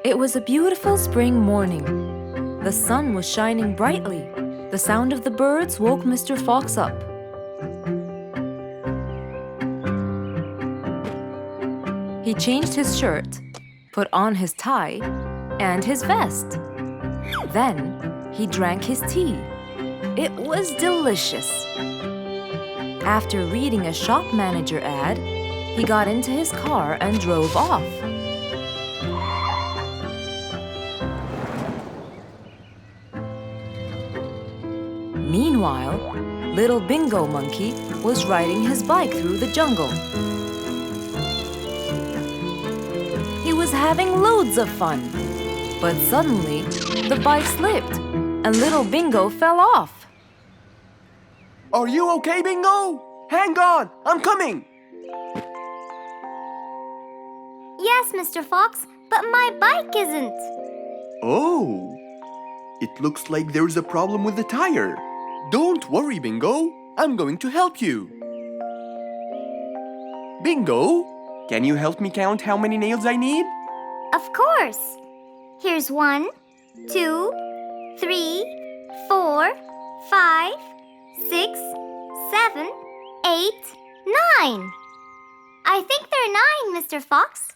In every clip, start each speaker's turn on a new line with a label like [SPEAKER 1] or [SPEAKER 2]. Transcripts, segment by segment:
[SPEAKER 1] It was a beautiful spring morning. The sun was shining brightly. The sound of the birds woke Mr. Fox up. He changed his shirt, put on his tie, and his vest. Then he drank his tea. It was delicious. After reading a shop manager ad, he got into his car and drove off. Meanwhile, little Bingo Monkey was riding his bike through the jungle. He was having loads of fun, but suddenly the bike slipped and little Bingo fell off.
[SPEAKER 2] Are you okay, Bingo? Hang on, I'm coming!
[SPEAKER 3] Yes, Mr. Fox, but my bike isn't.
[SPEAKER 2] Oh, it looks like there's a problem with the tire. Don't worry, Bingo. I'm going to help you. Bingo, can you help me count how many nails I need?
[SPEAKER 3] Of course. Here's 1, 2, 3, 4, 5, 6, 7, 8, 9. I think there are 9, Mr. Fox.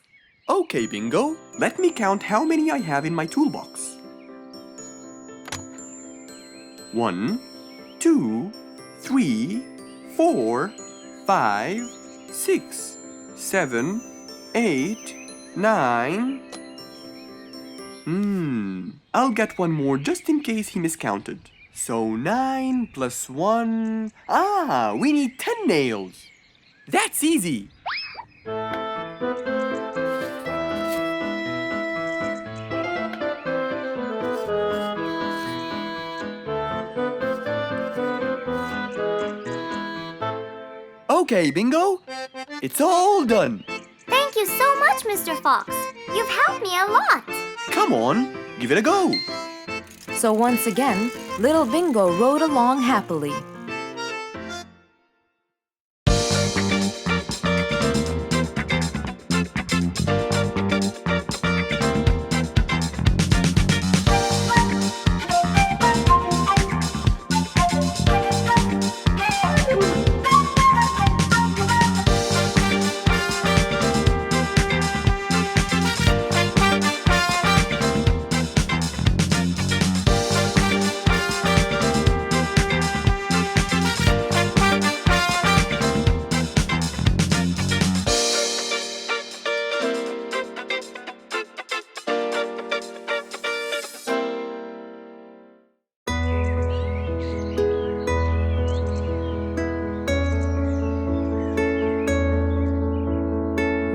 [SPEAKER 2] Okay, Bingo. Let me count how many I have in my toolbox. 1, 2, 3, 4, 5, 6, 7, 8, 9. I'll get one more just in case he miscounted. So 9 plus 1. We need 10 nails. That's easy. Okay, Bingo. It's all done.
[SPEAKER 3] Thank you so much, Mr. Fox. You've helped me a lot.
[SPEAKER 2] Come on, give it a go.
[SPEAKER 1] So once again, little Bingo rode along happily.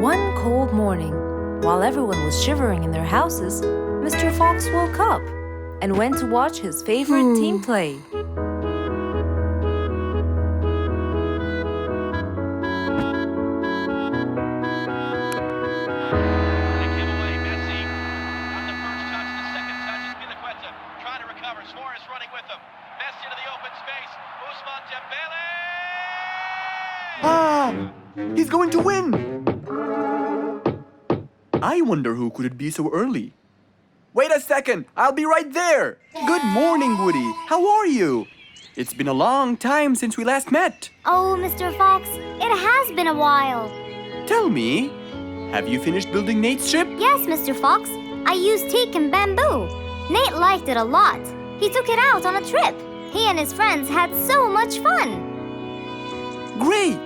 [SPEAKER 1] One cold morning, while everyone was shivering in their houses, Mr. Fox woke up and went to watch his favorite team play.
[SPEAKER 2] He's going to win! I wonder who could it be so early? Wait a second, I'll be right there! Good morning, Woody. How are you? It's been a long time since we last met.
[SPEAKER 3] Oh, Mr. Fox, it has been a while.
[SPEAKER 2] Tell me, have you finished building Nate's ship?
[SPEAKER 3] Yes, Mr. Fox. I used teak and bamboo. Nate liked it a lot. He took it out on a trip. He and his friends had so much fun.
[SPEAKER 2] Great!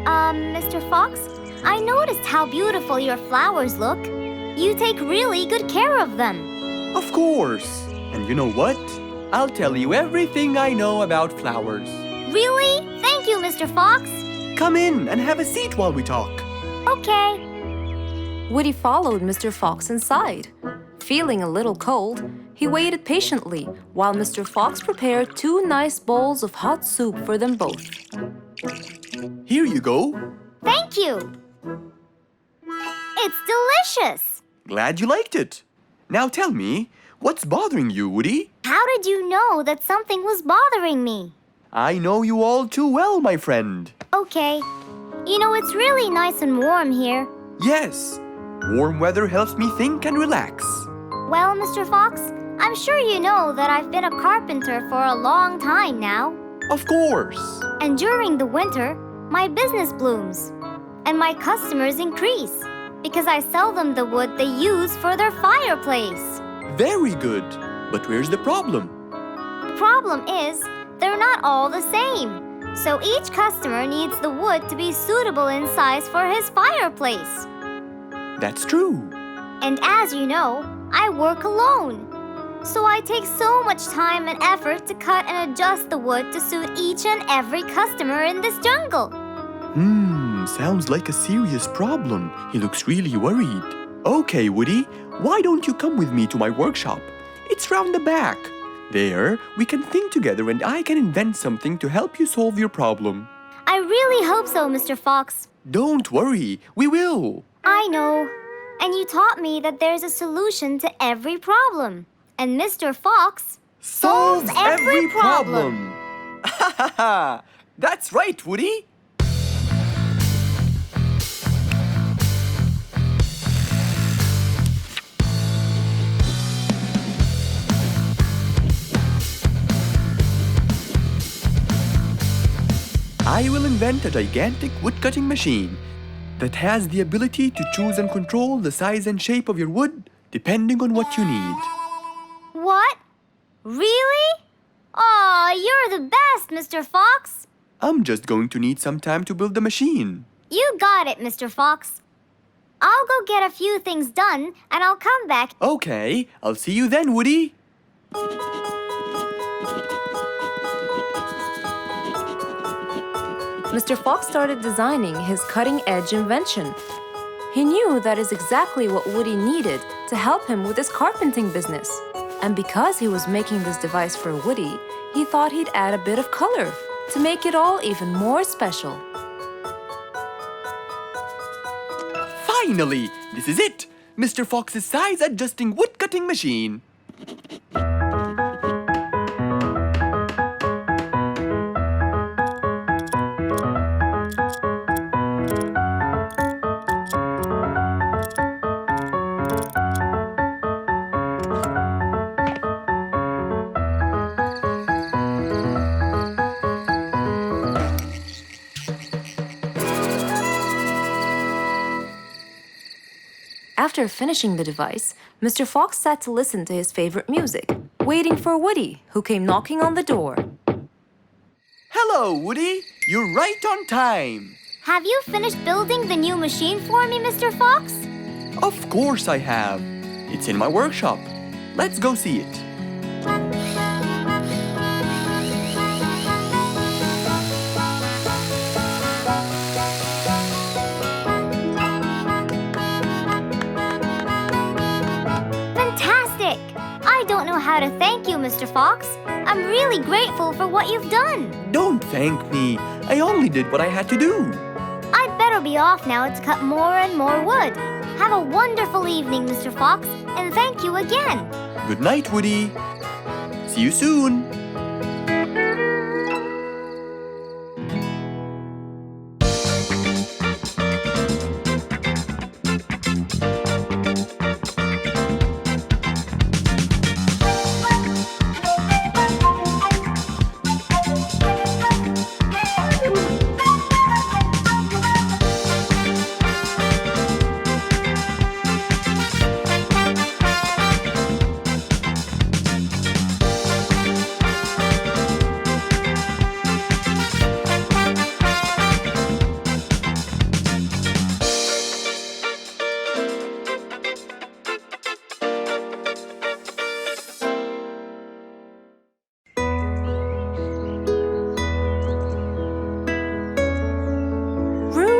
[SPEAKER 3] Mr. Fox, I noticed how beautiful your flowers look. You take really good care of them.
[SPEAKER 2] Of course. And you know what? I'll tell you everything I know about flowers.
[SPEAKER 3] Really? Thank you, Mr. Fox.
[SPEAKER 2] Come in and have a seat while we talk.
[SPEAKER 3] Okay.
[SPEAKER 1] Woody followed Mr. Fox inside. Feeling a little cold, he waited patiently while Mr. Fox prepared 2 nice bowls of hot soup for them both.
[SPEAKER 2] Here you go.
[SPEAKER 3] Thank you. It's delicious.
[SPEAKER 2] Glad you liked it. Now tell me, what's bothering you, Woody?
[SPEAKER 3] How did you know that something was bothering me?
[SPEAKER 2] I know you all too well, my friend.
[SPEAKER 3] Okay. You know, it's really nice and warm here.
[SPEAKER 2] Yes, warm weather helps me think and relax.
[SPEAKER 3] Well, Mr. Fox, I'm sure you know that I've been a carpenter for a long time now.
[SPEAKER 2] Of course.
[SPEAKER 3] And during the winter, my business blooms. And my customers increase because I sell them the wood they use for their fireplace.
[SPEAKER 2] Very good. But where's the problem?
[SPEAKER 3] The problem is, they're not all the same. So each customer needs the wood to be suitable in size for his fireplace.
[SPEAKER 2] That's true.
[SPEAKER 3] And as you know, I work alone. So I take so much time and effort to cut and adjust the wood to suit each and every customer in this jungle.
[SPEAKER 2] Sounds like a serious problem. He looks really worried. Okay, Woody, why don't you come with me to my workshop? It's round the back. There, we can think together and I can invent something to help you solve your problem.
[SPEAKER 3] I really hope so, Mr. Fox.
[SPEAKER 2] Don't worry, we will.
[SPEAKER 3] I know. And you taught me that there's a solution to every problem. And Mr. Fox solves every problem.
[SPEAKER 2] Ha ha ha! That's right, Woody. I will invent a gigantic wood-cutting machine that has the ability to choose and control the size and shape of your wood depending on what you need.
[SPEAKER 3] What? Really? Aw, you're the best, Mr. Fox.
[SPEAKER 2] I'm just going to need some time to build the machine.
[SPEAKER 3] You got it, Mr. Fox. I'll go get a few things done and I'll come back.
[SPEAKER 2] Okay, I'll see you then, Woody.
[SPEAKER 1] Mr. Fox started designing his cutting-edge invention. He knew that is exactly what Woody needed to help him with his carpenting business. And because he was making this device for Woody, he thought he'd add a bit of color to make it all even more special.
[SPEAKER 2] Finally, this is it! Mr. Fox's size-adjusting wood-cutting machine.
[SPEAKER 1] After finishing the device, Mr. Fox sat to listen to his favorite music, waiting for Woody, who came knocking on the door.
[SPEAKER 2] Hello, Woody. You're right on time.
[SPEAKER 3] Have you finished building the new machine for me, Mr. Fox?
[SPEAKER 2] Of course I have. It's in my workshop. Let's go see it.
[SPEAKER 3] Fantastic! I don't know how to thank you, Mr. Fox. I'm really grateful for what you've done.
[SPEAKER 2] Don't thank me. I only did what I had to do.
[SPEAKER 3] I'd better be off now to cut more and more wood. Have a wonderful evening, Mr. Fox, and thank you again.
[SPEAKER 2] Good night, Woody. See you soon.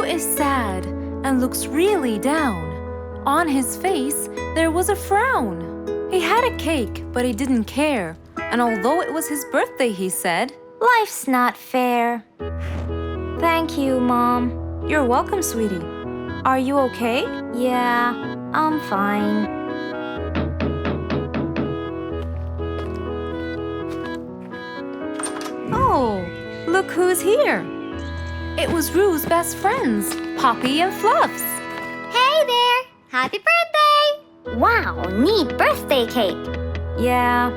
[SPEAKER 1] Is sad and looks really down. On his face, there was a frown. He had a cake, but he didn't care. And although it was his birthday, he said,
[SPEAKER 3] Life's not fair. Thank you, Mom.
[SPEAKER 1] You're welcome, sweetie. Are you okay?
[SPEAKER 3] Yeah, I'm fine.
[SPEAKER 1] Oh, look who's here. It was Rue's best friends, Poppy and Fluffs.
[SPEAKER 3] Hey there! Happy birthday! Wow, neat birthday cake.
[SPEAKER 1] Yeah,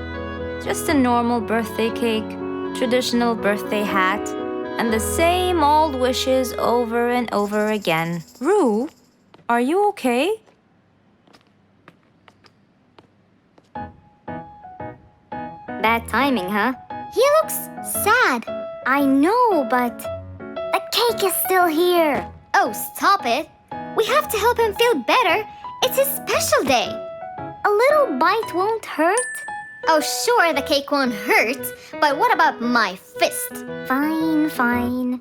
[SPEAKER 1] just a normal birthday cake, traditional birthday hat, and the same old wishes over and over again. Rue, are you okay?
[SPEAKER 3] Bad timing, huh? He looks sad. I know, but the cake is still here. Oh, stop it. We have to help him feel better. It's his special day. A little bite won't hurt. Oh, sure, the cake won't hurt. But what about my fist? Fine, fine.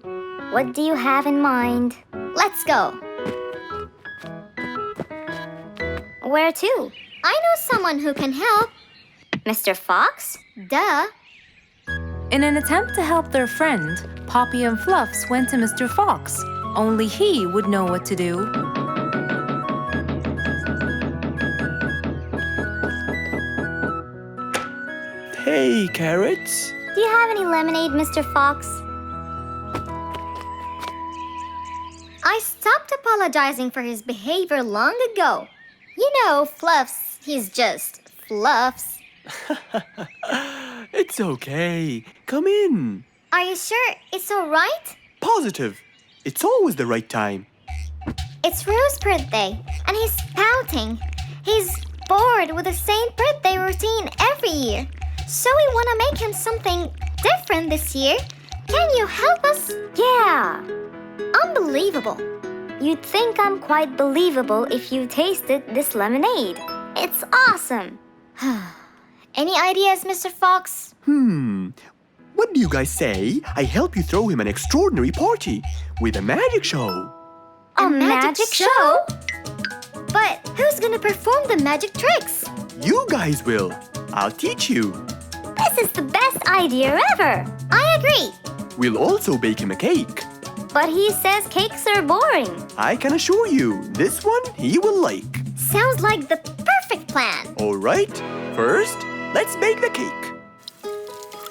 [SPEAKER 3] What do you have in mind? Let's go. Where to? I know someone who can help. Mr. Fox? Duh.
[SPEAKER 1] In an attempt to help their friend, Poppy and Fluffs went to Mr. Fox. Only he would know what to do.
[SPEAKER 2] Hey, Carrots.
[SPEAKER 3] Do you have any lemonade, Mr. Fox? I stopped apologizing for his behavior long ago. You know, Fluffs, he's just Fluffs.
[SPEAKER 2] It's okay. Come in.
[SPEAKER 3] Are you sure it's all right?
[SPEAKER 2] Positive. It's always the right time.
[SPEAKER 3] It's Rue's birthday, and he's pouting. He's bored with the same birthday routine every year. So we want to make him something different this year. Can you help us? Yeah. Unbelievable. You'd think I'm quite believable if you tasted this lemonade. It's awesome. Any ideas, Mr. Fox?
[SPEAKER 2] What do you guys say? I help you throw him an extraordinary party with a magic show.
[SPEAKER 3] A magic show? But who's gonna perform the magic tricks?
[SPEAKER 2] You guys will. I'll teach you.
[SPEAKER 3] This is the best idea ever. I agree.
[SPEAKER 2] We'll also bake him a cake.
[SPEAKER 3] But he says cakes are boring.
[SPEAKER 2] I can assure you, this one he will like.
[SPEAKER 3] Sounds like the perfect plan.
[SPEAKER 2] All right, first, let's bake the cake.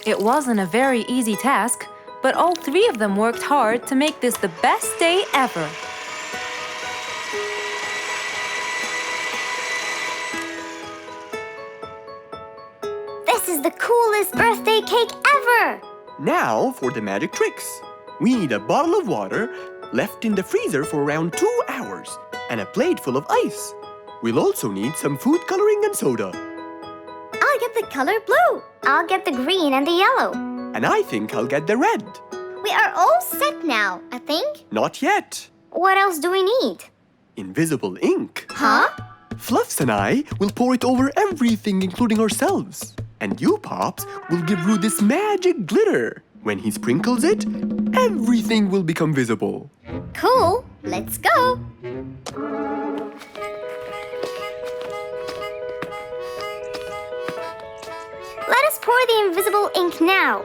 [SPEAKER 1] It wasn't a very easy task, but all three of them worked hard to make this the best day ever.
[SPEAKER 3] This is the coolest birthday cake ever.
[SPEAKER 2] Now for the magic tricks. We need a bottle of water left in the freezer for around 2 hours and a plate full of ice. We'll also need some food coloring and soda.
[SPEAKER 3] I'll get the color blue. I'll get the green and the yellow.
[SPEAKER 2] And I think I'll get the red.
[SPEAKER 3] We are all set now, I think.
[SPEAKER 2] Not yet.
[SPEAKER 3] What else do we need?
[SPEAKER 2] Invisible ink.
[SPEAKER 3] Huh?
[SPEAKER 2] Fluffs and I will pour it over everything, including ourselves. And you, Pops, will give Rue this magic glitter. When he sprinkles it, everything will become visible.
[SPEAKER 3] Cool. Let's go. Let us pour the invisible ink now.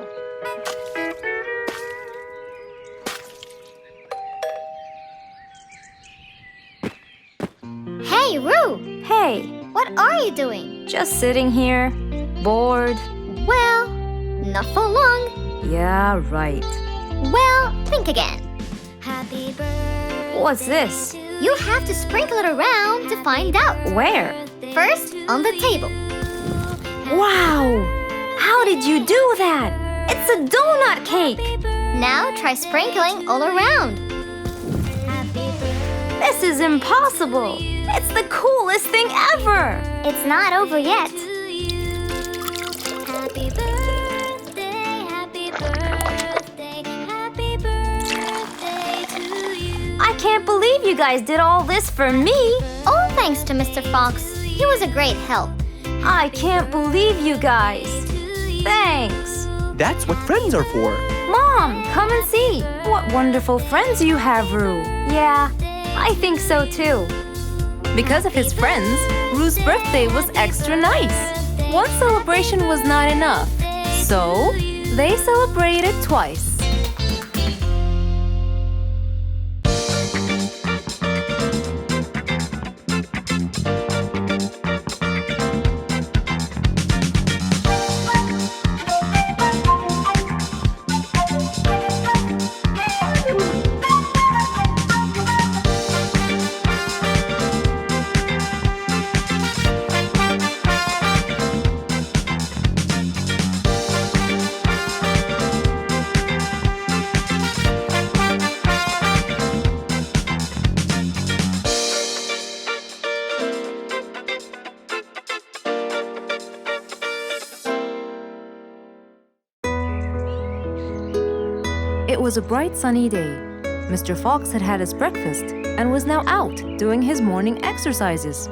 [SPEAKER 3] Hey, Rue!
[SPEAKER 1] Hey,
[SPEAKER 3] What are you doing?
[SPEAKER 1] just sitting here, bored.
[SPEAKER 3] Well, not for long.
[SPEAKER 1] Yeah, right.
[SPEAKER 3] Well, think again. Happy birthday.
[SPEAKER 1] What's this?
[SPEAKER 3] You have to sprinkle it around to find out.
[SPEAKER 1] Where?
[SPEAKER 3] First, on the table.
[SPEAKER 1] Wow! How did you do that? It's a donut cake!
[SPEAKER 3] Now try sprinkling all around.
[SPEAKER 1] This is impossible! It's the coolest thing ever!
[SPEAKER 3] It's not over yet.
[SPEAKER 1] I can't believe you guys did all this for me!
[SPEAKER 3] All thanks to Mr. Fox. He was a great help.
[SPEAKER 1] I can't believe you guys! Thanks!
[SPEAKER 2] That's what friends are for.
[SPEAKER 1] Mom, come and see! What wonderful friends you have, Rue! Yeah, I think so too. Because of his friends, Rue's birthday was extra nice. One celebration was not enough, so they celebrated twice. It was a bright sunny day. Mr. Fox had had his breakfast and was now out doing his morning exercises.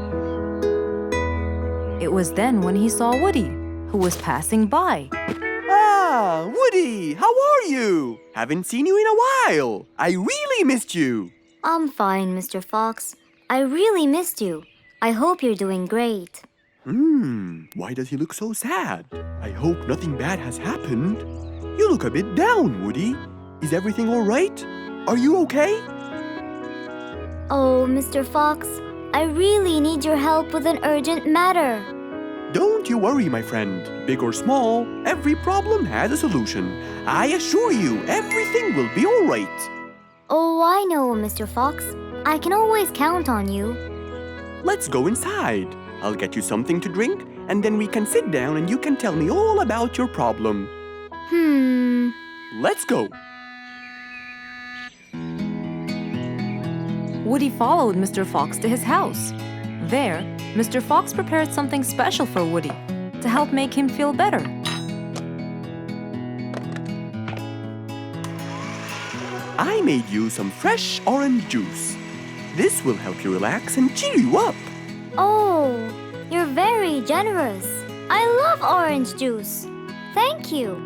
[SPEAKER 1] It was then when he saw Woody, who was passing by.
[SPEAKER 2] Ah, Woody, how are you? Haven't seen you in a while. I really missed you.
[SPEAKER 3] I'm fine, Mr. Fox. I really missed you. I hope you're doing great.
[SPEAKER 2] Why does he look so sad? I hope nothing bad has happened. You look a bit down, Woody. Is everything all right? Are you okay?
[SPEAKER 3] Oh, Mr. Fox, I really need your help with an urgent matter.
[SPEAKER 2] Don't you worry, my friend. Big or small, every problem has a solution. I assure you, everything will be all right.
[SPEAKER 3] Oh, I know, Mr. Fox. I can always count on you.
[SPEAKER 2] Let's go inside. I'll get you something to drink, and then we can sit down and you can tell me all about your problem. Let's go.
[SPEAKER 1] Woody followed Mr. Fox to his house. There, Mr. Fox prepared something special for Woody to help make him feel better.
[SPEAKER 2] I made you some fresh orange juice. This will help you relax and cheer you up.
[SPEAKER 3] Oh, you're very generous. I love orange juice. Thank you.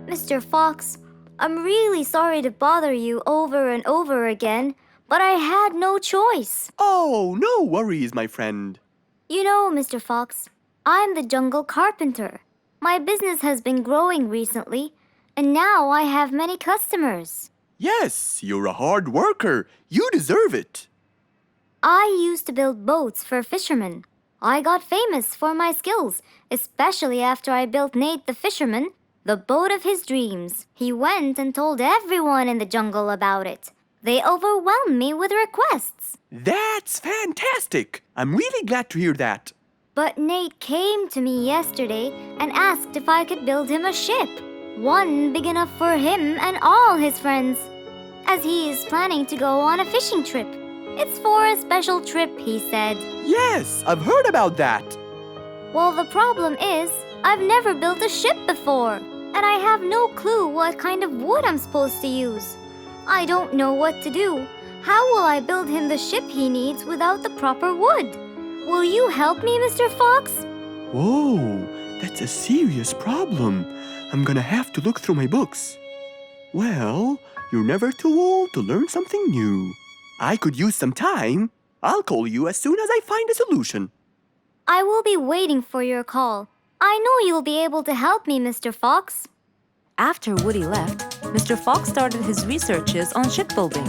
[SPEAKER 3] Mr. Fox, I'm really sorry to bother you over and over again, but I had no choice.
[SPEAKER 2] Oh, no worries, my friend.
[SPEAKER 3] You know, Mr. Fox, I'm the jungle carpenter. My business has been growing recently, and now I have many customers.
[SPEAKER 2] Yes, you're a hard worker. You deserve it.
[SPEAKER 3] I used to build boats for fishermen. I got famous for my skills, especially after I built Nate the fisherman the boat of his dreams. He went and told everyone in the jungle about it. They overwhelmed me with requests.
[SPEAKER 2] That's fantastic. I'm really glad to hear that.
[SPEAKER 3] But Nate came to me yesterday and asked if I could build him a ship. One big enough for him and all his friends, as he is planning to go on a fishing trip. It's for a special trip, he said.
[SPEAKER 2] Yes, I've heard about that.
[SPEAKER 3] Well, the problem is, I've never built a ship before, and I have no clue what kind of wood I'm supposed to use. I don't know what to do. How will I build him the ship he needs without the proper wood? Will you help me, Mr. Fox?
[SPEAKER 2] Whoa, that's a serious problem. I'm gonna have to look through my books. Well, you're never too old to learn something new. I could use some time. I'll call you as soon as I find a solution.
[SPEAKER 3] I will be waiting for your call. I know you'll be able to help me, Mr. Fox.
[SPEAKER 1] After Woody left, Mr. Fox started his researches on shipbuilding.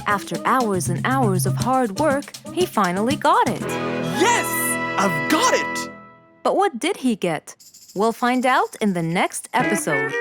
[SPEAKER 1] After hours and hours of hard work, he finally got it.
[SPEAKER 2] Yes! I've got it!
[SPEAKER 1] But what did he get? We'll find out in the next episode.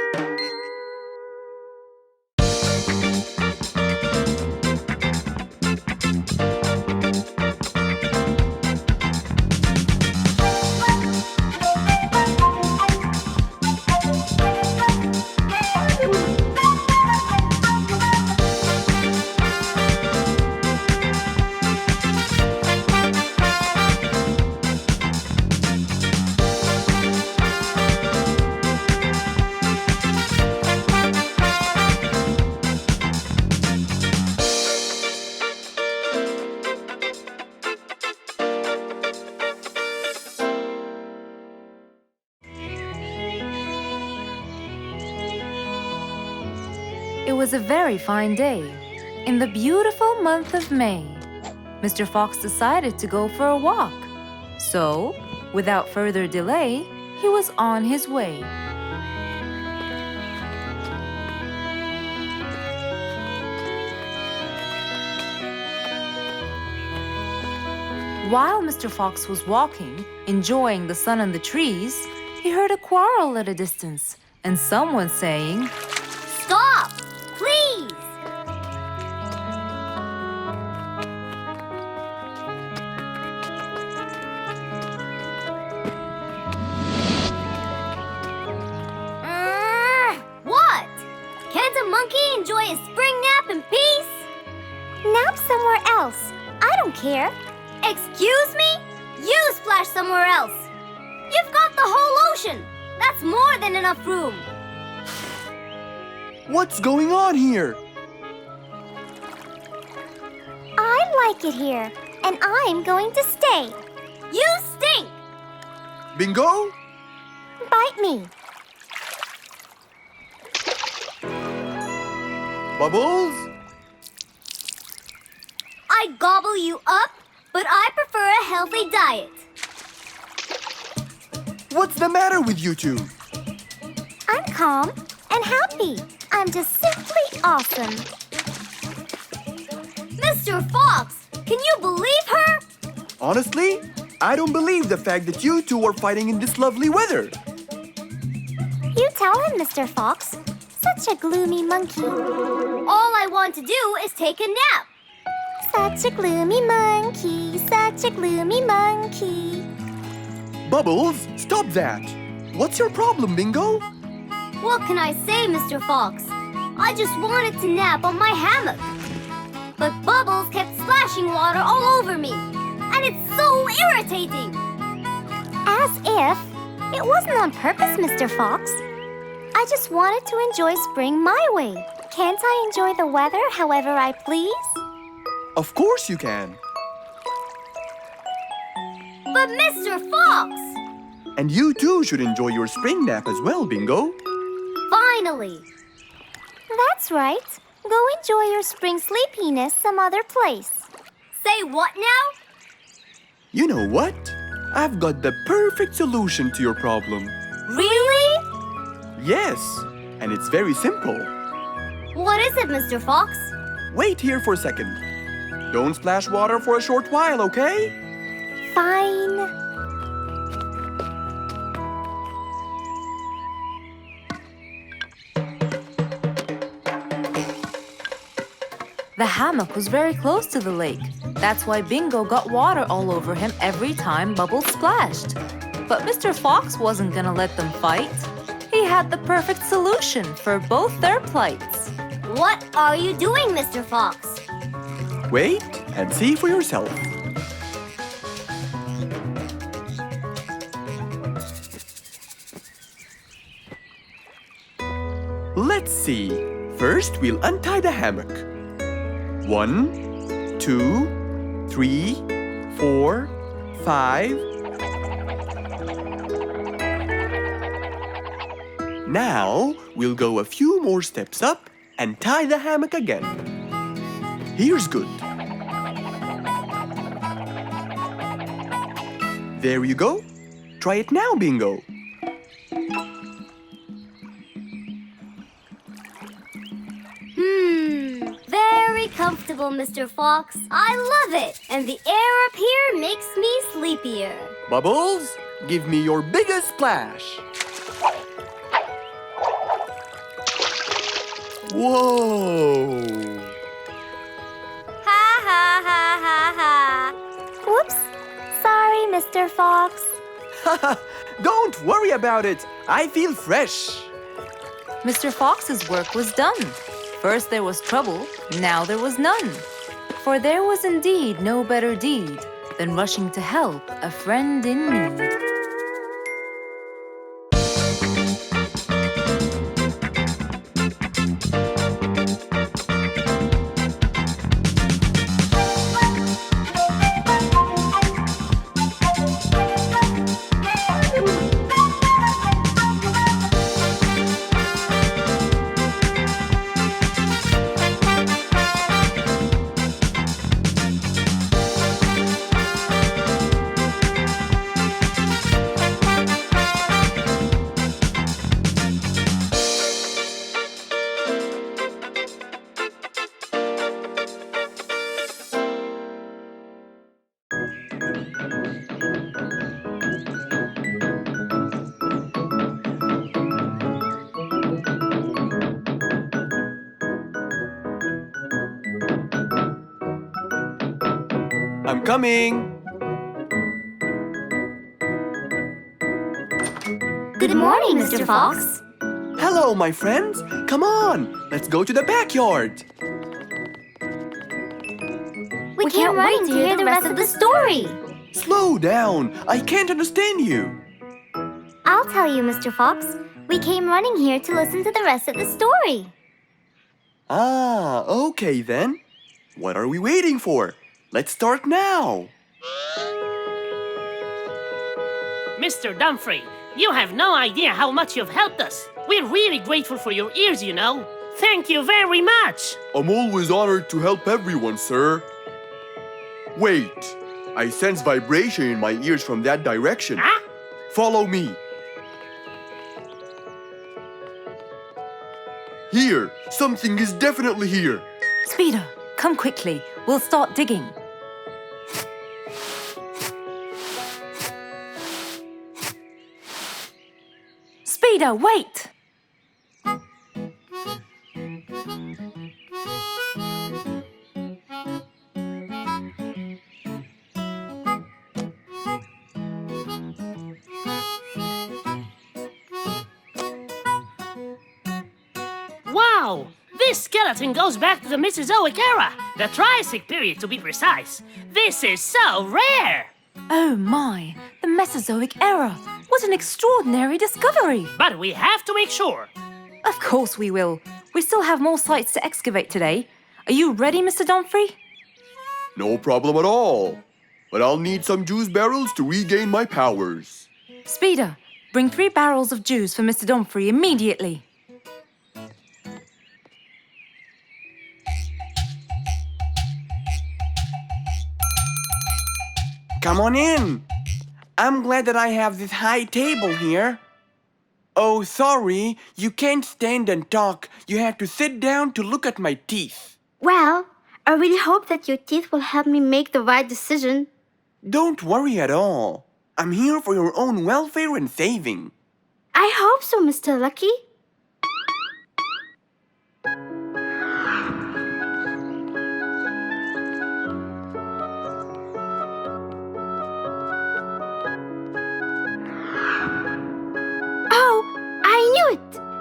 [SPEAKER 1] It was a very fine day, in the beautiful month of May. Mr. Fox decided to go for a walk. So, without further delay, he was on his way. While Mr. Fox was walking, enjoying the sun and the trees, he heard a quarrel at a distance and someone saying,
[SPEAKER 3] Stop! Please! enjoy a spring nap in peace? Nap somewhere else. I don't care. Excuse me? You splash somewhere else. You've got the whole ocean. That's more than enough room.
[SPEAKER 2] What's going on here?
[SPEAKER 3] I like it here, and I'm going to stay. You stink!
[SPEAKER 2] Bingo?
[SPEAKER 3] Bite me.
[SPEAKER 2] Bubbles?
[SPEAKER 3] I gobble you up, but I prefer a healthy diet.
[SPEAKER 2] What's the matter with you two?
[SPEAKER 3] I'm calm and happy. I'm just simply awesome. Mr. Fox, can you believe her?
[SPEAKER 2] Honestly, I don't believe the fact that you two are fighting in this lovely weather.
[SPEAKER 3] You tell him, Mr. Fox. Such a gloomy monkey. All I want to do is take a nap. Such a gloomy monkey, such a gloomy monkey.
[SPEAKER 2] Bubbles, stop that. What's your problem, Bingo?
[SPEAKER 3] What can I say, Mr. Fox? I just wanted to nap on my hammock. But Bubbles kept splashing water all over me. And it's so irritating. As if it wasn't on purpose, Mr. Fox. I just wanted to enjoy spring my way. Can't I enjoy the weather however I please?
[SPEAKER 2] Of course you can.
[SPEAKER 3] But Mr. Fox!
[SPEAKER 2] And you too should enjoy your spring nap as well, Bingo.
[SPEAKER 3] Finally! That's right. Go enjoy your spring sleepiness some other place. Say what now?
[SPEAKER 2] You know what? I've got the perfect solution to your problem.
[SPEAKER 3] Really?
[SPEAKER 2] Yes, and it's very simple.
[SPEAKER 3] What is it, Mr. Fox?
[SPEAKER 2] Wait here for a second. Don't splash water for a short while, okay?
[SPEAKER 3] Fine.
[SPEAKER 1] The hammock was very close to the lake. That's why Bingo got water all over him every time Bubbles splashed. But Mr. Fox wasn't gonna let them fight. He had the perfect solution for both their plights.
[SPEAKER 3] What are you doing, Mr. Fox?
[SPEAKER 2] Wait and see for yourself. Let's see. First, we'll untie the hammock. 1, 2, 3, 4, 5. Now, we'll go a few more steps up and tie the hammock again. Here's good. There you go. Try it now, Bingo.
[SPEAKER 3] Very comfortable, Mr. Fox. I love it. And the air up here makes me sleepier.
[SPEAKER 2] Bubbles, give me your biggest splash. Whoa!
[SPEAKER 3] Ha ha ha ha ha. Whoops. Sorry, Mr. Fox.
[SPEAKER 2] Don't worry about it. I feel fresh.
[SPEAKER 1] Mr. Fox's work was done. First there was trouble, now there was none. For there was indeed no better deed than rushing to help a friend in need.
[SPEAKER 2] I'm coming.
[SPEAKER 3] Good morning, Mr. Fox.
[SPEAKER 2] Hello, my friends. Come on, let's go to the backyard.
[SPEAKER 3] We can't wait to hear the rest of the story.
[SPEAKER 2] Slow down. I can't understand you.
[SPEAKER 3] I'll tell you, Mr. Fox. We came running here to listen to the rest of the story.
[SPEAKER 2] Ah, okay then. What are we waiting for? Let's start now.
[SPEAKER 4] Mr. Dumfrey, you have no idea how much you've helped us. We're really grateful for your ears, you know. Thank you very much.
[SPEAKER 2] I'm always honored to help everyone, sir. Wait, I sense vibration in my ears from that direction.
[SPEAKER 4] Huh?
[SPEAKER 2] Follow me. Here, something is definitely here.
[SPEAKER 1] Speeder, come quickly. We'll start digging. Speeder, wait!
[SPEAKER 4] Wow! This skeleton goes back to the Mesozoic era, the Triassic period to be precise. This is so rare!
[SPEAKER 1] Oh my, the Mesozoic era. What an extraordinary discovery.
[SPEAKER 4] But we have to make sure.
[SPEAKER 1] Of course we will. We still have more sites to excavate today. Are you ready, Mr. Dumfrey?
[SPEAKER 2] No problem at all. But I'll need some juice barrels to regain my powers.
[SPEAKER 1] Speeder, bring 3 barrels of juice for Mr. Dumfrey immediately.
[SPEAKER 2] Come on in. I'm glad that I have this high table here. Oh, sorry, you can't stand and talk. You have to sit down to look at my teeth.
[SPEAKER 3] Well, I really hope that your teeth will help me make the right decision.
[SPEAKER 2] Don't worry at all. I'm here for your own welfare and saving.
[SPEAKER 3] I hope so, Mr. Lucky.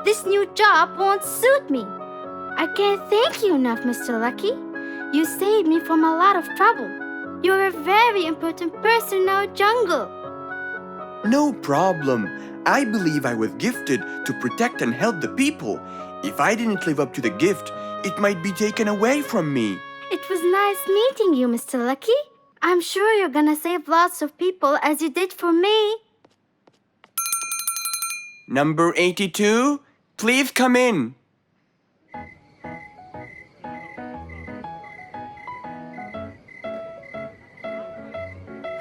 [SPEAKER 3] This new job won't suit me. I can't thank you enough, Mr. Lucky. You saved me from a lot of trouble. You're a very important person in our jungle.
[SPEAKER 2] No problem. I believe I was gifted to protect and help the people. If I didn't live up to the gift, it might be taken away from me.
[SPEAKER 3] It was nice meeting you, Mr. Lucky. I'm sure you're gonna save lots of people as you did for me.
[SPEAKER 2] Number 82, please come in.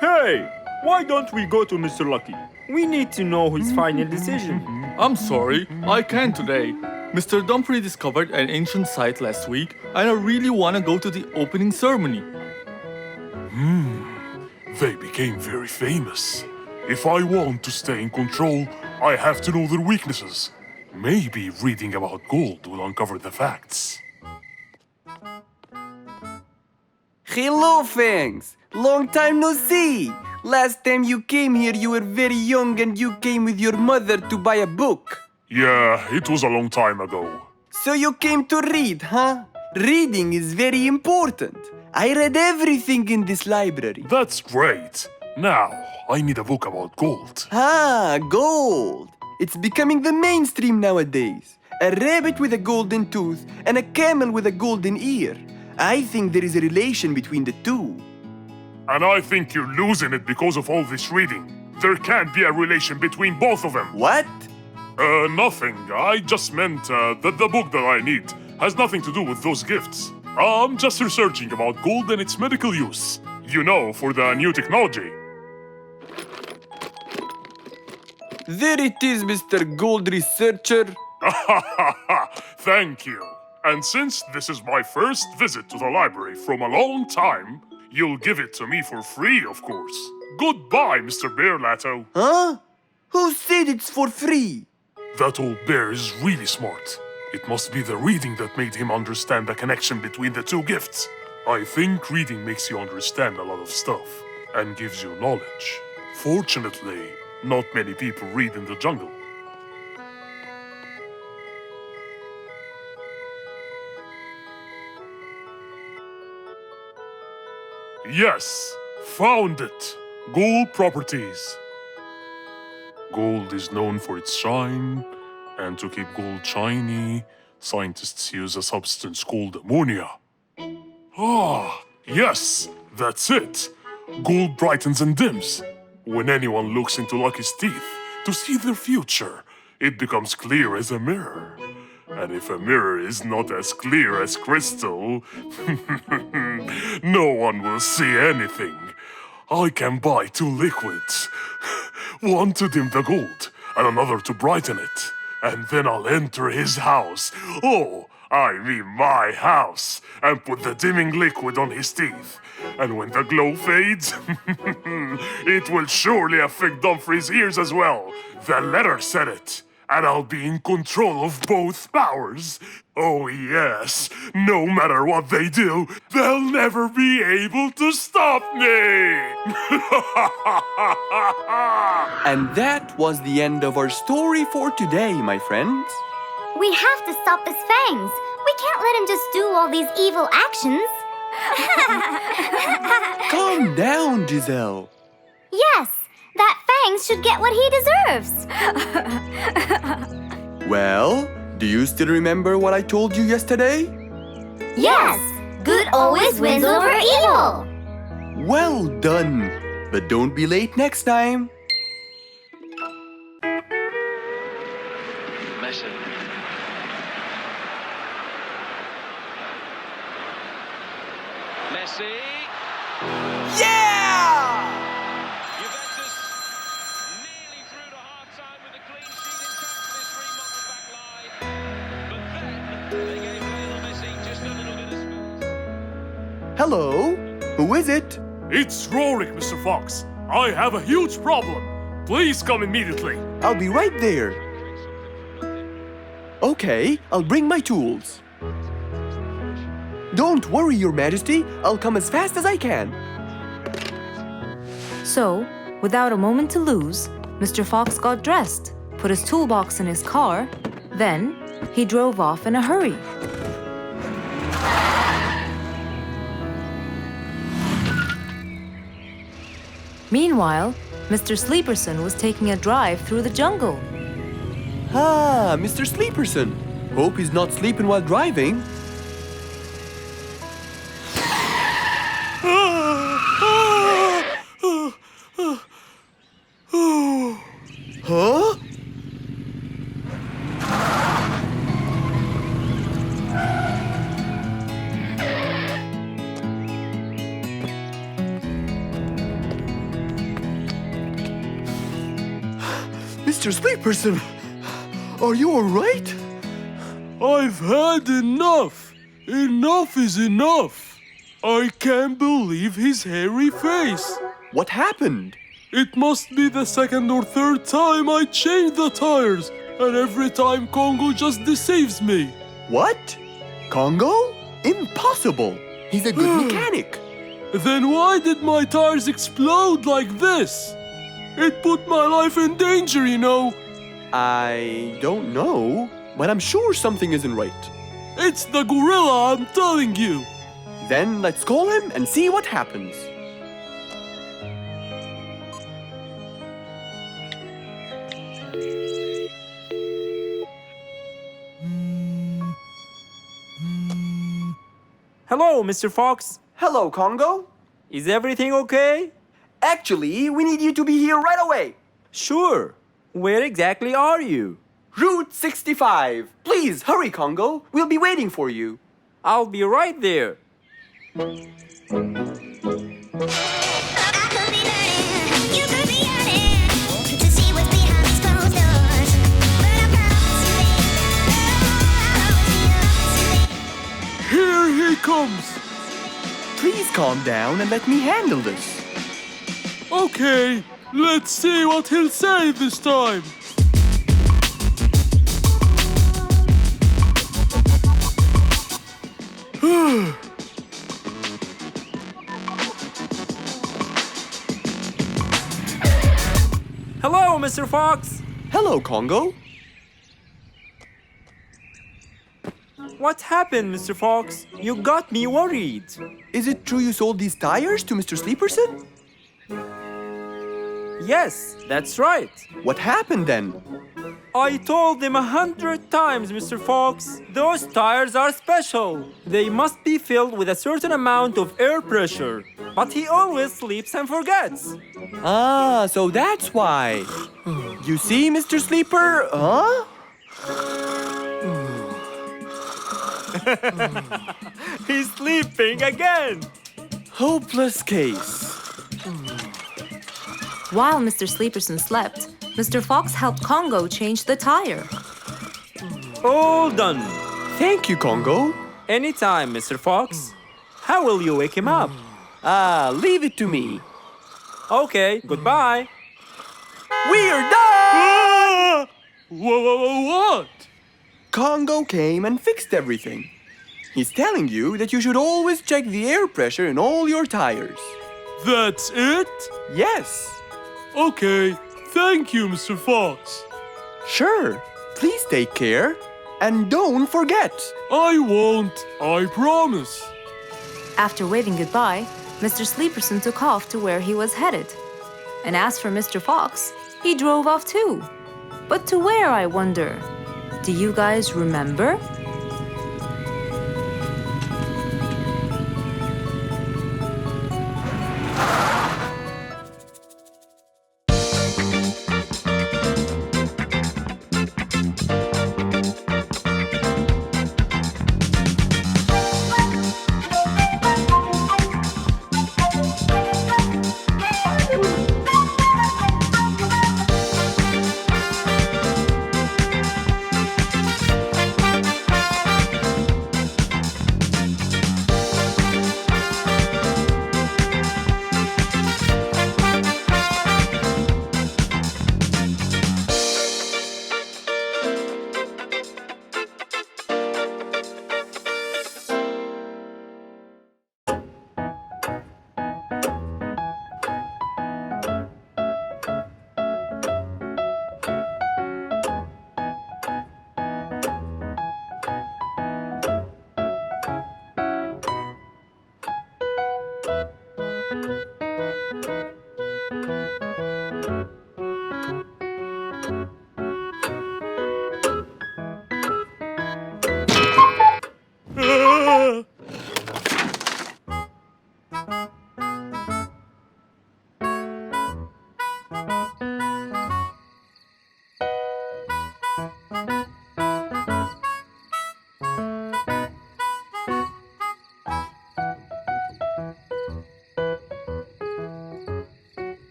[SPEAKER 5] Hey, why don't we go to Mr. Lucky? We need to know his final decision.
[SPEAKER 6] I'm sorry, I can't today. Mr. Dumfrey discovered an ancient site last week, and I really want to go to the opening ceremony.
[SPEAKER 7] They became very famous. If I want to stay in control, I have to know their weaknesses. Maybe reading about gold will uncover the facts.
[SPEAKER 2] Hello, Fangs. Long time no see. Last time you came here, you were very young and you came with your mother to buy a book.
[SPEAKER 7] Yeah, it was a long time ago.
[SPEAKER 2] So you came to read, huh? Reading is very important. I read everything in this library.
[SPEAKER 7] That's great. Now, I need a book about gold.
[SPEAKER 2] Ah, gold. It's becoming the mainstream nowadays. A rabbit with a golden tooth and a camel with a golden ear. I think there is a relation between the two.
[SPEAKER 7] And I think you're losing it because of all this reading. There can't be a relation between both of them.
[SPEAKER 2] What?
[SPEAKER 7] Nothing. I just meant that the book that I need has nothing to do with those gifts. I'm just researching about gold and its medical use. You know, for the new technology.
[SPEAKER 2] There it is, Mr. Gold Researcher.
[SPEAKER 7] Thank you. And since this is my first visit to the library from a long time, you'll give it to me for free, of course. Goodbye, Mr. Bearlato.
[SPEAKER 2] Huh? Who said it's for free?
[SPEAKER 7] That old bear is really smart. It must be the reading that made him understand the connection between the two gifts. I think reading makes you understand a lot of stuff and gives you knowledge. Fortunately, not many people read in the jungle. Yes, found it. Gold properties. Gold is known for its shine, and to keep gold shiny, scientists use a substance called ammonia. Ah, yes, that's it. Gold brightens and dims. When anyone looks into Lucky's teeth to see their future, it becomes clear as a mirror. And if a mirror is not as clear as crystal, no one will see anything. I can buy 2 liquids. One to dim the gold, and another to brighten it. And then I'll enter his house. Oh, I mean my house. And put the dimming liquid on his teeth. And when the glow fades, it will surely affect Dumfrey's ears as well. The letter said it. And I'll be in control of both powers. Oh yes, no matter what they do, they'll never be able to stop me!
[SPEAKER 2] And that was the end of our story for today, my friends.
[SPEAKER 3] We have to stop his fangs. We can't let him just do all these evil actions.
[SPEAKER 2] Calm down, Giselle.
[SPEAKER 3] Yes, that Fangs should get what he deserves.
[SPEAKER 2] Well, do you still remember what I told you yesterday?
[SPEAKER 3] Yes, good always wins over evil.
[SPEAKER 2] Well done. But don't be late next time.
[SPEAKER 8] Messi. Messi.
[SPEAKER 2] Yeah!
[SPEAKER 8] Juventus nearly through to half-time with a clean sheet intact for this remodeled back line. But then they gave Lionel Messi just a little bit of space.
[SPEAKER 2] Hello? Who is it?
[SPEAKER 7] It's Rorik, Mr. Fox. I have a huge problem. Please come immediately.
[SPEAKER 2] I'll be right there. Okay, I'll bring my tools. Don't worry, Your Majesty. I'll come as fast as I can.
[SPEAKER 1] So, without a moment to lose, Mr. Fox got dressed, put his toolbox in his car, then he drove off in a hurry. Meanwhile, Mr. Sleeperson was taking a drive through the jungle.
[SPEAKER 2] Ah, Mr. Sleeperson. Hope he's not sleeping while driving. Huh? Mr. Sleeperson, are you all right?
[SPEAKER 7] I've had enough. Enough is enough. I can't believe his hairy face.
[SPEAKER 2] What happened?
[SPEAKER 7] It must be the second or third time I changed the tires, and every time Congo just deceives me.
[SPEAKER 2] What? Congo? Impossible. He's a good mechanic.
[SPEAKER 7] Then why did my tires explode like this? It put my life in danger, you know.
[SPEAKER 2] I don't know, but I'm sure something isn't right.
[SPEAKER 7] It's the gorilla, I'm telling you.
[SPEAKER 2] Then let's call him and see what happens.
[SPEAKER 5] Hello, Mr. Fox.
[SPEAKER 2] Hello, Congo.
[SPEAKER 5] Is everything okay?
[SPEAKER 2] Actually, we need you to be here right away.
[SPEAKER 5] Sure. Where exactly are you?
[SPEAKER 2] Route 65. Please hurry, Congo. We'll be waiting for you.
[SPEAKER 5] I'll be right there.
[SPEAKER 7] Here he comes.
[SPEAKER 2] Please calm down and let me handle this.
[SPEAKER 7] Okay, let's see what he'll say this time.
[SPEAKER 5] Hello, Mr. Fox.
[SPEAKER 2] Hello, Congo.
[SPEAKER 5] What happened, Mr. Fox? You got me worried.
[SPEAKER 2] Is it true you sold these tires to Mr. Sleeperson?
[SPEAKER 5] Yes, that's right.
[SPEAKER 2] What happened then?
[SPEAKER 5] I told him 100 times, Mr. Fox. Those tires are special. They must be filled with a certain amount of air pressure. But he always sleeps and forgets.
[SPEAKER 2] Ah, so that's why. You see, Mr. Sleeper, huh?
[SPEAKER 5] He's sleeping again.
[SPEAKER 2] Hopeless case.
[SPEAKER 1] While Mr. Sleeperson slept, Mr. Fox helped Congo change the tire.
[SPEAKER 5] All done.
[SPEAKER 2] Thank you, Congo.
[SPEAKER 5] Anytime, Mr. Fox. How will you wake him up?
[SPEAKER 2] Ah, leave it to me.
[SPEAKER 5] Okay, goodbye.
[SPEAKER 2] We're done!
[SPEAKER 6] What?
[SPEAKER 2] Congo came and fixed everything. He's telling you that you should always check the air pressure in all your tires.
[SPEAKER 7] That's it?
[SPEAKER 2] Yes.
[SPEAKER 7] Okay, thank you, Mr. Fox.
[SPEAKER 2] Sure. Please take care. And don't forget.
[SPEAKER 7] I won't, I promise.
[SPEAKER 1] After waving goodbye, Mr. Sleeperson took off to where he was headed. And as for Mr. Fox, he drove off too. But to where, I wonder? Do you guys remember?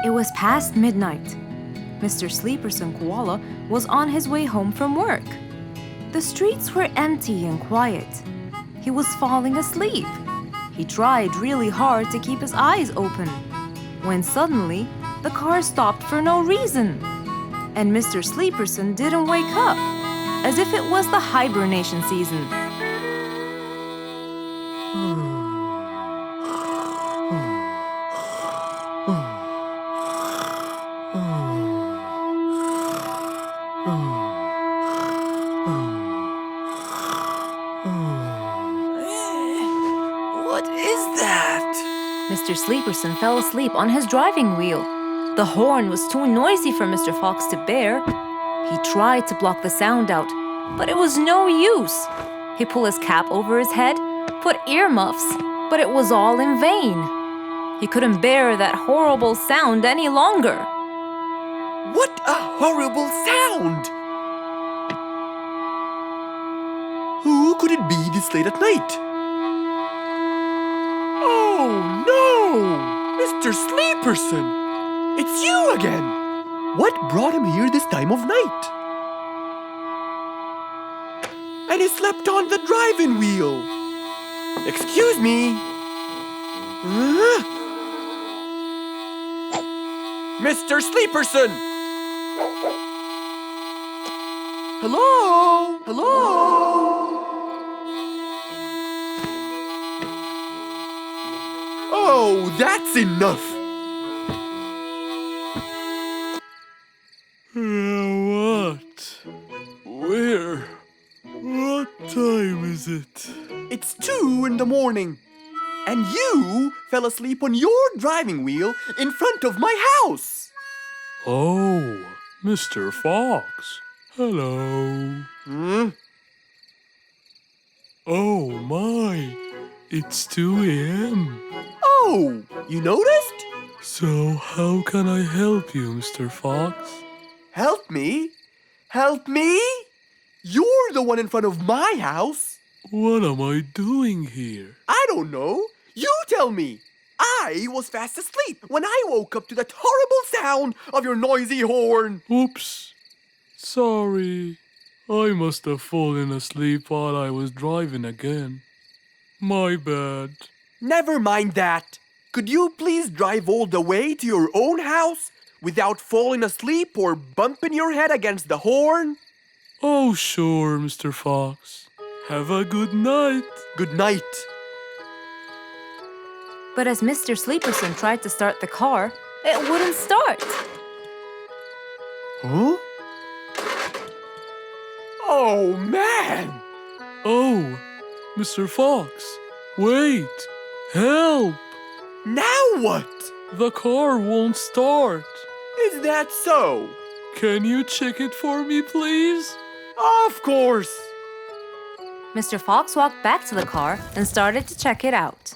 [SPEAKER 1] It was past midnight. Mr. Sleeperson Koala was on his way home from work. The streets were empty and quiet. He was falling asleep. He tried really hard to keep his eyes open, when suddenly the car stopped for no reason. And Mr. Sleeperson didn't wake up, as if it was the hibernation season.
[SPEAKER 2] What is that?
[SPEAKER 1] Mr. Sleeperson fell asleep on his driving wheel. The horn was too noisy for Mr. Fox to bear. He tried to block the sound out, but it was no use. He pulled his cap over his head, put earmuffs, but it was all in vain. He couldn't bear that horrible sound any longer.
[SPEAKER 2] What a horrible sound! Who could it be this late at night? Oh no! Mr. Sleeperson! It's you again! What brought him here this time of night? And he slept on the driving wheel! Excuse me! Huh? Mr. Sleeperson! Hello? Hello? Oh, that's enough!
[SPEAKER 6] is it?
[SPEAKER 2] It's 2 in the morning. And you fell asleep on your driving wheel in front of my house.
[SPEAKER 7] Oh, Mr. Fox. Hello. Oh my, it's 2 a.m.
[SPEAKER 2] Oh, you noticed?
[SPEAKER 7] So how can I help you, Mr. Fox?
[SPEAKER 2] Help me? Help me? You're the one in front of my house.
[SPEAKER 7] What am I doing here?
[SPEAKER 2] I don't know. You tell me. I was fast asleep when I woke up to that horrible sound of your noisy horn.
[SPEAKER 7] Oops. Sorry. I must have fallen asleep while I was driving again. My bad.
[SPEAKER 2] Never mind that. Could you please drive all the way to your own house without falling asleep or bumping your head against the horn?
[SPEAKER 7] Oh, sure, Mr. Fox. Have a good night.
[SPEAKER 2] Good night.
[SPEAKER 1] But as Mr. Sleeperson tried to start the car, it wouldn't start.
[SPEAKER 2] Huh? Oh, man!
[SPEAKER 7] Oh, Mr. Fox. Wait. Help.
[SPEAKER 2] Now what?
[SPEAKER 7] The car won't start.
[SPEAKER 2] Is that so?
[SPEAKER 7] Can you check it for me, please?
[SPEAKER 2] Of course.
[SPEAKER 1] Mr. Fox walked back to the car and started to check it out.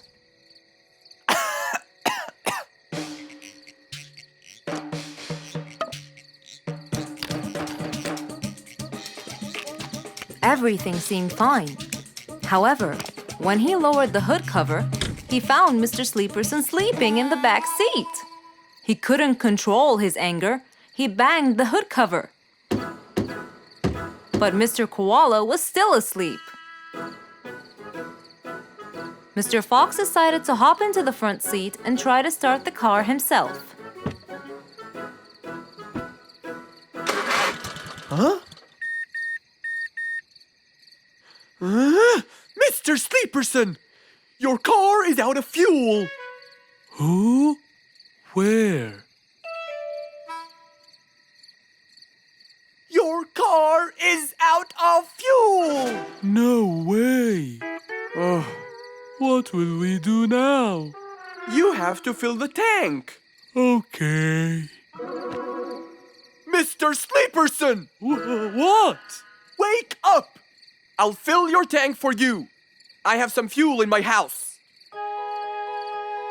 [SPEAKER 1] Everything seemed fine. However, when he lowered the hood cover, he found Mr. Sleeperson sleeping in the back seat. He couldn't control his anger. He banged the hood cover. But Mr. Koala was still asleep. Mr. Fox decided to hop into the front seat and try to start the car himself.
[SPEAKER 2] Huh? Mr. Sleeperson! Your car is out of fuel!
[SPEAKER 7] Who? Where?
[SPEAKER 2] Your car is out of fuel!
[SPEAKER 7] No way.
[SPEAKER 2] Oh,
[SPEAKER 7] What will we do now?
[SPEAKER 2] you have to fill the tank!
[SPEAKER 7] Okay.
[SPEAKER 2] Mr. Sleeperson!
[SPEAKER 7] What?
[SPEAKER 2] Wake up! I'll fill your tank for you. I have some fuel in my house.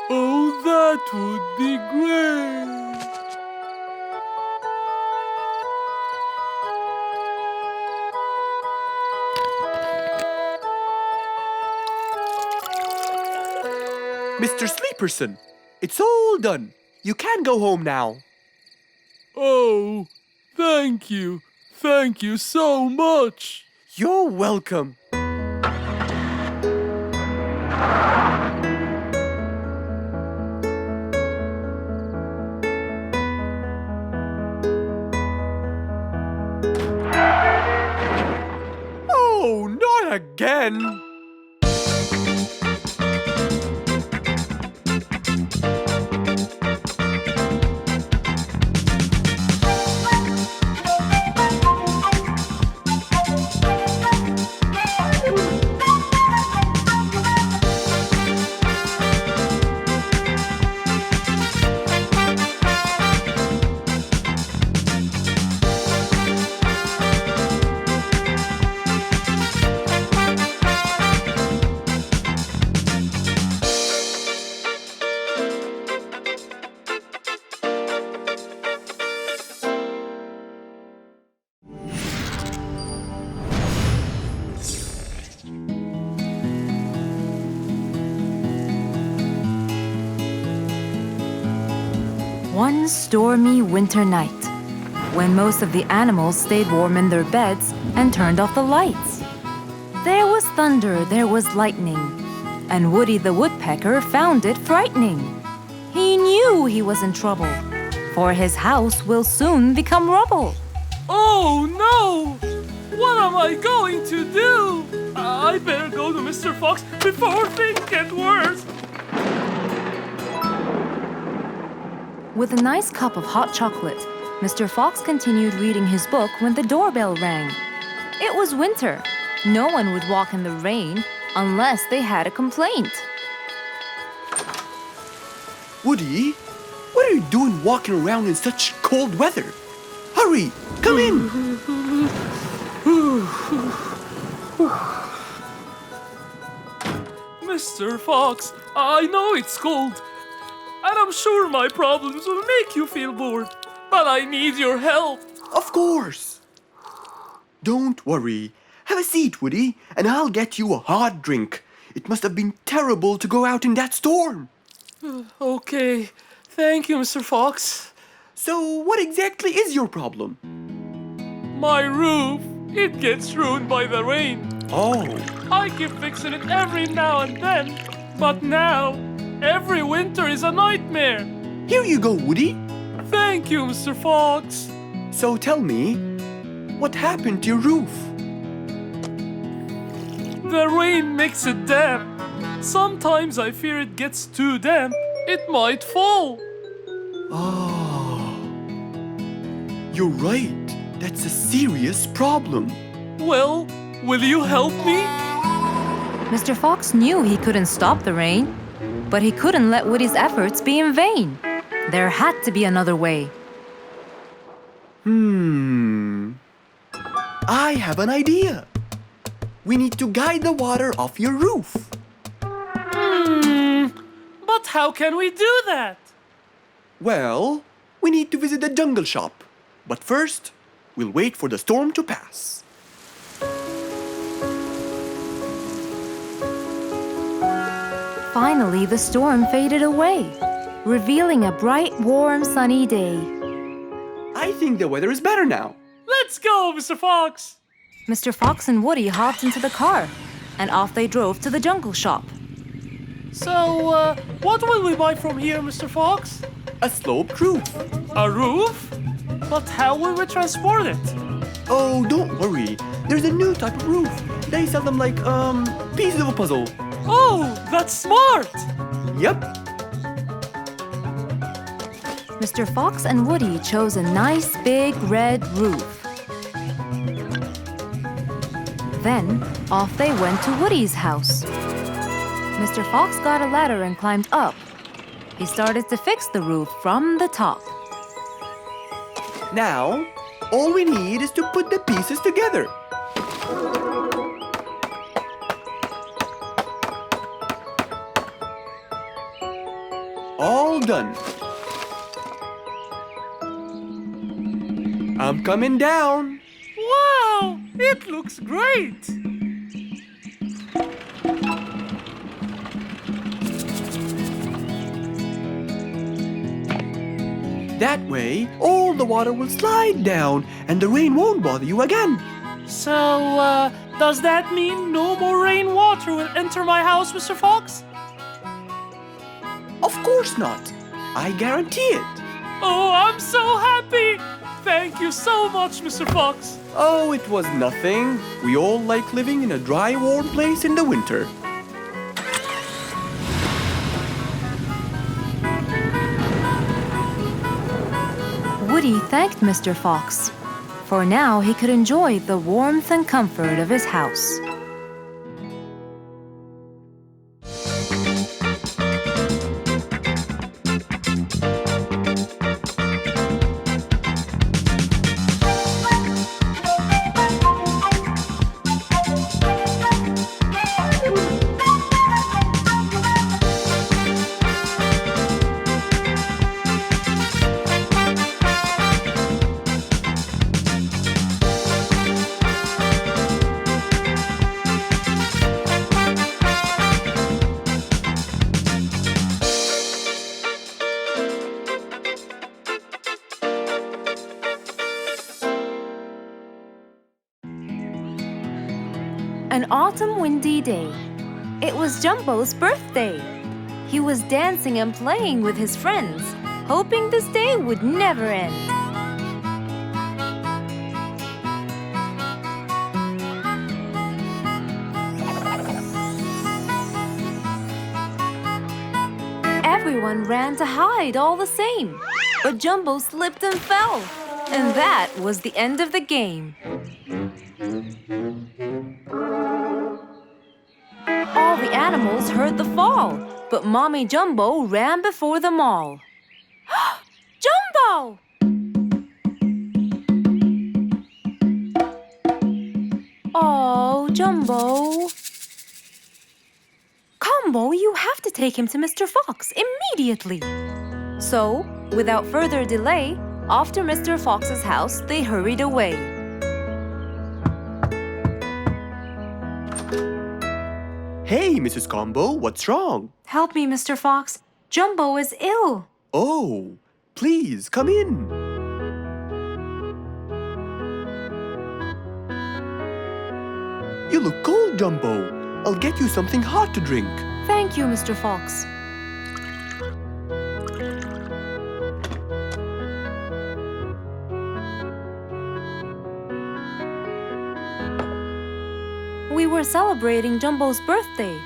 [SPEAKER 7] Oh, that would be great.
[SPEAKER 2] Mr. Sleeperson, it's all done. You can go home now.
[SPEAKER 7] Oh, thank you. Thank you so much.
[SPEAKER 2] You're welcome. Oh, not again!
[SPEAKER 1] One stormy winter night, when most of the animals stayed warm in their beds and turned off the lights. There was thunder, there was lightning, and Woody the Woodpecker found it frightening. He knew he was in trouble, for his house will soon become rubble.
[SPEAKER 6] Oh no! What am I going to do? I better go to Mr. Fox before things get worse.
[SPEAKER 1] With a nice cup of hot chocolate, Mr. Fox continued reading his book when the doorbell rang. It was winter, No one would walk in the rain unless they had a complaint.
[SPEAKER 2] Woody, what are you doing walking around in such cold weather? Hurry, come in.
[SPEAKER 6] Mr. Fox, I know it's cold, and I'm sure my problems will make you feel bored, but I need your help.
[SPEAKER 2] Of course. Don't worry. Have a seat, Woody, and I'll get you a hot drink. It must have been terrible to go out in that storm.
[SPEAKER 6] Okay, thank you, Mr. Fox.
[SPEAKER 2] So, what exactly is your problem?
[SPEAKER 6] My roof, it gets ruined by the rain.
[SPEAKER 2] Oh,
[SPEAKER 6] I keep fixing it every now and then, but now, every winter is a nightmare.
[SPEAKER 2] here you go, Woody.
[SPEAKER 6] Thank you, Mr. Fox.
[SPEAKER 2] So tell me, what happened to your roof?
[SPEAKER 6] The rain makes it damp. Sometimes I fear it gets too damp. It might fall.
[SPEAKER 2] Oh, you're right. That's a serious problem.
[SPEAKER 6] Well, will you help me?
[SPEAKER 1] Mr. Fox knew he couldn't stop the rain, but he couldn't let Woody's efforts be in vain. There had to be another way.
[SPEAKER 2] I have an idea. We need to guide the water off your roof.
[SPEAKER 6] But how can we do that?
[SPEAKER 2] Well, we need to visit the jungle shop. But first, we'll wait for the storm to pass.
[SPEAKER 1] Finally, the storm faded away, revealing a bright, warm, sunny day.
[SPEAKER 2] I think the weather is better now.
[SPEAKER 6] Let's go, Mr. Fox.
[SPEAKER 1] Mr. Fox and Woody hopped into the car, and off they drove to the jungle shop.
[SPEAKER 6] So, what will we buy from here, Mr. Fox?
[SPEAKER 2] A sloped roof.
[SPEAKER 6] A roof? But how will we transport it?
[SPEAKER 2] Oh, don't worry. There's a new type of roof. They sell them like, pieces of a puzzle.
[SPEAKER 6] Oh, that's smart!
[SPEAKER 2] Yep.
[SPEAKER 1] Mr. Fox and Woody chose a nice big red roof. Then, off they went to Woody's house. Mr. Fox got a ladder and climbed up. He started to fix the roof from the top.
[SPEAKER 2] Now, all we need is to put the pieces together. All done. I'm coming down.
[SPEAKER 6] Wow, it looks great!
[SPEAKER 2] That way, all the water will slide down and the rain won't bother you again.
[SPEAKER 6] So, does that mean no more rainwater will enter my house, Mr. Fox?
[SPEAKER 2] Of course not. I guarantee it.
[SPEAKER 6] Oh, I'm so happy! Thank you so much, Mr. Fox.
[SPEAKER 2] Oh, it was nothing. We all like living in a dry, warm place in the winter.
[SPEAKER 1] Woody thanked Mr. Fox, for now he could enjoy the warmth and comfort of his house. An autumn windy day. It was Jumbo's birthday. He was dancing and playing with his friends, hoping this day would never end. Everyone ran to hide all the same, but Jumbo slipped and fell. And that was the end of the game. Fox heard the fall, but Mommy Jumbo ran before them all. Jumbo! Oh, Jumbo. Combo, you have to take him to Mr. Fox immediately. So, without further delay, off to Mr. Fox's house they hurried away.
[SPEAKER 2] Hey, Mrs. Combo, what's wrong?
[SPEAKER 1] Help me, Mr. Fox. Jumbo is ill.
[SPEAKER 2] Oh, please come in. You look cold, Jumbo. I'll get you something hot to drink.
[SPEAKER 1] Thank you, Mr. Fox. We were celebrating Jumbo's birthday.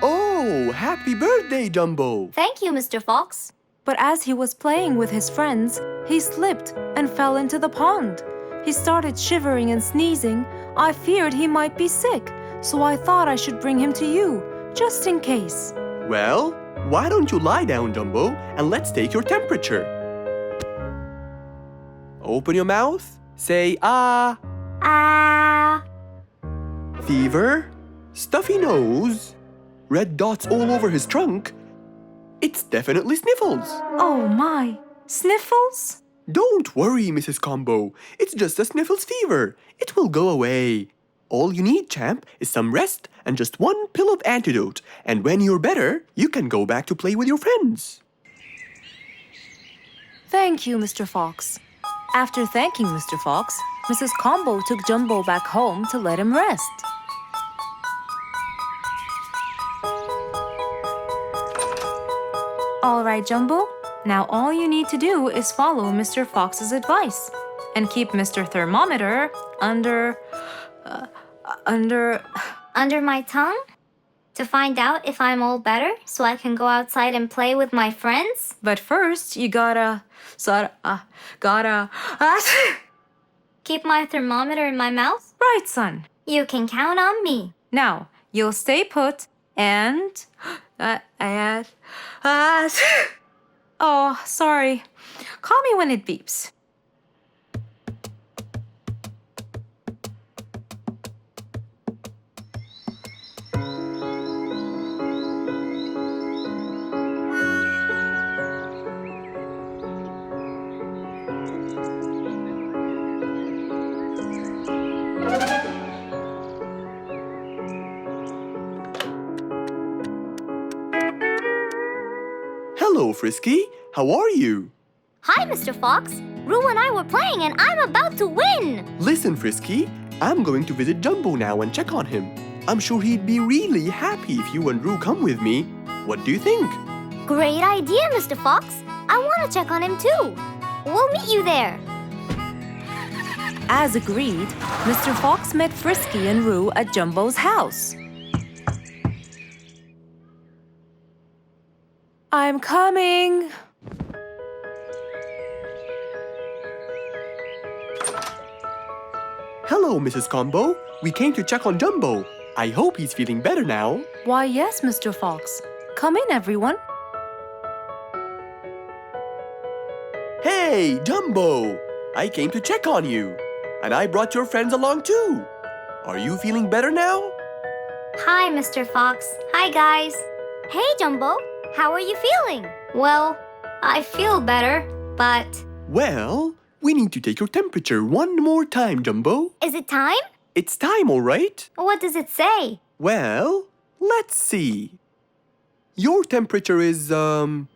[SPEAKER 2] Oh, happy birthday, Jumbo.
[SPEAKER 3] Thank you, Mr. Fox.
[SPEAKER 1] But as he was playing with his friends, he slipped and fell into the pond. He started shivering and sneezing. I feared he might be sick, so I thought I should bring him to you, just in case.
[SPEAKER 2] Well, why don't you lie down, Jumbo, and let's take your temperature. Open your mouth. Say ah.
[SPEAKER 3] Ah.
[SPEAKER 2] Fever, stuffy nose, red dots all over his trunk. It's definitely sniffles.
[SPEAKER 1] Oh my, sniffles?
[SPEAKER 2] Don't worry, Mrs. Combo. It's just a sniffles fever. It will go away. All you need, champ, is some rest and just one pill of antidote. And when you're better, you can go back to play with your friends.
[SPEAKER 1] Thank you, Mr. Fox. After thanking Mr. Fox, Mrs. Combo took Jumbo back home to let him rest. All right, Jumbo. Now all you need to do is follow Mr. Fox's advice and keep Mr. Thermometer under
[SPEAKER 3] Under my tongue? To find out if I'm all better so I can go outside and play with my friends?
[SPEAKER 1] But first, you gotta
[SPEAKER 3] Keep my thermometer in my mouth?
[SPEAKER 1] right, son.
[SPEAKER 3] You can count on me.
[SPEAKER 1] Now, you'll stay put and oh, sorry. Call me when it beeps.
[SPEAKER 2] Hello, Frisky. How are you?
[SPEAKER 3] Hi, Mr. Fox. Roo and I were playing and I'm about to win.
[SPEAKER 2] Listen, Frisky. I'm going to visit Jumbo now and check on him. I'm sure he'd be really happy if you and Roo come with me. What do you think?
[SPEAKER 3] Great idea, Mr. Fox. I want to check on him too. We'll meet you there.
[SPEAKER 1] As agreed, Mr. Fox met Frisky and Roo at Jumbo's house. I'm coming.
[SPEAKER 2] Hello, Mrs. Combo. We came to check on Jumbo. I hope he's feeling better now.
[SPEAKER 1] Why, yes, Mr. Fox. Come in, everyone.
[SPEAKER 2] Hey, Jumbo! I came to check on you. And I brought your friends along too. Are you feeling better now?
[SPEAKER 3] Hi, Mr. Fox. Hi, guys. Hey, Jumbo. How are you feeling? Well, I feel better, but...
[SPEAKER 2] Well, we need to take your temperature one more time, Jumbo.
[SPEAKER 3] Is it time?
[SPEAKER 2] It's time, all right?
[SPEAKER 3] What does it say?
[SPEAKER 2] Well, let's see. Your temperature is, oh.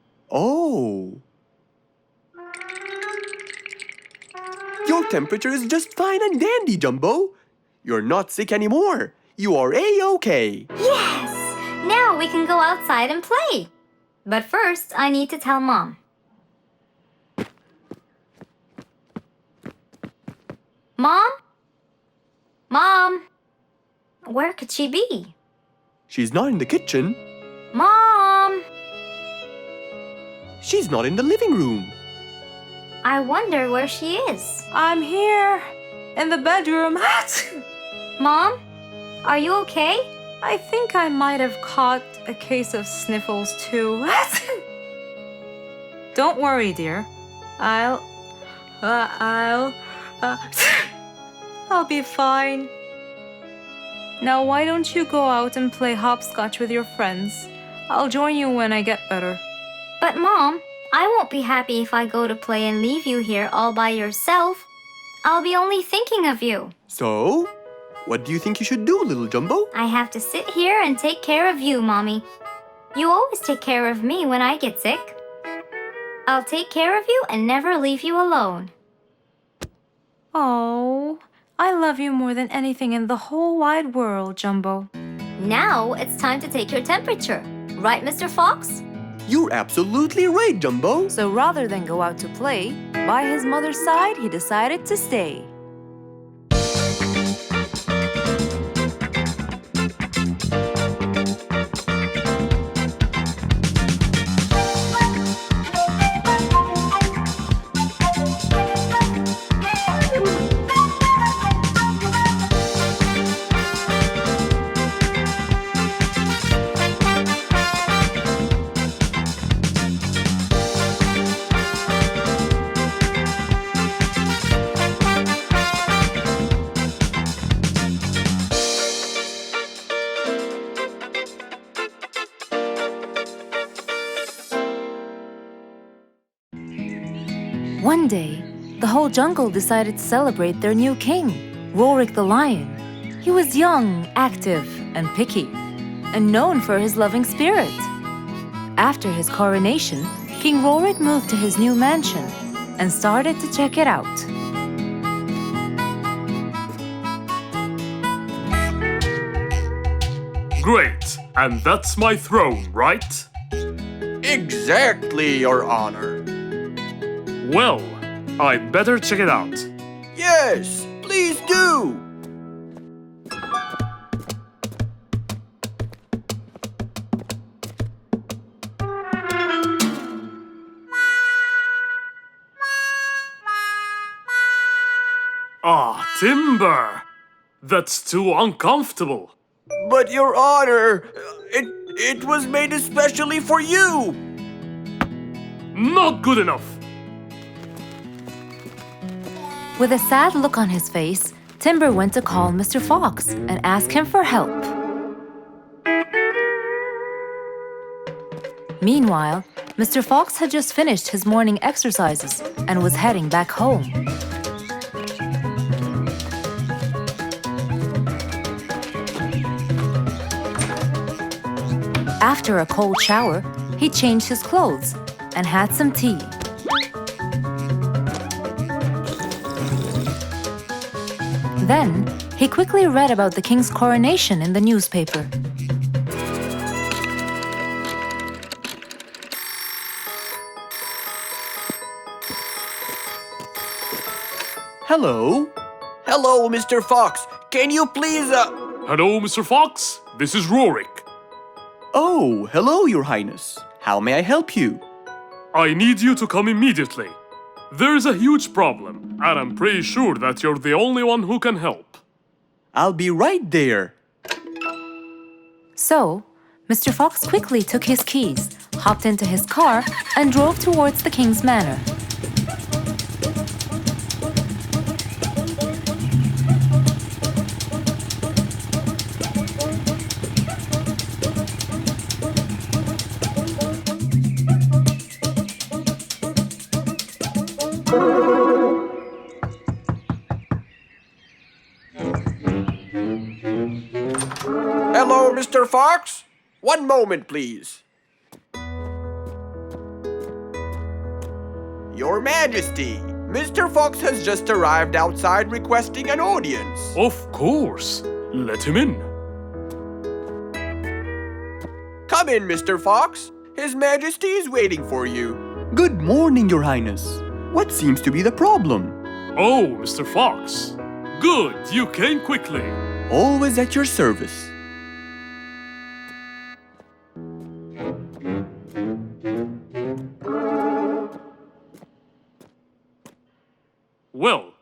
[SPEAKER 2] Your temperature is just fine and dandy, Jumbo. You're not sick anymore. You are A-OK.
[SPEAKER 3] Yes! Now we can go outside and play. But first, I need to tell Mom. Mom? Mom? Where could she be?
[SPEAKER 2] She's not in the kitchen.
[SPEAKER 3] Mom!
[SPEAKER 2] She's not in the living room.
[SPEAKER 3] I wonder where she is.
[SPEAKER 1] I'm here, in the bedroom.
[SPEAKER 3] Mom? Are you okay?
[SPEAKER 1] I think I might have caught a case of sniffles too. Don't worry, dear. I'll be fine. Now why don't you go out and play hopscotch with your friends? I'll join you when I get better.
[SPEAKER 3] But Mom, I won't be happy if I go to play and leave you here all by yourself. I'll be only thinking of you.
[SPEAKER 2] So, what do you think you should do, little Jumbo?
[SPEAKER 3] I have to sit here and take care of you, Mommy. You always take care of me when I get sick. I'll take care of you and never leave you alone.
[SPEAKER 1] Oh, I love you more than anything in the whole wide world, Jumbo.
[SPEAKER 3] Now it's time to take your temperature. Right, Mr. Fox?
[SPEAKER 2] You're absolutely right, Jumbo.
[SPEAKER 1] So rather than go out to play, by his mother's side, he decided to stay. One day, the whole jungle decided to celebrate their new king, Rorik the lion. He was young, active, and picky, and known for his loving spirit. After his coronation, King Rorik moved to his new mansion and started to check it out.
[SPEAKER 7] Great, and that's my throne, right?
[SPEAKER 2] Exactly, Your Honor.
[SPEAKER 7] Well, I'd better check it out.
[SPEAKER 2] Yes, please do.
[SPEAKER 7] Ah, timber! That's too uncomfortable.
[SPEAKER 2] But Your Honor, it was made especially for you.
[SPEAKER 7] Not good enough.
[SPEAKER 1] With a sad look on his face, Timber went to call Mr. Fox and ask him for help. Meanwhile, Mr. Fox had just finished his morning exercises and was heading back home. After a cold shower, he changed his clothes and had some tea. Then, he quickly read about the king's coronation in the newspaper.
[SPEAKER 2] Hello? Hello, Mr. Fox. Can you please,
[SPEAKER 7] Hello, Mr. Fox. This is Rorik.
[SPEAKER 2] Oh, hello, Your Highness. How may I help you?
[SPEAKER 7] I need you to come immediately. There's a huge problem, and I'm pretty sure that you're the only one who can help.
[SPEAKER 2] I'll be right there.
[SPEAKER 1] So, Mr. Fox quickly took his keys, hopped into his car, and drove towards the king's manor.
[SPEAKER 2] Hello, Mr. Fox. One moment, please. Your Majesty, Mr. Fox has just arrived outside requesting an audience.
[SPEAKER 7] Of course. Let him in.
[SPEAKER 2] Come in, Mr. Fox. His Majesty is waiting for you. Good morning, Your Highness. What seems to be the problem?
[SPEAKER 7] Oh, Mr. Fox. Good, you came quickly.
[SPEAKER 2] Always at your service.
[SPEAKER 7] Well,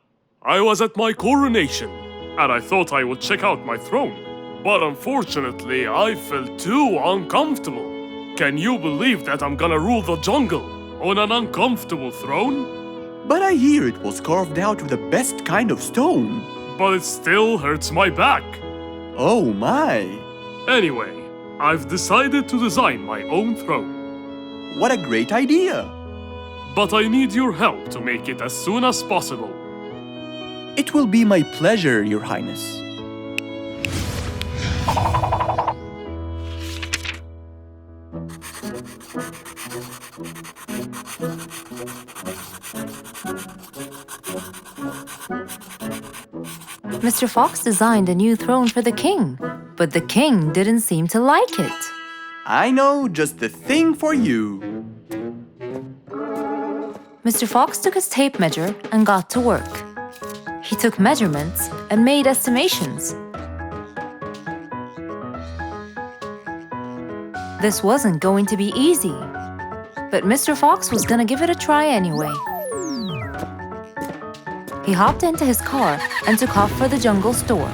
[SPEAKER 7] I was at my coronation, and I thought I would check out my throne. But unfortunately, I felt too uncomfortable. Can you believe that I'm gonna rule the jungle on an uncomfortable throne?
[SPEAKER 2] But I hear it was carved out of the best kind of stone.
[SPEAKER 7] But it still hurts my back.
[SPEAKER 2] Oh my!
[SPEAKER 7] Anyway, I've decided to design my own throne.
[SPEAKER 2] What a great idea!
[SPEAKER 7] But I need your help to make it as soon as possible.
[SPEAKER 2] It will be my pleasure, Your Highness.
[SPEAKER 1] Mr. Fox designed a new throne for the king, but the king didn't seem to like it.
[SPEAKER 2] I know just the thing for you.
[SPEAKER 1] Mr. Fox took his tape measure and got to work. He took measurements and made estimations. This wasn't going to be easy, but Mr. Fox was gonna give it a try anyway. He hopped into his car and took off for the jungle store.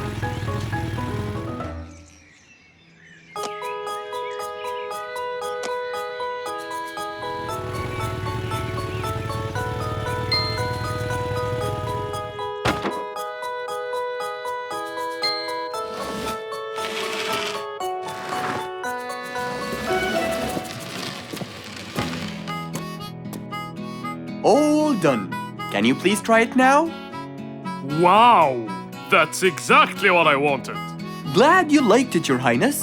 [SPEAKER 2] All done. Can you please try it now?
[SPEAKER 7] Wow! That's exactly what I wanted.
[SPEAKER 2] Glad you liked it, Your Highness.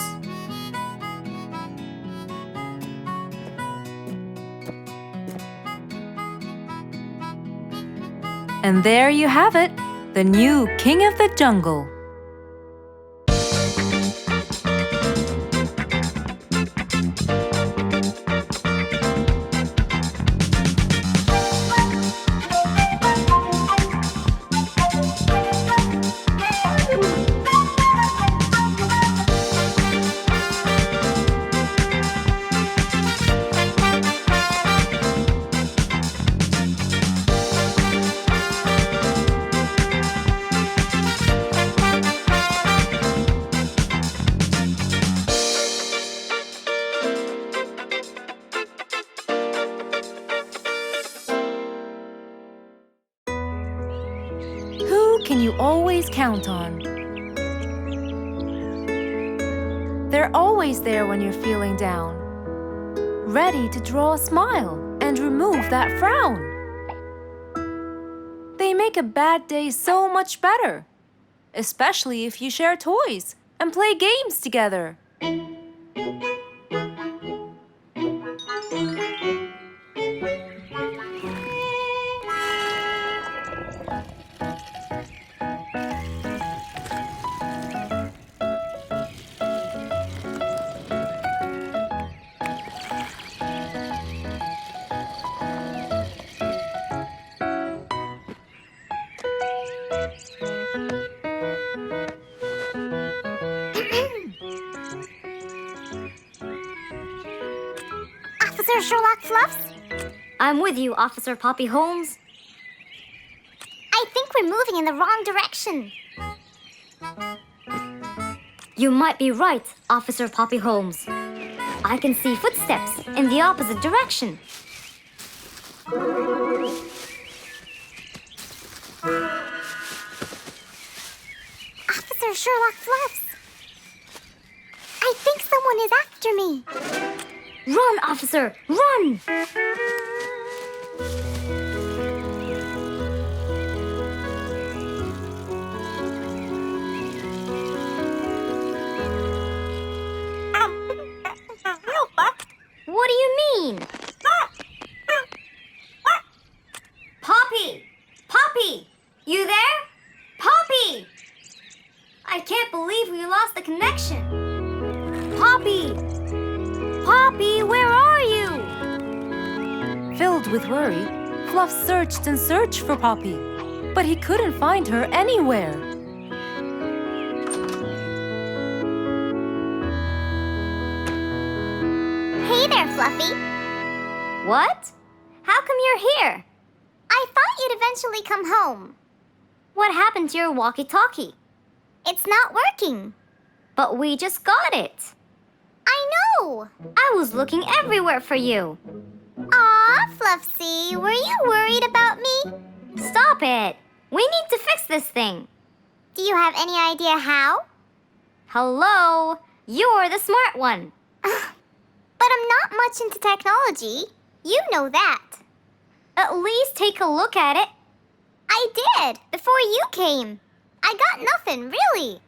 [SPEAKER 1] And there you have it, the new king of the jungle. Who can you always count on? They're always there when you're feeling down, ready to draw a smile and remove that frown. They make a bad day so much better, especially if you share toys and play games together.
[SPEAKER 3] Officer Sherlock Fluffs? I'm with you, Officer Poppy Holmes. I think we're moving in the wrong direction. You might be right, Officer Poppy Holmes. I can see footsteps in the opposite direction. Officer Sherlock Fluffs. I think someone is after me. Run, officer! Run! What do you mean? Poppy! Poppy! You there? Poppy! I can't believe we lost the connection. Poppy! Poppy, where are you?
[SPEAKER 1] Filled with worry, Fluff searched and searched for Poppy, but he couldn't find her anywhere.
[SPEAKER 3] Hey there, Fluffy. What? How come you're here? I thought you'd eventually come home. What happened to your walkie-talkie? It's not working. But we just got it. I know! I was looking everywhere for you. Aw, Fluffsy, were you worried about me? Stop it! We need to fix this thing. Do you have any idea how? Hello? You're the smart one. But I'm not much into technology. You know that. At least take a look at it. I did, before you came. I got nothing, really.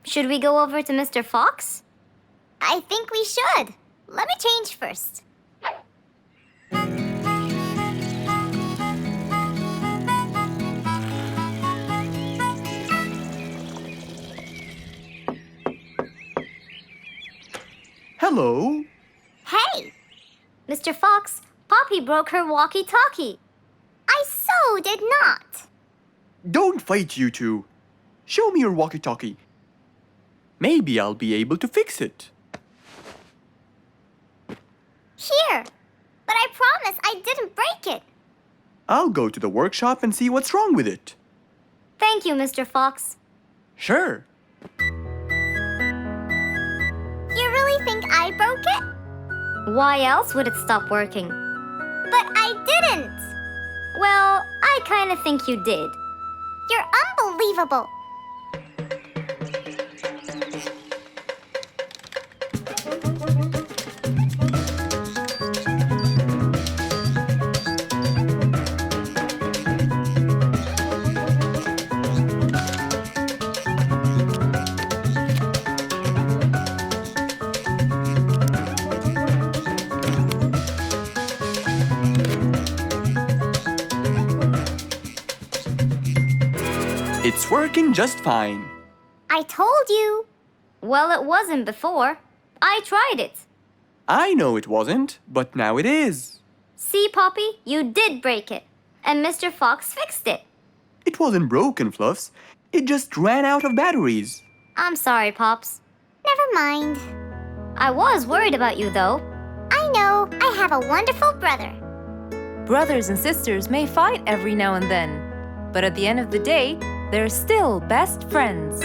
[SPEAKER 3] Should we go over to Mr. Fox? I think we should. Let me change first.
[SPEAKER 2] Hello?
[SPEAKER 3] Hey! Mr. Fox, Poppy broke her walkie-talkie. I so did not.
[SPEAKER 2] Don't fight, you two. Show me your walkie-talkie. Maybe I'll be able to fix it.
[SPEAKER 3] Here. But I promise I didn't break it.
[SPEAKER 2] I'll go to the workshop and see what's wrong with it.
[SPEAKER 3] Thank you, Mr. Fox.
[SPEAKER 2] Sure.
[SPEAKER 3] You really think I broke it? Why else would it stop working? But I didn't. Well, I kind of think you did. You're unbelievable.
[SPEAKER 2] It's working just fine.
[SPEAKER 3] I told you. Well, it wasn't before. I tried it.
[SPEAKER 2] I know it wasn't, but now it is.
[SPEAKER 3] See, Poppy, you did break it. And Mr. Fox fixed it.
[SPEAKER 2] It wasn't broken, Fluffs. It just ran out of batteries.
[SPEAKER 3] I'm sorry, Pops. Never mind. I was worried about you, though. I know. I have a wonderful brother.
[SPEAKER 1] Brothers and sisters may fight every now and then, but at the end of the day, they're still best friends.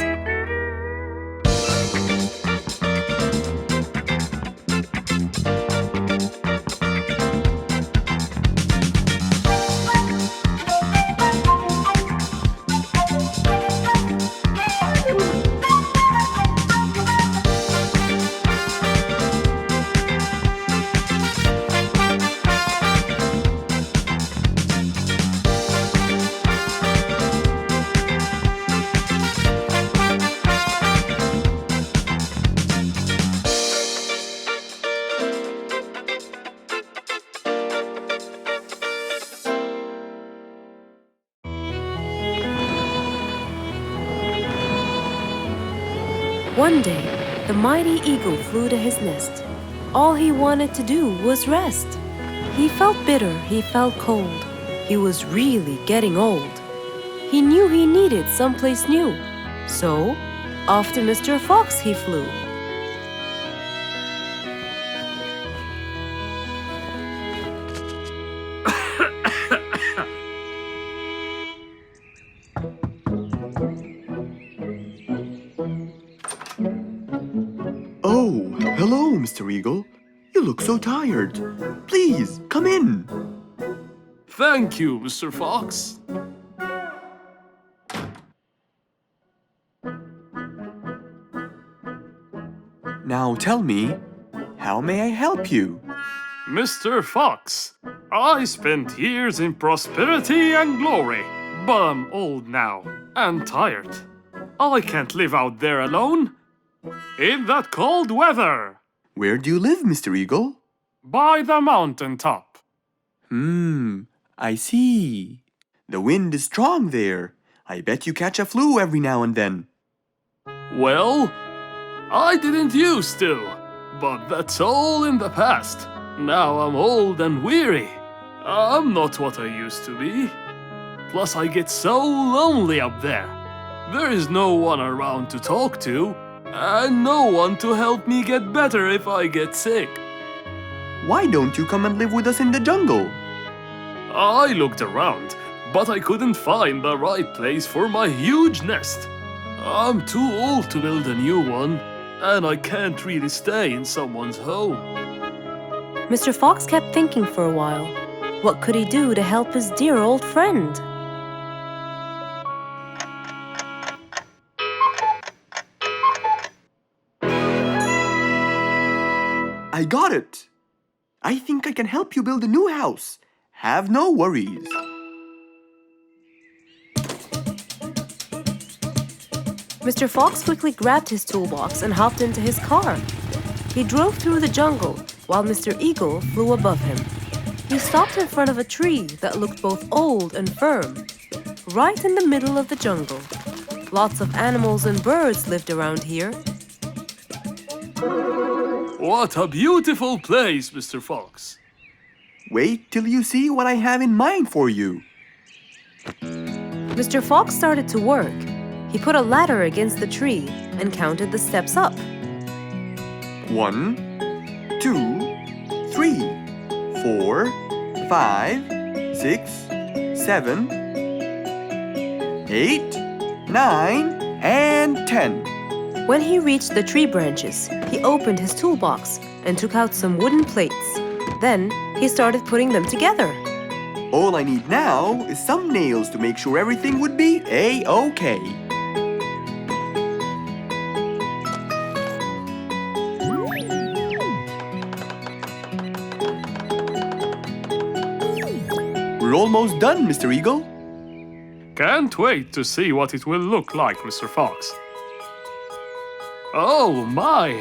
[SPEAKER 1] One day, the mighty eagle flew to his nest. All he wanted to do was rest. He felt bitter, he felt cold. He was really getting old. He knew he needed someplace new. So, off to Mr. Fox he flew.
[SPEAKER 2] Oh, hello, Mr. Eagle. You look so tired. Please, come in.
[SPEAKER 6] Thank you, Mr. Fox.
[SPEAKER 2] Now tell me, how may I help you?
[SPEAKER 6] Mr. Fox, I spent years in prosperity and glory, but I'm old now and tired. I can't live out there alone in that cold weather.
[SPEAKER 2] Where do you live, Mr. Eagle?
[SPEAKER 6] By the mountain top.
[SPEAKER 2] I see. The wind is strong there. I bet you catch a flu every now and then.
[SPEAKER 6] Well, I didn't used to, but that's all in the past. Now I'm old and weary. I'm not what I used to be. Plus I get so lonely up there. There is no one around to talk to, and no one to help me get better if I get sick.
[SPEAKER 2] Why don't you come and live with us in the jungle?
[SPEAKER 6] I looked around, but I couldn't find the right place for my huge nest. I'm too old to build a new one, and I can't really stay in someone's home.
[SPEAKER 1] Mr. Fox kept thinking for a while. What could he do to help his dear old friend?
[SPEAKER 2] I got it! I think I can help you build a new house. Have no worries.
[SPEAKER 1] Mr. Fox quickly grabbed his toolbox and hopped into his car. He drove through the jungle while Mr. Eagle flew above him. He stopped in front of a tree that looked both old and firm, right in the middle of the jungle. Lots of animals and birds lived around here.
[SPEAKER 6] What a beautiful place, Mr. Fox.
[SPEAKER 2] Wait till you see what I have in mind for you.
[SPEAKER 1] Mr. Fox started to work. He put a ladder against the tree and counted the steps up.
[SPEAKER 2] 1, 2, 3, 4, 5, 6, 7, 8, 9, and 10.
[SPEAKER 1] When he reached the tree branches, he opened his toolbox and took out some wooden plates. Then he started putting them together.
[SPEAKER 2] All I need now is some nails to make sure everything would be A-OK. We're almost done, Mr. Eagle.
[SPEAKER 6] Can't wait to see what it will look like, Mr. Fox. Oh my!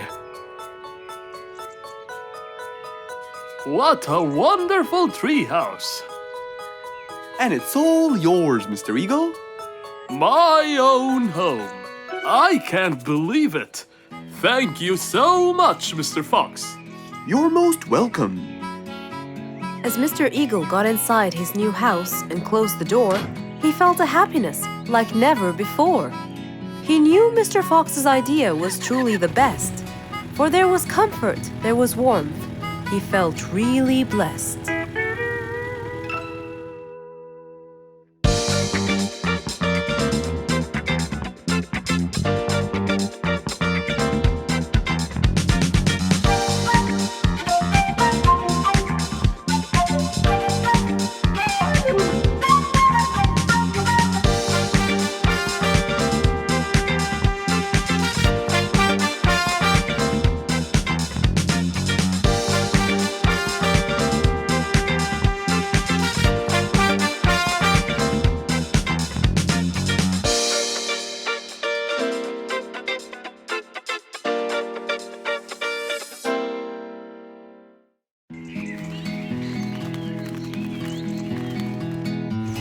[SPEAKER 6] What a wonderful treehouse!
[SPEAKER 2] And it's all yours, Mr. Eagle.
[SPEAKER 6] My own home. I can't believe it. Thank you so much, Mr. Fox.
[SPEAKER 2] You're most welcome.
[SPEAKER 1] As Mr. Eagle got inside his new house and closed the door, he felt a happiness like never before. He knew Mr. Fox's idea was truly the best, for there was comfort, there was warmth. He felt really blessed.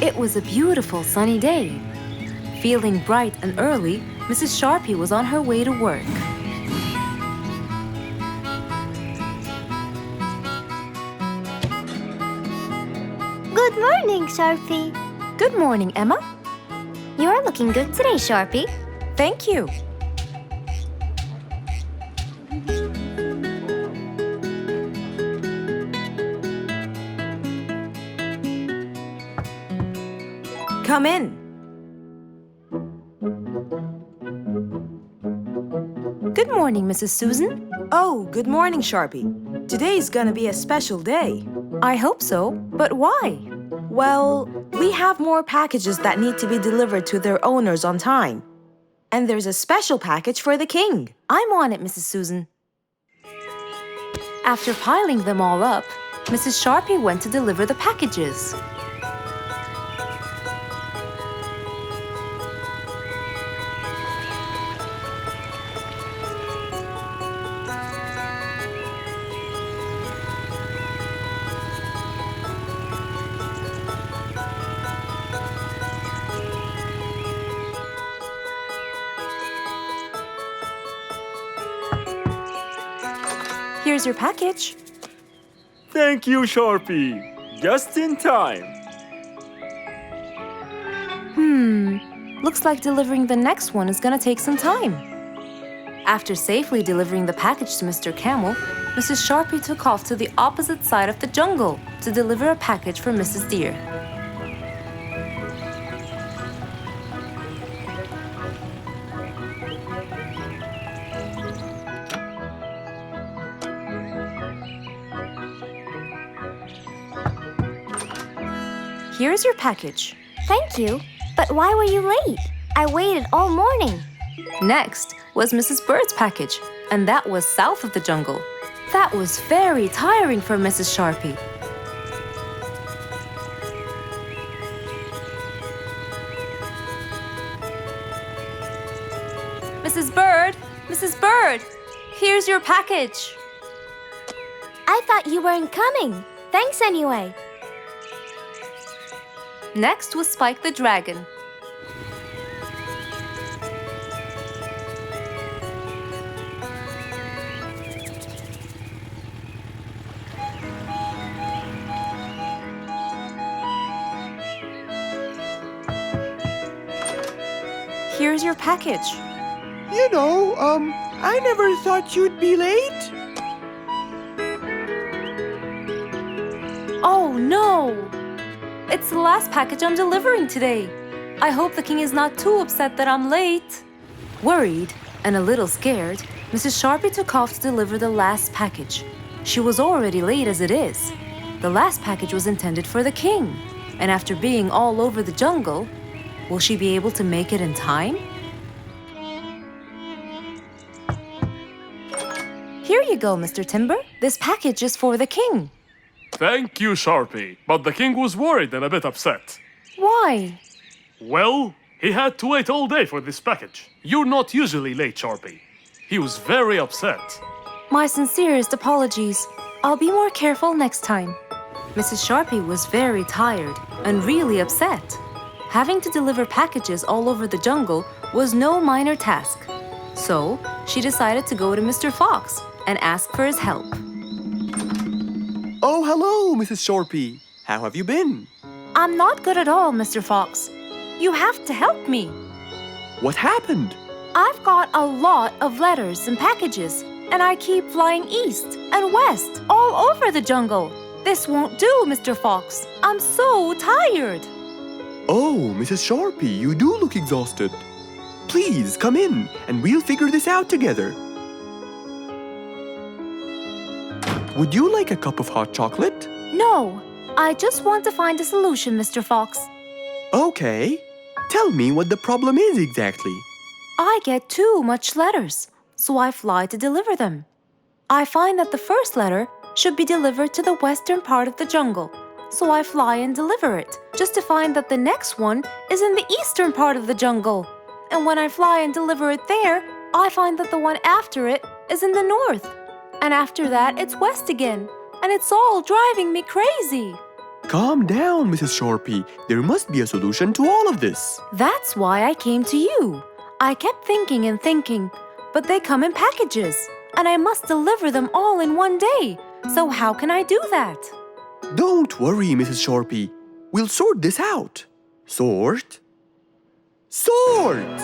[SPEAKER 1] It was a beautiful sunny day. Feeling bright and early, Mrs. Sharpie was on her way to work.
[SPEAKER 3] Good morning, Sharpie.
[SPEAKER 1] Good morning, Emma.
[SPEAKER 3] You are looking good today, Sharpie.
[SPEAKER 1] Thank you. Come in. Good morning, Mrs. Susan.
[SPEAKER 9] Oh, good morning, Sharpie. Today's gonna be a special day.
[SPEAKER 1] I hope so, but why?
[SPEAKER 9] Well, we have more packages that need to be delivered to their owners on time. And there's a special package for the king.
[SPEAKER 1] I'm on it, Mrs. Susan. After piling them all up, Mrs. Sharpie went to deliver the packages. Here's your package.
[SPEAKER 5] Thank you, Sharpie. Just in time.
[SPEAKER 1] Looks like delivering the next one is gonna take some time. After safely delivering the package to Mr. Camel, Mrs. Sharpie took off to the opposite side of the jungle to deliver a package for Mrs. Deer. here's your package.
[SPEAKER 3] Thank you. But why were you late? I waited all morning.
[SPEAKER 1] Next was Mrs. Bird's package, and that was south of the jungle. That was very tiring for Mrs. Sharpie. Mrs. Bird, here's your package.
[SPEAKER 3] I thought you weren't coming. Thanks anyway.
[SPEAKER 1] Next was Spike the dragon. Here's your package.
[SPEAKER 2] You know, I never thought you'd be late.
[SPEAKER 1] Oh no! It's the last package I'm delivering today. I hope the king is not too upset that I'm late. Worried and a little scared, Mrs. Sharpie took off to deliver the last package. She was already late as it is. The last package was intended for the king, and after being all over the jungle, will she be able to make it in time? Here you go, Mr. Timber. This package is for the king.
[SPEAKER 6] Thank you, Sharpie. But the king was worried and a bit upset.
[SPEAKER 1] Why?
[SPEAKER 6] Well, he had to wait all day for this package. You're not usually late, Sharpie. He was very upset.
[SPEAKER 1] My sincerest apologies. I'll be more careful next time. Mrs. Sharpie was very tired and really upset. Having to deliver packages all over the jungle was no minor task. So, she decided to go to Mr. Fox and ask for his help.
[SPEAKER 2] Oh, hello, Mrs. Sharpie. How have you been?
[SPEAKER 1] I'm not good at all, Mr. Fox. You have to help me.
[SPEAKER 2] What happened?
[SPEAKER 1] I've got a lot of letters and packages, and I keep flying east and west all over the jungle. This won't do, Mr. Fox. I'm so tired.
[SPEAKER 2] Oh, Mrs. Sharpie, you do look exhausted. Please, come in, and we'll figure this out together. Would you like a cup of hot chocolate?
[SPEAKER 1] No, I just want to find a solution, Mr. Fox.
[SPEAKER 2] Okay. Tell me what the problem is exactly.
[SPEAKER 1] I get too much letters, so I fly to deliver them. I find that the first letter should be delivered to the western part of the jungle, so I fly and deliver it, just to find that the next one is in the eastern part of the jungle. And when I fly and deliver it there, I find that the one after it is in the north. And after that, it's west again. And it's all driving me crazy.
[SPEAKER 2] Calm down, Mrs. Sharpie. There must be a solution to all of this.
[SPEAKER 1] That's why I came to you. I kept thinking and thinking, but they come in packages, and I must deliver them all in one day. So how can I do that?
[SPEAKER 2] Don't worry, Mrs. Sharpie. We'll sort this out. Sort? Sort!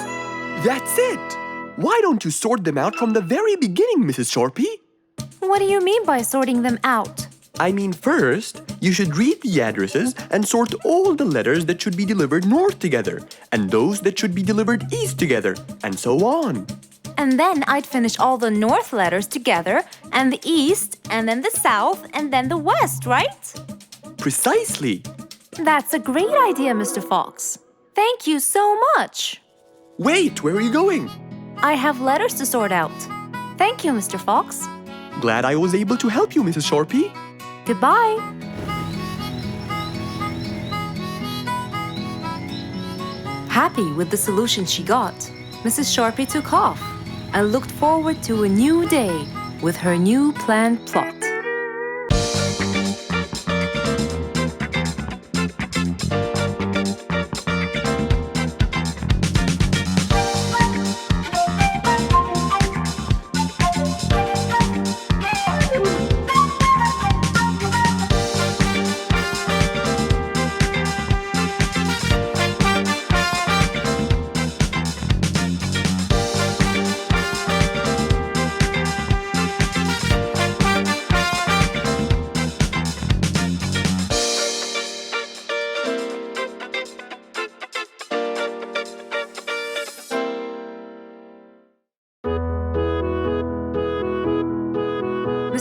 [SPEAKER 2] That's it! Why don't you sort them out from the very beginning, Mrs. Sharpie?
[SPEAKER 1] What do you mean by sorting them out?
[SPEAKER 2] I mean, first, you should read the addresses and sort all the letters that should be delivered north together, and those that should be delivered east together, and so on.
[SPEAKER 1] And then I'd finish all the north letters together, and the east, and then the south, and then the west, right?
[SPEAKER 2] Precisely.
[SPEAKER 1] That's a great idea, Mr. Fox. Thank you so much.
[SPEAKER 2] Wait, where are you going?
[SPEAKER 1] I have letters to sort out. Thank you, Mr. Fox.
[SPEAKER 2] Glad I was able to help you, Mrs. Sharpie.
[SPEAKER 1] Goodbye. Happy with the solution she got, Mrs. Sharpie took off and looked forward to a new day with her new planned plot.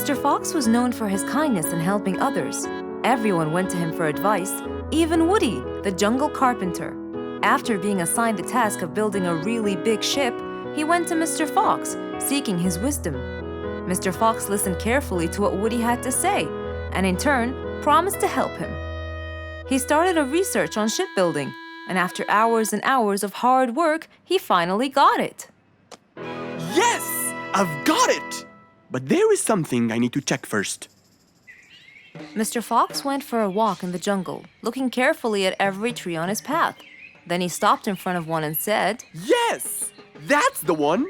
[SPEAKER 1] Mr. Fox was known for his kindness in helping others. Everyone went to him for advice, Even Woody, the jungle carpenter, after being assigned the task of building a really big ship, he went to Mr. Fox, seeking his wisdom. Mr. Fox listened carefully to what Woody had to say, and in turn, promised to help him. He started a research on shipbuilding, and after hours and hours of hard work, he finally got it.
[SPEAKER 2] Yes! I've got it! But there is something I need to check first.
[SPEAKER 1] Mr. Fox went for a walk in the jungle, looking carefully at every tree on his path. Then he stopped in front of one and said,
[SPEAKER 2] Yes! That's the one!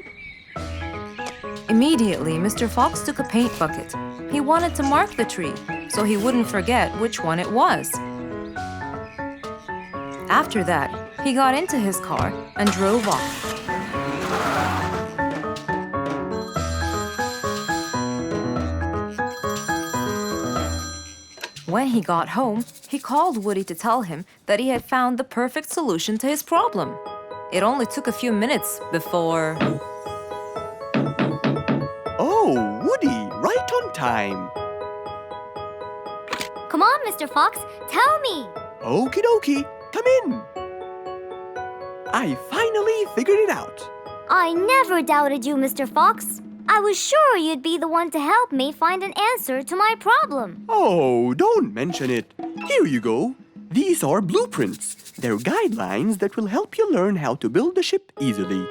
[SPEAKER 1] Immediately, Mr. Fox took a paint bucket. He wanted to mark the tree, so he wouldn't forget which one it was. After that, he got into his car and drove off. When he got home, he called Woody to tell him that he had found the perfect solution to his problem. It only took a few minutes before...
[SPEAKER 2] Oh, Woody, right on time.
[SPEAKER 3] Come on, Mr. Fox, tell me.
[SPEAKER 2] Okie dokie, come in. I finally figured it out.
[SPEAKER 3] I never doubted you, Mr. Fox. I was sure you'd be the one to help me find an answer to my problem.
[SPEAKER 2] Oh, don't mention it. Here you go. These are blueprints. They're guidelines that will help you learn how to build the ship easily.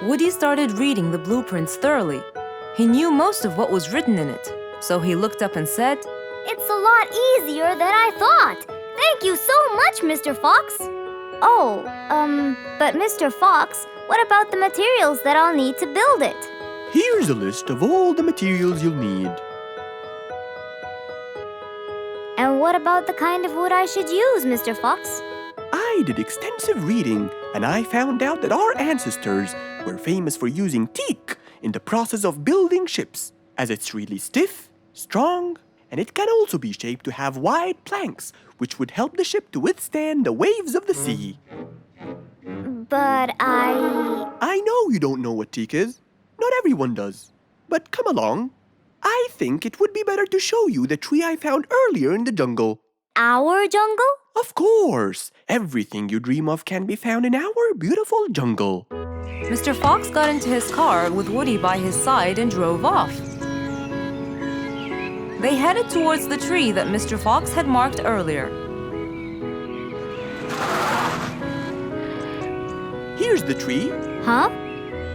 [SPEAKER 1] Woody started reading the blueprints thoroughly. He knew most of what was written in it, so he looked up and said,
[SPEAKER 3] It's a lot easier than I thought. Thank you so much, Mr. Fox. Oh, but Mr. Fox, what about the materials that I'll need to build it?
[SPEAKER 2] Here's a list of all the materials you'll need.
[SPEAKER 3] And what about the kind of wood I should use, Mr. Fox?
[SPEAKER 2] I did extensive reading, and I found out that our ancestors were famous for using teak in the process of building ships, as it's really stiff, strong, and it can also be shaped to have wide planks, which would help the ship to withstand the waves of the sea.
[SPEAKER 3] But
[SPEAKER 2] I know you don't know what teak is. Not everyone does. But come along. I think it would be better to show you the tree I found earlier in the jungle.
[SPEAKER 3] Our jungle?
[SPEAKER 2] Of course! Everything you dream of can be found in our beautiful jungle.
[SPEAKER 1] Mr. Fox got into his car with Woody by his side and drove off. They headed towards the tree that Mr. Fox had marked earlier.
[SPEAKER 2] Here's the tree.
[SPEAKER 3] Huh?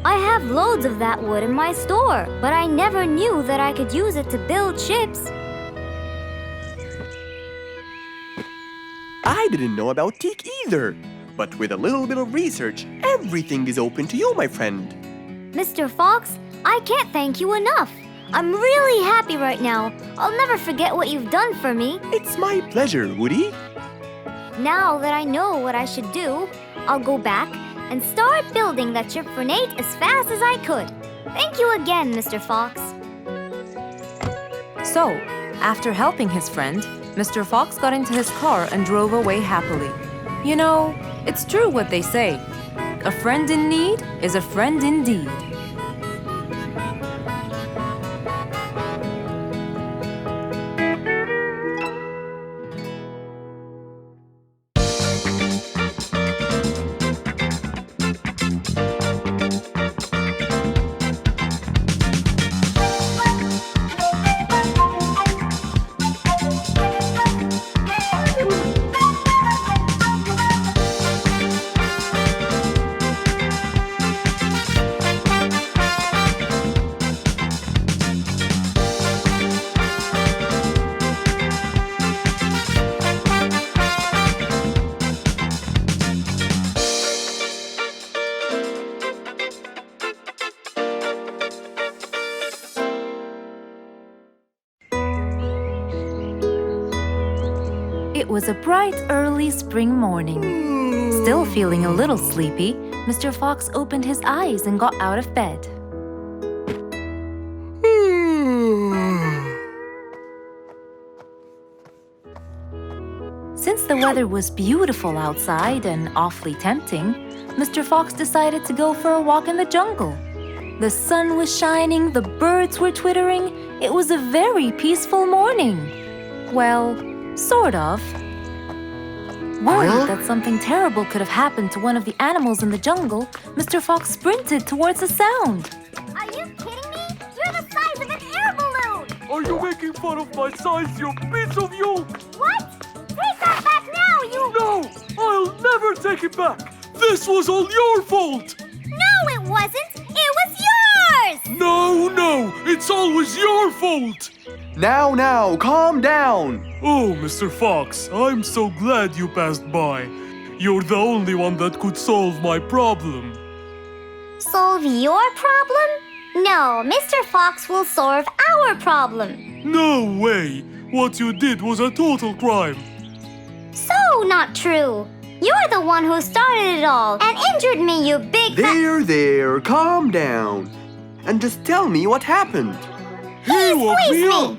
[SPEAKER 3] I have loads of that wood in my store, but I never knew that I could use it to build ships.
[SPEAKER 2] I didn't know about teak either. But with a little bit of research, everything is open to you, my friend.
[SPEAKER 3] Mr. Fox, I can't thank you enough. I'm really happy right now. I'll never forget what you've done for me.
[SPEAKER 2] It's my pleasure, Woody.
[SPEAKER 3] Now that I know what I should do, I'll go back and start building that ship for Nate as fast as I could. Thank you again, Mr. Fox.
[SPEAKER 1] So, after helping his friend, Mr. Fox got into his car and drove away happily. You know, it's true what they say. A friend in need is a friend indeed. It was a bright, early spring morning. Still feeling a little sleepy, Mr. Fox opened his eyes and got out of bed. Since the weather was beautiful outside and awfully tempting, Mr. Fox decided to go for a walk in the jungle. The sun was shining, the birds were twittering. It was a very peaceful morning. Well, sort of. Worried that something terrible could have happened to one of the animals in the jungle, Mr. Fox sprinted towards the sound.
[SPEAKER 3] Are you kidding me? You're the size of an air balloon!
[SPEAKER 6] Are you making fun of my size, you piece of you?
[SPEAKER 3] What? Take that back now, you...
[SPEAKER 6] No! I'll never take it back! This was all your fault!
[SPEAKER 3] No, it wasn't! It was yours!
[SPEAKER 6] No! It's always your fault!
[SPEAKER 2] Now, calm down.
[SPEAKER 6] Oh, Mr. Fox, I'm so glad you passed by. You're the only one that could solve my problem.
[SPEAKER 3] Solve your problem? No, Mr. Fox will solve our problem.
[SPEAKER 6] No way! What you did was a total crime.
[SPEAKER 3] So not true. You're the one who started it all and injured me, you big...
[SPEAKER 2] There, calm down. And just tell me what happened.
[SPEAKER 6] He woke
[SPEAKER 3] squeezed
[SPEAKER 6] me
[SPEAKER 3] me.
[SPEAKER 6] up.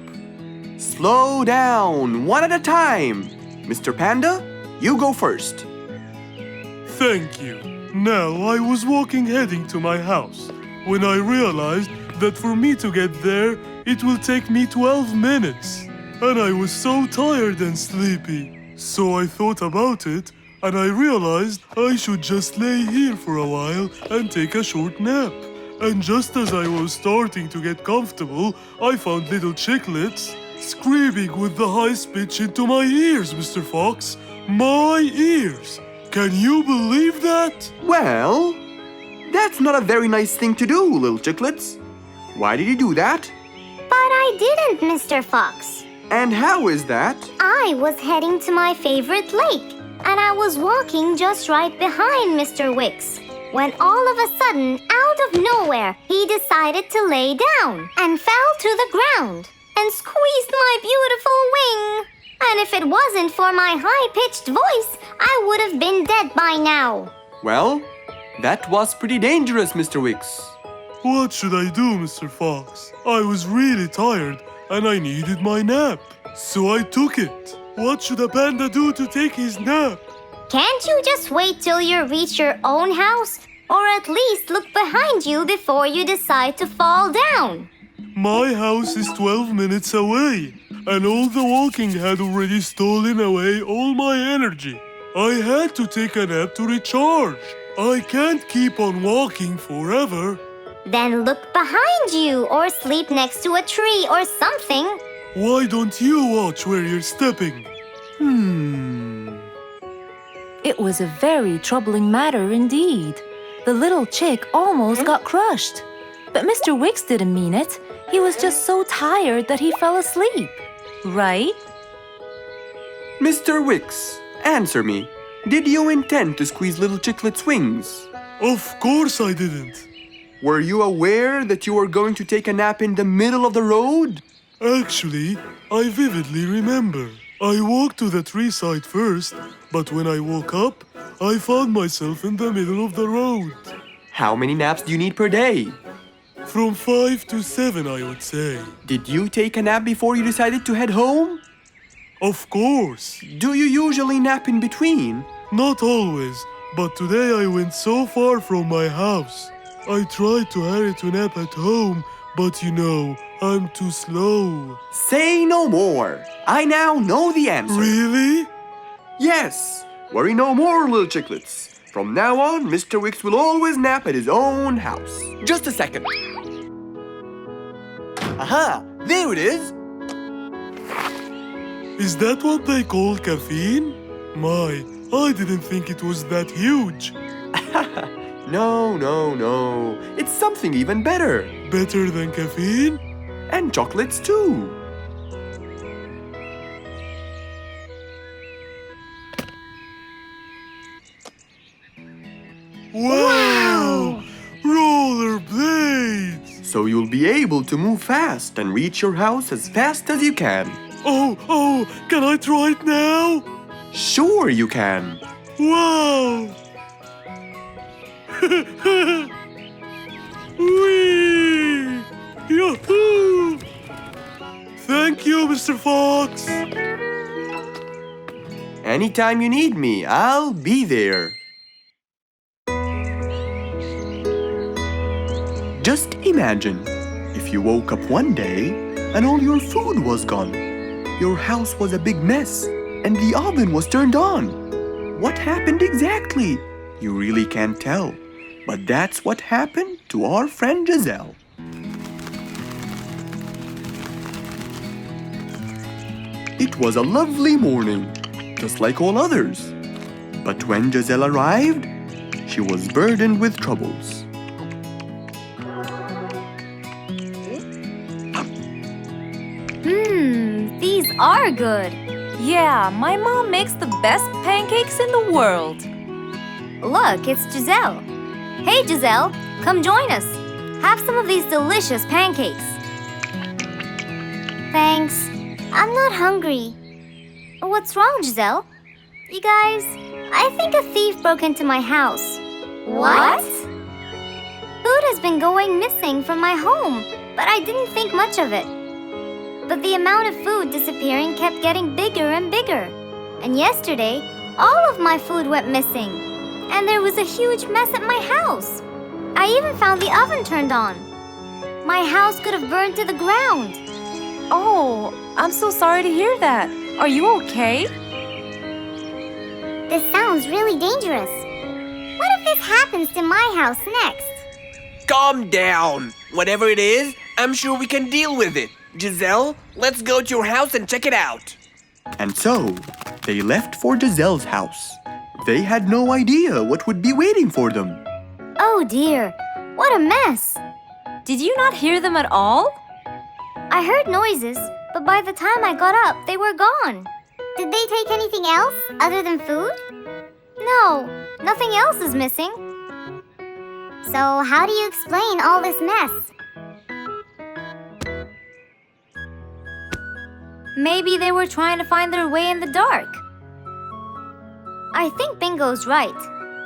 [SPEAKER 2] Slow down, one at a time. Mr. Panda, you go first.
[SPEAKER 6] Thank you. Now, I was walking heading to my house when I realized that for me to get there, it will take me 12 minutes. And I was so tired and sleepy. So I thought about it, and I realized I should just lay here for a while and take a short nap. And just as I was starting to get comfortable, I found little chiclets screaming with the highest pitch into my ears, Mr. Fox. My ears! Can you believe that?
[SPEAKER 2] Well, that's not a very nice thing to do, little chiclets. Why did you do that?
[SPEAKER 3] But I didn't, Mr. Fox.
[SPEAKER 2] And how is that?
[SPEAKER 3] I was heading to my favorite lake, and I was walking just right behind Mr. Wicks, when all of a sudden, out of nowhere, he decided to lay down and fell to the ground and squeezed my beautiful wing. And if it wasn't for my high-pitched voice, I would have been dead by now.
[SPEAKER 2] Well, that was pretty dangerous, Mr. Wicks.
[SPEAKER 6] What should I do, Mr. Fox? I was really tired and I needed my nap. So I took it. What should a panda do to take his nap?
[SPEAKER 3] Can't you just wait till you reach your own house? Or at least look behind you before you decide to fall down?
[SPEAKER 6] My house is 12 minutes away, and all the walking had already stolen away all my energy. I had to take a nap to recharge. I can't keep on walking forever.
[SPEAKER 3] Then look behind you or sleep next to a tree or something.
[SPEAKER 6] Why don't you watch where you're stepping?
[SPEAKER 1] It was a very troubling matter indeed. The little chick almost got crushed. But Mr. Wicks didn't mean it. He was just so tired that he fell asleep. Right?
[SPEAKER 2] Mr. Wicks, answer me. Did you intend to squeeze little chiclet's wings?
[SPEAKER 6] Of course I didn't.
[SPEAKER 2] Were you aware that you were going to take a nap in the middle of the road?
[SPEAKER 6] Actually, I vividly remember. I walked to the tree side first, but when I woke up, I found myself in the middle of the road.
[SPEAKER 2] How many naps do you need per day?
[SPEAKER 6] From 5 to 7, I would say.
[SPEAKER 2] Did you take a nap before you decided to head home?
[SPEAKER 6] Of course.
[SPEAKER 2] Do you usually nap in between?
[SPEAKER 6] Not always, but today I went so far from my house. I tried to hurry to nap at home, but you know, I'm too slow.
[SPEAKER 2] Say no more. I now know the answer.
[SPEAKER 6] Really?
[SPEAKER 2] Yes. Worry no more, little chiclets. From now on, Mr. Wicks will always nap at his own house. Just a second. Aha! There it is!
[SPEAKER 6] Is that what they call caffeine? My, I didn't think it was that huge.
[SPEAKER 2] No. It's something even better.
[SPEAKER 6] Better than caffeine?
[SPEAKER 2] And chocolates too.
[SPEAKER 6] Wow! Rollerblades!
[SPEAKER 2] So you'll be able to move fast and reach your house as fast as you can.
[SPEAKER 6] Oh, can I try it now?
[SPEAKER 2] Sure you can.
[SPEAKER 6] Wow! Whee! Yahoo! Thank you, Mr. Fox.
[SPEAKER 2] Anytime you need me, I'll be there. Just imagine if you woke up one day and all your food was gone. your house was a big mess and the oven was turned on. What happened exactly? You really can't tell. But that's what happened to our friend Giselle. It was a lovely morning, just like all others. But when Giselle arrived, she was burdened with troubles.
[SPEAKER 3] These are good.
[SPEAKER 1] Yeah, my mom makes the best pancakes in the world.
[SPEAKER 3] Look, it's Giselle. Hey, Giselle, come join us. Have some of these delicious pancakes. Thanks. I'm not hungry. What's wrong, Giselle? You guys, I think a thief broke into my house. What? Food has been going missing from my home, but I didn't think much of it. But the amount of food disappearing kept getting bigger and bigger. And yesterday, all of my food went missing. And there was a huge mess at my house. I even found the oven turned on. My house could have burned to the ground.
[SPEAKER 1] Oh, I'm so sorry to hear that. Are you okay?
[SPEAKER 3] This sounds really dangerous. What if this happens to my house next?
[SPEAKER 10] Calm down. Whatever it is, I'm sure we can deal with it. Giselle, let's go to your house and check it out.
[SPEAKER 2] And so, they left for Giselle's house. They had no idea what would be waiting for them.
[SPEAKER 3] Oh dear, what a mess.
[SPEAKER 1] Did you not hear them at all?
[SPEAKER 3] I heard noises, but by the time I got up, they were gone. Did they take anything else other than food? No, nothing else is missing. So how do you explain all this mess? Maybe they were trying to find their way in the dark. I think Bingo's right.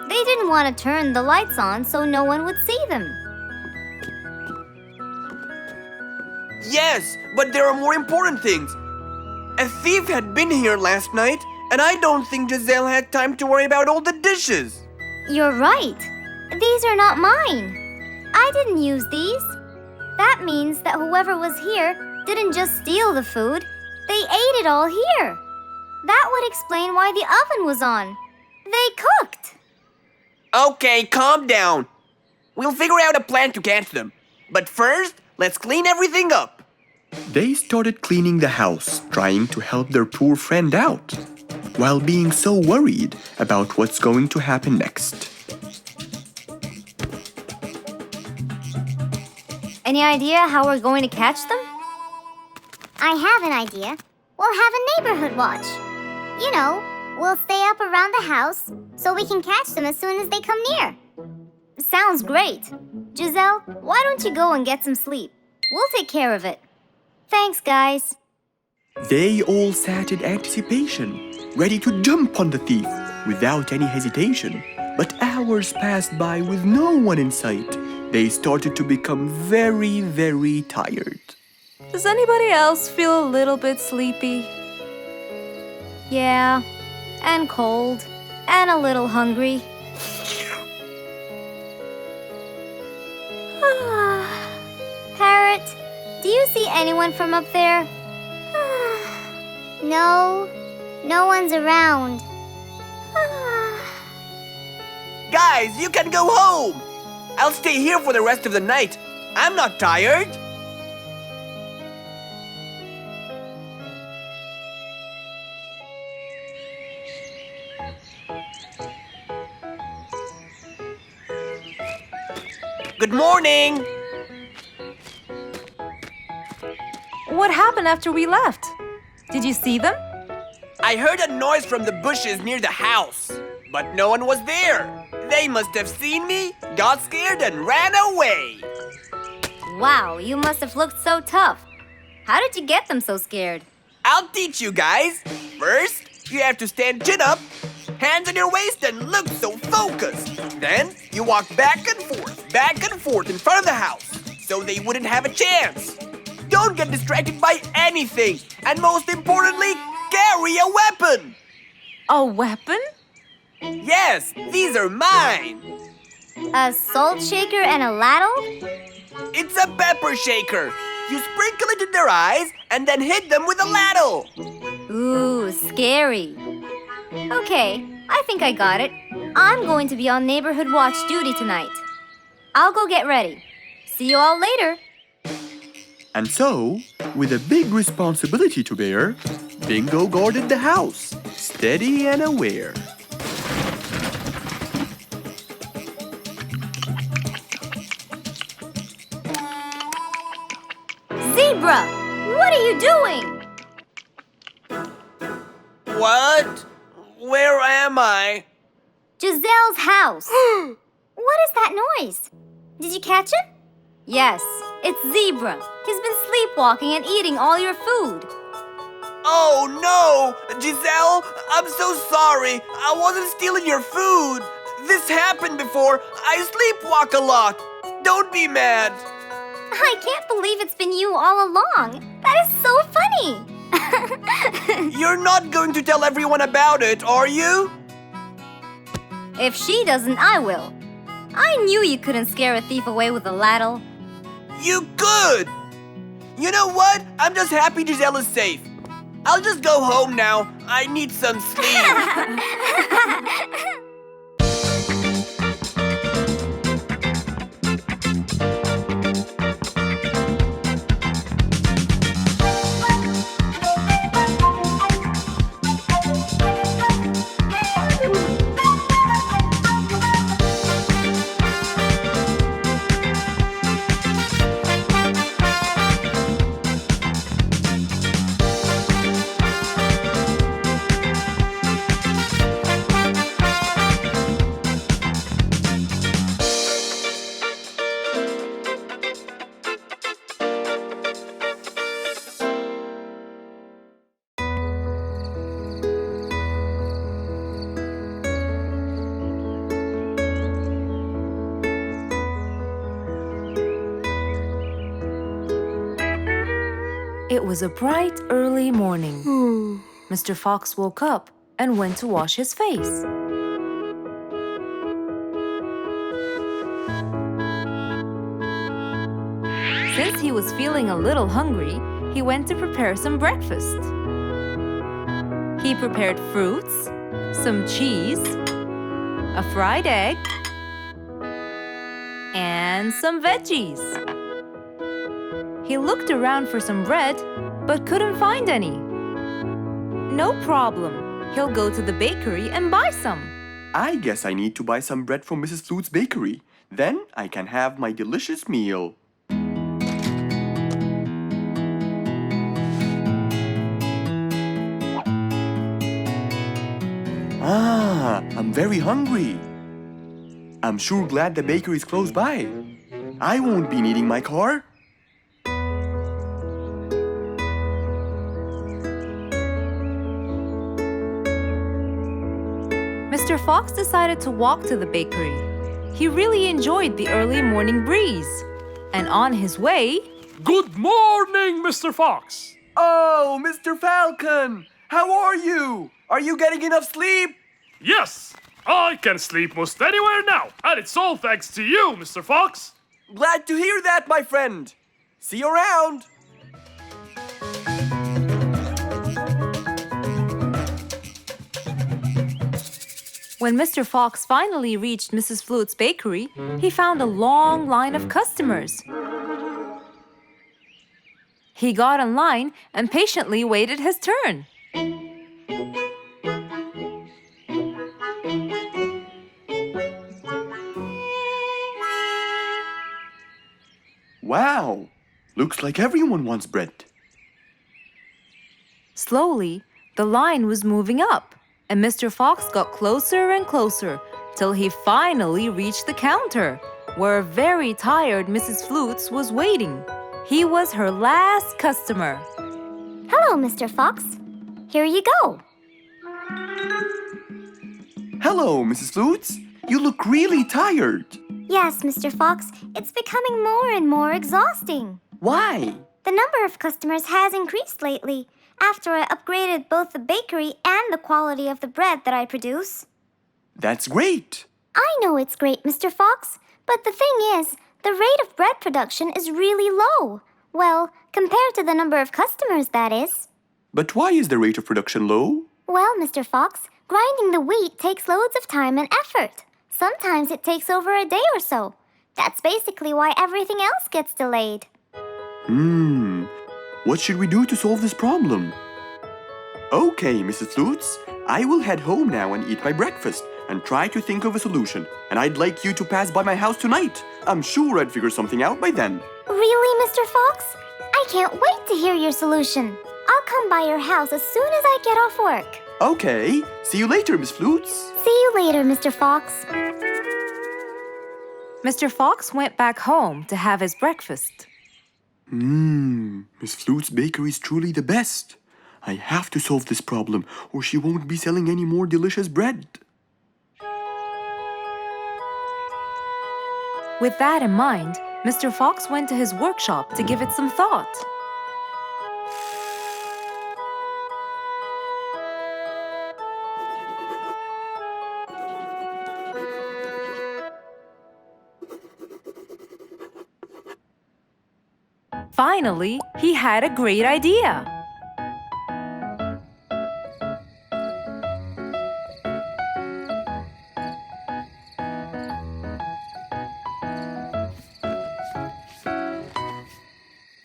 [SPEAKER 3] They didn't want to turn the lights on so no one would see them.
[SPEAKER 10] Yes, but there are more important things. A thief had been here last night, and I don't think Giselle had time to worry about all the dishes.
[SPEAKER 3] You're right. These are not mine. I didn't use these. That means that whoever was here didn't just steal the food. They ate it all here. That would explain why the oven was on. They cooked.
[SPEAKER 10] Okay, calm down. We'll figure out a plan to catch them. But first, let's clean everything up.
[SPEAKER 2] They started cleaning the house, trying to help their poor friend out, while being so worried about what's going to happen next.
[SPEAKER 3] Any idea how we're going to catch them? I have an idea. We'll have a neighborhood watch. You know, we'll stay up around the house so we can catch them as soon as they come near. Sounds great. Giselle, why don't you go and get some sleep? We'll take care of it. Thanks, guys.
[SPEAKER 2] They all sat in anticipation, ready to jump on the thief without any hesitation. But hours passed by with no one in sight. They started to become very, very tired.
[SPEAKER 1] Does anybody else feel a little bit sleepy?
[SPEAKER 3] Yeah, and cold, and a little hungry. Parrot, do you see anyone from up there? No, no one's around.
[SPEAKER 10] Guys, you can go home. I'll stay here for the rest of the night. I'm not tired. Good morning.
[SPEAKER 1] What happened after we left? Did you see them?
[SPEAKER 10] I heard a noise from the bushes near the house, but no one was there. They must have seen me, got scared, and ran away.
[SPEAKER 3] Wow, you must have looked so tough. How did you get them so scared?
[SPEAKER 10] I'll teach you guys. First, you have to stand chin up, hands on your waist, and look so focused. Then, you walk back and forth in front of the house, so they wouldn't have a chance. Don't get distracted by anything, and most importantly, carry a weapon.
[SPEAKER 1] A weapon?
[SPEAKER 10] Yes, these are mine.
[SPEAKER 3] A salt shaker and a ladle?
[SPEAKER 10] It's a pepper shaker. You sprinkle it in their eyes and then hit them with a ladle.
[SPEAKER 3] Ooh, scary. Okay, I think I got it. I'm going to be on neighborhood watch duty tonight. I'll go get ready. See you all later.
[SPEAKER 2] And so, with a big responsibility to bear, Bingo guarded the house, steady and aware.
[SPEAKER 3] Zebra, what are you doing?
[SPEAKER 10] What? Where am I?
[SPEAKER 3] Giselle's house. What is that noise? Did you catch it? Yes, it's Zebra. He's been sleepwalking and eating all your food.
[SPEAKER 10] Oh no! Giselle, I'm so sorry. I wasn't stealing your food. This happened before. I sleepwalk a lot. Don't be mad.
[SPEAKER 3] I can't believe it's been you all along. That is so funny.
[SPEAKER 10] You're not going to tell everyone about it, are you?
[SPEAKER 3] If she doesn't, I will. I knew you couldn't scare a thief away with a ladle.
[SPEAKER 10] You could! You know what? I'm just happy Giselle is safe. I'll just go home now. I need some sleep.
[SPEAKER 1] It was a bright, early morning. Mr. Fox woke up and went to wash his face. Since he was feeling a little hungry, he went to prepare some breakfast. He prepared fruits, some cheese, a fried egg, and some veggies. He looked around for some bread, but couldn't find any. No problem. He'll go to the bakery and buy some.
[SPEAKER 2] I guess I need to buy some bread from Mrs. Flute's bakery. Then I can have my delicious meal. I'm very hungry. I'm sure glad the bakery is close by. I won't be needing my car.
[SPEAKER 1] Mr. Fox decided to walk to the bakery. He really enjoyed the early morning breeze. And on his way...
[SPEAKER 6] Good morning, Mr. Fox!
[SPEAKER 2] Oh, Mr. Falcon! How are you? Are you getting enough sleep?
[SPEAKER 6] Yes, I can sleep most anywhere now, and it's all thanks to you, Mr. Fox.
[SPEAKER 10] Glad to hear that, my friend. See you around.
[SPEAKER 1] When Mr. Fox finally reached Mrs. Flute's bakery, he found a long line of customers. He got in line and patiently waited his turn.
[SPEAKER 2] Wow! Looks like everyone wants bread.
[SPEAKER 1] Slowly, the line was moving up, and Mr. Fox got closer and closer till he finally reached the counter, where a very tired Mrs. Flutes was waiting. He was her last customer.
[SPEAKER 3] Hello, Mr. Fox. Here you go.
[SPEAKER 2] Hello, Mrs. Flutes. You look really tired.
[SPEAKER 3] Yes, Mr. Fox, it's becoming more and more exhausting.
[SPEAKER 2] Why?
[SPEAKER 3] The number of customers has increased lately after I upgraded both the bakery and the quality of the bread that I produce.
[SPEAKER 2] That's great.
[SPEAKER 3] I know it's great, Mr. Fox, but the thing is, the rate of bread production is really low. Well, compared to the number of customers, that is.
[SPEAKER 2] But why is the rate of production low?
[SPEAKER 3] Well, Mr. Fox, grinding the wheat takes loads of time and effort. Sometimes it takes over a day or so. That's basically why everything else gets delayed.
[SPEAKER 2] What should we do to solve this problem? Okay, Mrs. Flutes, I will head home now and eat my breakfast and try to think of a solution. And I'd like you to pass by my house tonight. I'm sure I'd figure something out by then.
[SPEAKER 3] Really, Mr. Fox? I can't wait to hear your solution. I'll come by your house as soon as I get off work.
[SPEAKER 2] Okay, see you later, Miss Flutes.
[SPEAKER 3] See you later, Mr. Fox.
[SPEAKER 1] Mr. Fox went back home to have his breakfast.
[SPEAKER 2] Miss Flute's bakery is truly the best. I have to solve this problem or she won't be selling any more delicious bread.
[SPEAKER 1] With that in mind, Mr. Fox went to his workshop to give it some thought. Finally, he had a great idea.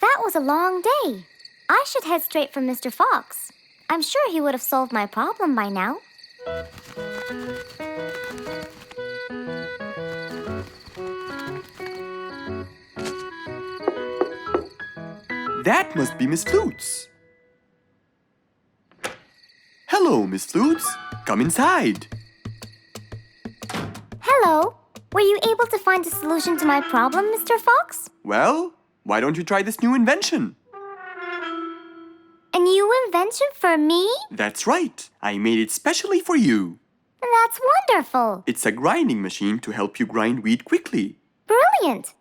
[SPEAKER 3] That was a long day. I should head straight for Mr. Fox. I'm sure he would have solved my problem by now.
[SPEAKER 2] That must be Miss Flutes. Hello, Miss Flutes. Come inside.
[SPEAKER 3] Hello. Were you able to find a solution to my problem, Mr. Fox?
[SPEAKER 2] Well, why don't you try this new invention?
[SPEAKER 3] A new invention for me?
[SPEAKER 2] That's right. I made it specially for you.
[SPEAKER 3] That's wonderful.
[SPEAKER 2] It's a grinding machine to help you grind wheat quickly.
[SPEAKER 3] Brilliant.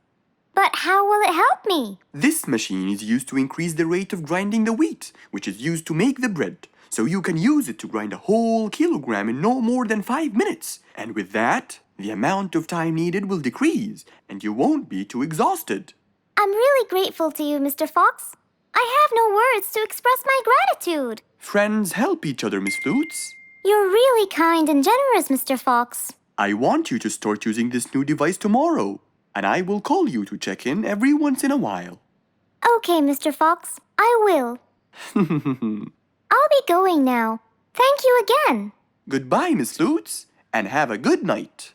[SPEAKER 3] But how will it help me?
[SPEAKER 2] This machine is used to increase the rate of grinding the wheat, which is used to make the bread. So you can use it to grind a whole kilogram in no more than 5 minutes. And with that, the amount of time needed will decrease, and you won't be too exhausted.
[SPEAKER 3] I'm really grateful to you, Mr. Fox. I have no words to express my gratitude.
[SPEAKER 2] Friends help each other, Miss Flutes.
[SPEAKER 3] You're really kind and generous, Mr. Fox.
[SPEAKER 2] I want you to start using this new device tomorrow, and I will call you to check in every once in a while.
[SPEAKER 3] Okay, Mr. Fox, I will. I'll be going now. Thank you again.
[SPEAKER 2] Goodbye, Miss Flutes, and have a good night.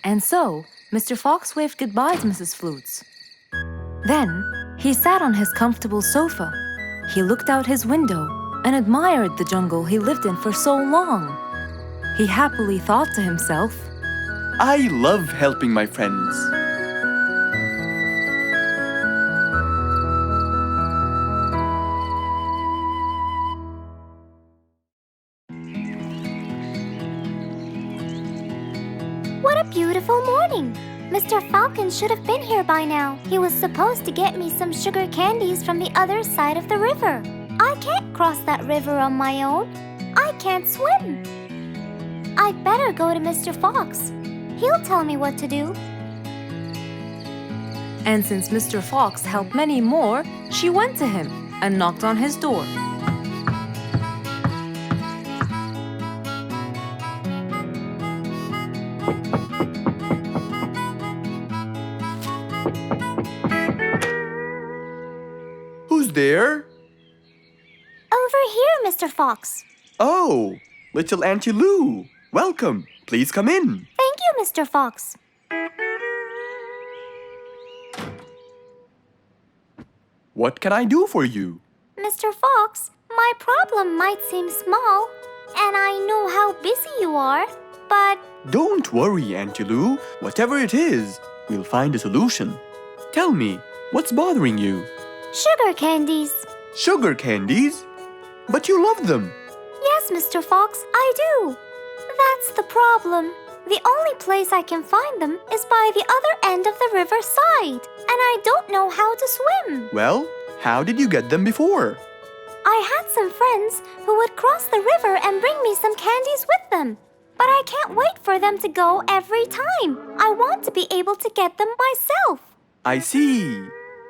[SPEAKER 1] And so, Mr. Fox waved goodbye to Mrs. Flutes. Then, he sat on his comfortable sofa. He looked out his window and admired the jungle he lived in for so long. He happily thought to himself,
[SPEAKER 2] I love helping my friends.
[SPEAKER 3] What a beautiful morning. Mr. Falcon should have been here by now. He was supposed to get me some sugar candies from the other side of the river. I can't cross that river on my own. I can't swim. I'd better go to Mr. Fox. He'll tell me what to do.
[SPEAKER 1] and since Mr. Fox helped many more, she went to him and knocked on his door.
[SPEAKER 2] Who's there?
[SPEAKER 3] Over here, Mr. Fox.
[SPEAKER 2] Oh, little Auntie Lou. Welcome. Please come in.
[SPEAKER 3] Thank you, Mr. Fox.
[SPEAKER 2] What can I do for you?
[SPEAKER 3] Mr. Fox, my problem might seem small, and I know how busy you are, but
[SPEAKER 2] Don't worry, Auntie Lou. Whatever it is, we'll find a solution. Tell me, what's bothering you?
[SPEAKER 3] sugar candies.
[SPEAKER 2] Sugar candies? But you love them.
[SPEAKER 3] Yes, Mr. Fox, I do. That's the problem. The only place I can find them is by the other end of the river side, and I don't know how to swim.
[SPEAKER 2] Well, how did you get them before?
[SPEAKER 3] I had some friends who would cross the river and bring me some candies with them. But I can't wait for them to go every time. I want to be able to get them myself.
[SPEAKER 2] I see.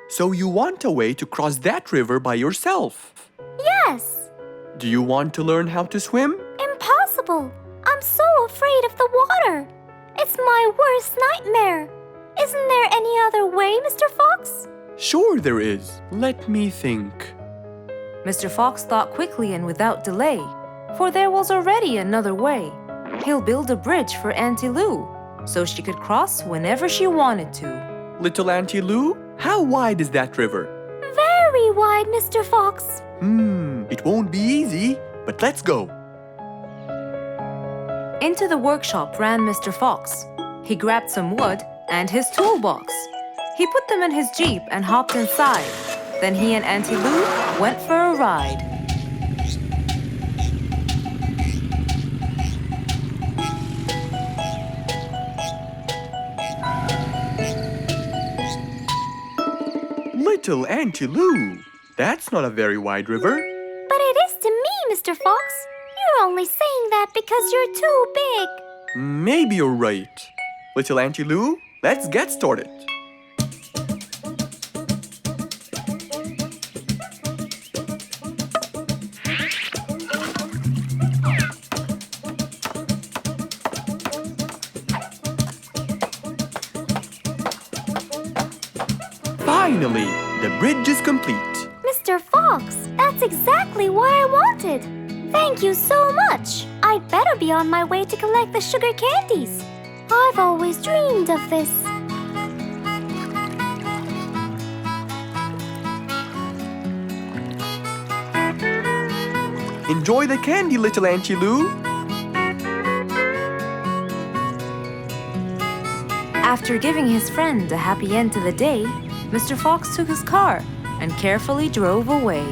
[SPEAKER 2] So you want a way to cross that river by yourself.
[SPEAKER 3] Yes.
[SPEAKER 2] Do you want to learn how to swim?
[SPEAKER 3] Impossible. I'm so afraid of the water. It's my worst nightmare. Isn't there any other way, Mr. Fox?
[SPEAKER 2] Sure there is. Let me think.
[SPEAKER 1] Mr. Fox thought quickly and without delay, for there was already another way. He'll build a bridge for Auntie Lou, so she could cross whenever she wanted to.
[SPEAKER 2] Little Auntie Lou, how wide is that river?
[SPEAKER 3] Very wide, Mr. Fox.
[SPEAKER 2] It won't be easy, but let's go.
[SPEAKER 1] Into the workshop ran Mr. Fox. He grabbed some wood and his toolbox. He put them in his Jeep and hopped inside. Then he and Auntie Lou went for a ride.
[SPEAKER 2] Little Auntie Lou, that's not a very wide river.
[SPEAKER 3] But it is to me, Mr. Fox. You're only saying that because you're too big.
[SPEAKER 2] Maybe you're right. Little Auntie Lou, let's get started. Finally, the bridge is complete.
[SPEAKER 3] Mr. Fox, that's exactly what I wanted. Thank you so much. I'd better be on my way to collect the sugar candies. I've always dreamed of this.
[SPEAKER 2] Enjoy the candy, little Auntie Lou.
[SPEAKER 1] After giving his friend a happy end to the day, Mr. Fox took his car and carefully drove away.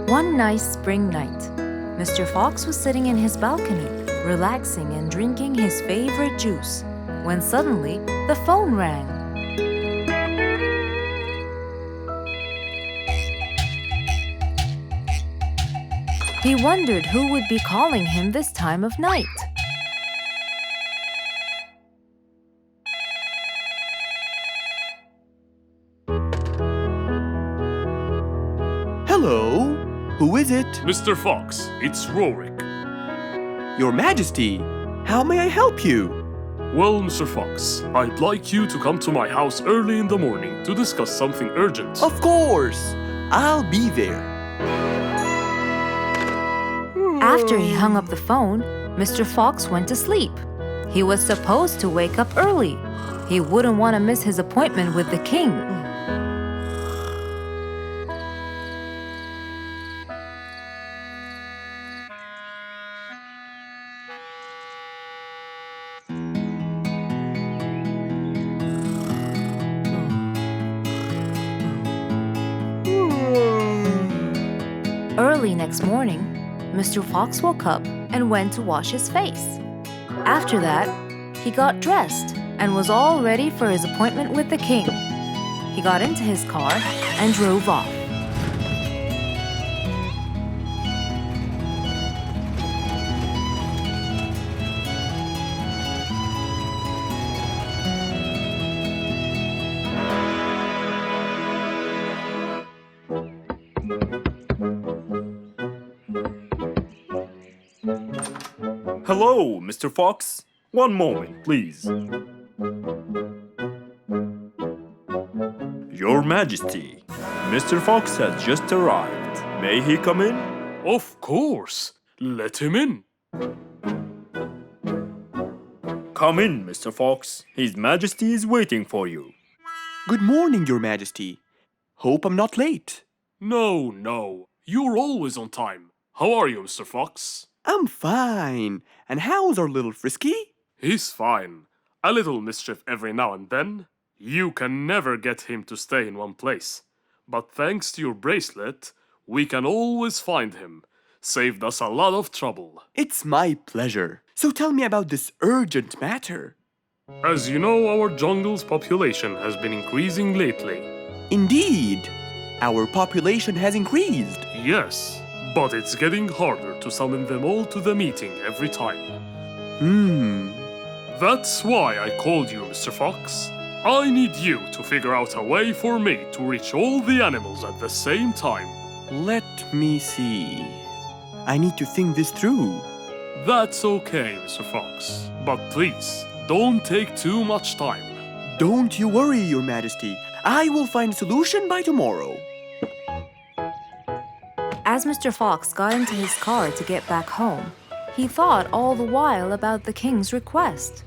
[SPEAKER 1] One nice spring night, Mr. Fox was sitting in his balcony, relaxing and drinking his favorite juice, when suddenly the phone rang. He wondered who would be calling him this time of night.
[SPEAKER 2] Hello, who is it?
[SPEAKER 7] Mr. Fox, it's Rorik.
[SPEAKER 2] Your Majesty, how may I help you?
[SPEAKER 7] Well, Mr. Fox, I'd like you to come to my house early in the morning to discuss something urgent.
[SPEAKER 2] Of course, I'll be there.
[SPEAKER 1] After he hung up the phone, Mr. Fox went to sleep. He was supposed to wake up early. He wouldn't want to miss his appointment with the king. Early next morning, Mr. Fox woke up and went to wash his face. After that, he got dressed and was all ready for his appointment with the king. He got into his car and drove off.
[SPEAKER 5] Hello, Mr. Fox. One moment, please. Your Majesty, Mr. Fox has just arrived. May he come in?
[SPEAKER 7] Of course. Let him in.
[SPEAKER 5] Come in, Mr. Fox. His Majesty is waiting for you.
[SPEAKER 2] Good morning, Your Majesty. Hope I'm not late.
[SPEAKER 6] No. You're always on time. How are you, Mr. Fox?
[SPEAKER 2] I'm fine. And how's our little Frisky?
[SPEAKER 6] He's fine. A little mischief every now and then. You can never get him to stay in one place. But thanks to your bracelet, we can always find him. Saved us a lot of trouble.
[SPEAKER 2] It's my pleasure. So tell me about this urgent matter.
[SPEAKER 6] As you know, our jungle's population has been increasing lately.
[SPEAKER 2] Indeed, our population has increased.
[SPEAKER 6] Yes, but it's getting harder to summon them all to the meeting every time. That's why I called you, Mr. Fox. I need you to figure out a way for me to reach all the animals at the same time.
[SPEAKER 2] Let me see. I need to think this through.
[SPEAKER 6] That's okay, Mr. Fox. But please, don't take too much time.
[SPEAKER 2] Don't you worry, Your Majesty. I will find a solution by tomorrow.
[SPEAKER 1] As Mr. Fox got into his car to get back home, he thought all the while about the king's request.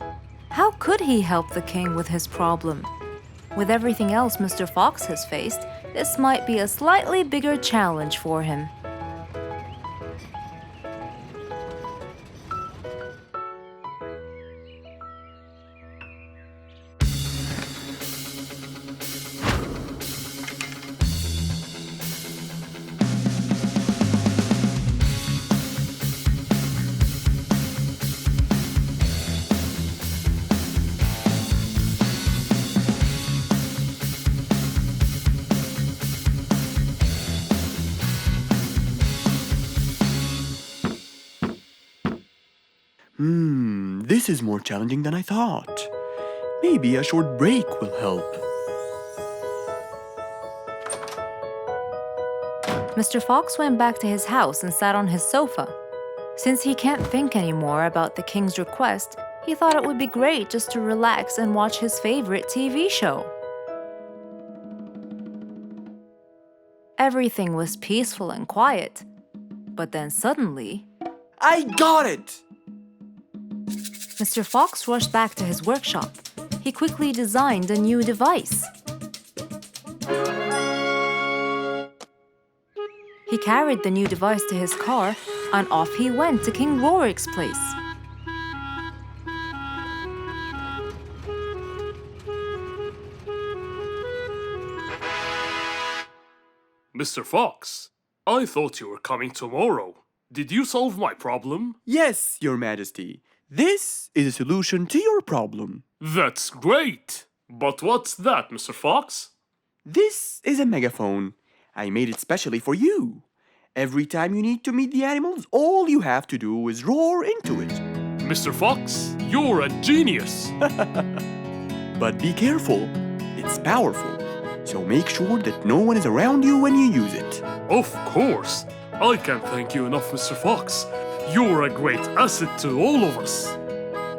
[SPEAKER 1] How could he help the king with his problem? With everything else Mr. Fox has faced, this might be a slightly bigger challenge for him.
[SPEAKER 2] This is more challenging than I thought. Maybe a short break will help.
[SPEAKER 1] Mr. Fox went back to his house and sat on his sofa. Since he can't think anymore about the king's request, he thought it would be great just to relax and watch his favorite TV show. Everything was peaceful and quiet. But then suddenly,
[SPEAKER 2] I got it!
[SPEAKER 1] Mr. Fox rushed back to his workshop. He quickly designed a new device. He carried the new device to his car, and off he went to King Rorik's place.
[SPEAKER 6] Mr. Fox, I thought you were coming tomorrow. Did you solve my problem?
[SPEAKER 2] Yes, Your Majesty. This is a solution to your problem.
[SPEAKER 6] That's great! But what's that, Mr. Fox?
[SPEAKER 2] This is a megaphone. I made it specially for you. Every time you need to meet the animals, all you have to do is roar into it.
[SPEAKER 6] Mr. Fox, you're a genius!
[SPEAKER 2] But be careful. It's powerful. So make sure that no one is around you when you use it.
[SPEAKER 6] Of course! I can't thank you enough, Mr. Fox. You're a great asset to all of us.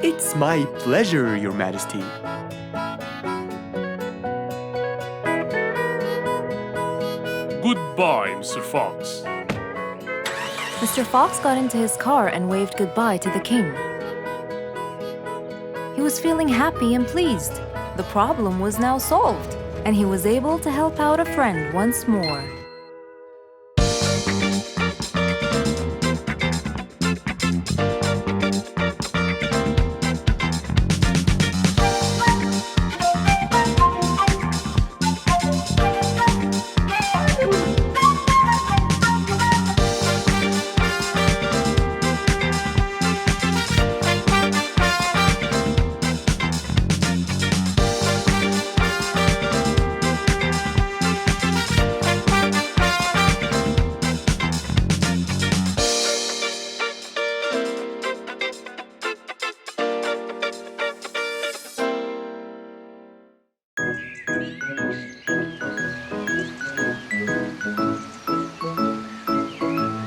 [SPEAKER 2] It's my pleasure, Your Majesty.
[SPEAKER 6] Goodbye, Mr. Fox.
[SPEAKER 1] Mr. Fox got into his car and waved goodbye to the king. He was feeling happy and pleased. The problem was now solved, and he was able to help out a friend once more.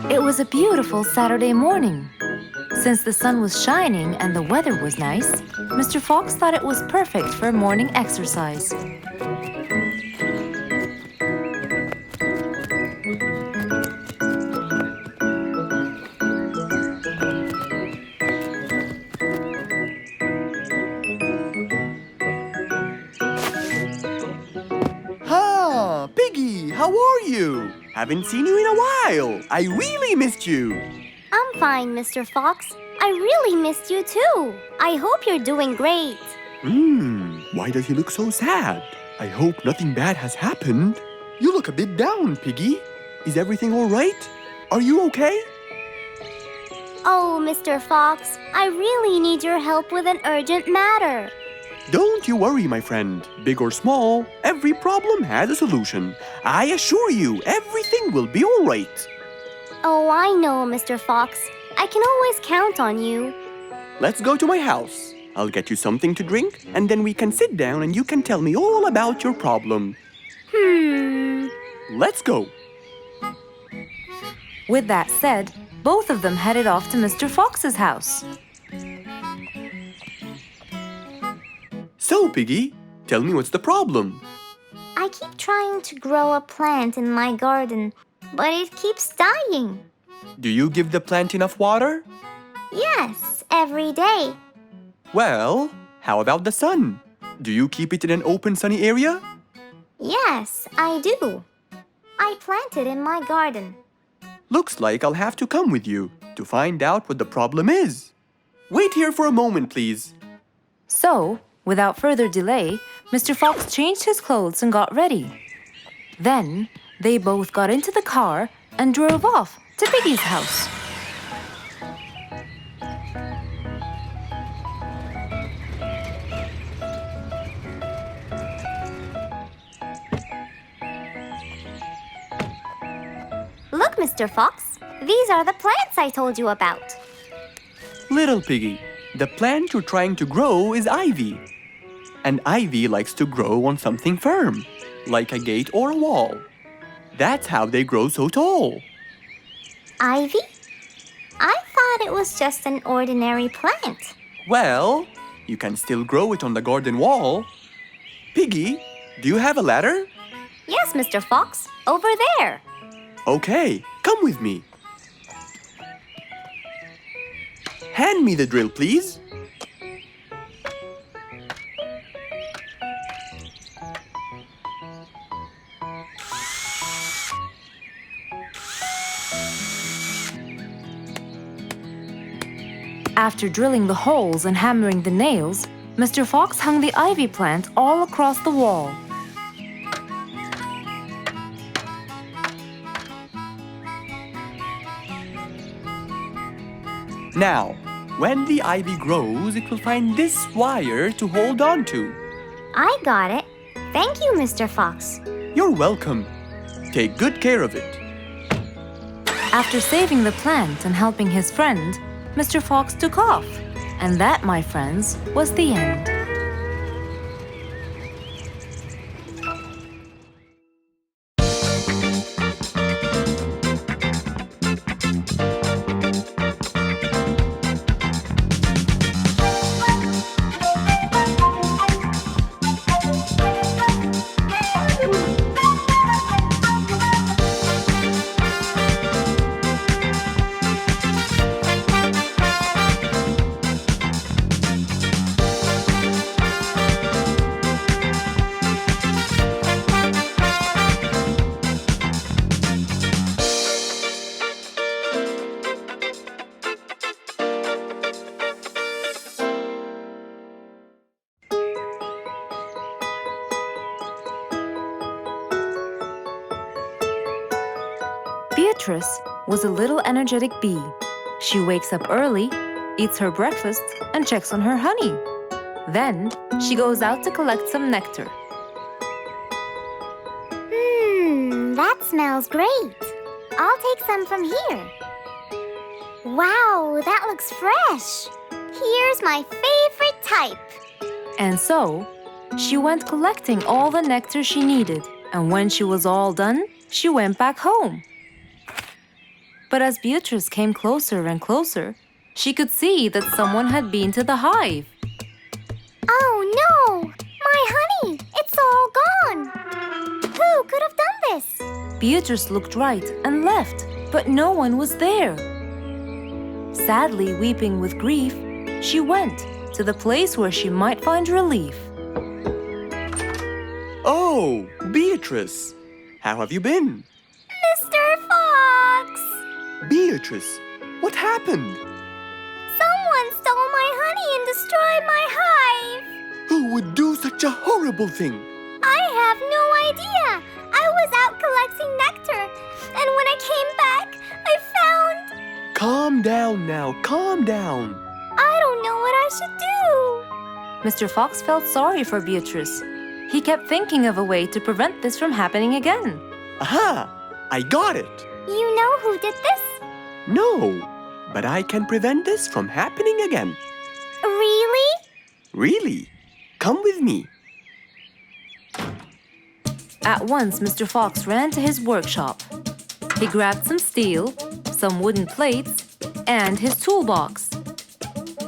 [SPEAKER 1] It was a beautiful Saturday morning. Since the sun was shining and the weather was nice, Mr. Fox thought it was perfect for morning exercise.
[SPEAKER 2] how are you? Haven't seen you in a while. I really missed you.
[SPEAKER 3] I'm fine, Mr. Fox. I really missed you too. I hope you're doing great.
[SPEAKER 2] Why does he look so sad? I hope nothing bad has happened. You look a bit down, Piggy. Is everything all right? Are you okay?
[SPEAKER 3] Oh, Mr. Fox, I really need your help with an urgent matter.
[SPEAKER 2] Don't you worry, my friend. Big or small, every problem has a solution. I assure you, everything will be all right.
[SPEAKER 3] Oh, I know, Mr. Fox. I can always count on you.
[SPEAKER 2] Let's go to my house. I'll get you something to drink, and then we can sit down and you can tell me all about your problem. Let's go.
[SPEAKER 1] With that said, both of them headed off to Mr. Fox's house.
[SPEAKER 2] So, Piggy, tell me what's the problem?
[SPEAKER 3] I keep trying to grow a plant in my garden, but it keeps dying.
[SPEAKER 2] Do you give the plant enough water?
[SPEAKER 3] Yes, every day.
[SPEAKER 2] Well, how about the sun? Do you keep it in an open, sunny area?
[SPEAKER 3] Yes, I do. I planted in my garden.
[SPEAKER 2] Looks like I'll have to come with you to find out what the problem is. Wait here for a moment, please.
[SPEAKER 1] So, without further delay, Mr. Fox changed his clothes and got ready. Then, they both got into the car and drove off to Piggy's house.
[SPEAKER 3] Look, Mr. Fox, these are the plants I told you about.
[SPEAKER 2] Little Piggy, the plant you're trying to grow is ivy. And ivy likes to grow on something firm, like a gate or a wall. That's how they grow so tall.
[SPEAKER 3] Ivy? I thought it was just an ordinary plant.
[SPEAKER 2] Well, you can still grow it on the garden wall. Piggy, do you have a ladder?
[SPEAKER 3] Yes, Mr. Fox, over there.
[SPEAKER 2] Okay, come with me. Hand me the drill, please.
[SPEAKER 1] After drilling the holes and hammering the nails, Mr. Fox hung the ivy plant all across the wall.
[SPEAKER 2] Now, when the ivy grows, it will find this wire to hold on to.
[SPEAKER 3] I got it. Thank you, Mr. Fox.
[SPEAKER 2] You're welcome. Take good care of it.
[SPEAKER 1] After saving the plant and helping his friend, Mr. Fox took off. And that, my friends, was the end. Beatrice was a little energetic bee. She wakes up early, eats her breakfast, and checks on her honey. Then, she goes out to collect some nectar.
[SPEAKER 3] That smells great. I'll take some from here. Wow, that looks fresh. Here's my favorite type.
[SPEAKER 1] And so, she went collecting all the nectar she needed, and when she was all done, she went back home. But as Beatrice came closer and closer, she could see that someone had been to the hive.
[SPEAKER 3] Oh no! My honey! It's all gone! Who could have done this?
[SPEAKER 1] Beatrice looked right and left, but no one was there. Sadly weeping with grief, she went to the place where she might find relief.
[SPEAKER 2] Oh, Beatrice! How have you been?
[SPEAKER 3] Mr. Fox!
[SPEAKER 2] Beatrice, what happened?
[SPEAKER 3] Someone stole my honey and destroyed my hive.
[SPEAKER 2] Who would do such a horrible thing?
[SPEAKER 3] I have no idea. I was out collecting nectar, and when I came back, I found...
[SPEAKER 2] Calm down now, calm down.
[SPEAKER 3] I don't know what I should do.
[SPEAKER 1] Mr. Fox felt sorry for Beatrice. He kept thinking of a way to prevent this from happening again.
[SPEAKER 2] Aha! I got it.
[SPEAKER 3] You know who did this?
[SPEAKER 2] No, but I can prevent this from happening again.
[SPEAKER 3] Really?
[SPEAKER 2] Really? Come with me.
[SPEAKER 1] At once, Mr. Fox ran to his workshop. He grabbed some steel, some wooden plates, and his toolbox.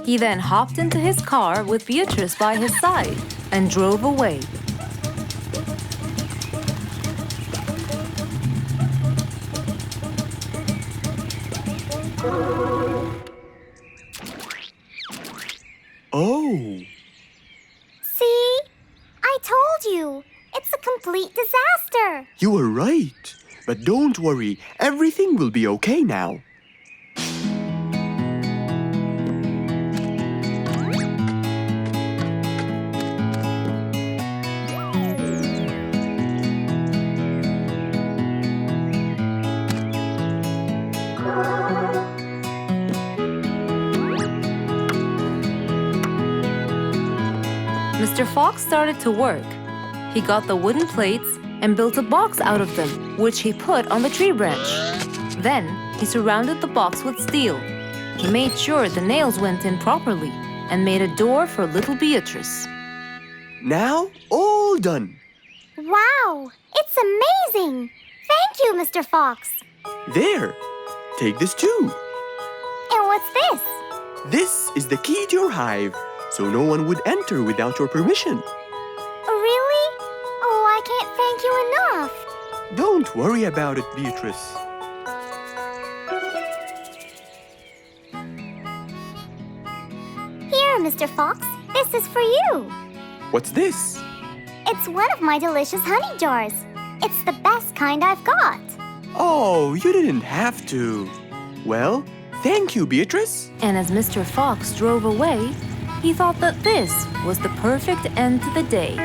[SPEAKER 1] He then hopped into his car with Beatrice by his side and drove away.
[SPEAKER 2] Oh,
[SPEAKER 3] See? I told you. It's a complete disaster.
[SPEAKER 2] you were right. But don't worry, everything will be okay now.
[SPEAKER 1] Mr. Fox started to work. He got the wooden plates and built a box out of them, which he put on the tree branch. Then, he surrounded the box with steel. He made sure the nails went in properly and made a door for little Beatrice.
[SPEAKER 2] Now, all done.
[SPEAKER 3] Wow! It's amazing! Thank you, Mr. Fox.
[SPEAKER 2] There, take this too.
[SPEAKER 3] And what's this?
[SPEAKER 2] This is the key to your hive, so no one would enter without your permission.
[SPEAKER 3] Really? Oh, I can't thank you enough.
[SPEAKER 2] Don't worry about it, Beatrice.
[SPEAKER 3] Here, Mr. Fox. This is for you.
[SPEAKER 2] What's this?
[SPEAKER 3] It's one of my delicious honey jars. It's the best kind I've got.
[SPEAKER 2] Oh, you didn't have to. Well, thank you, Beatrice.
[SPEAKER 1] And as Mr. Fox drove away, he thought that this was the perfect end to the day.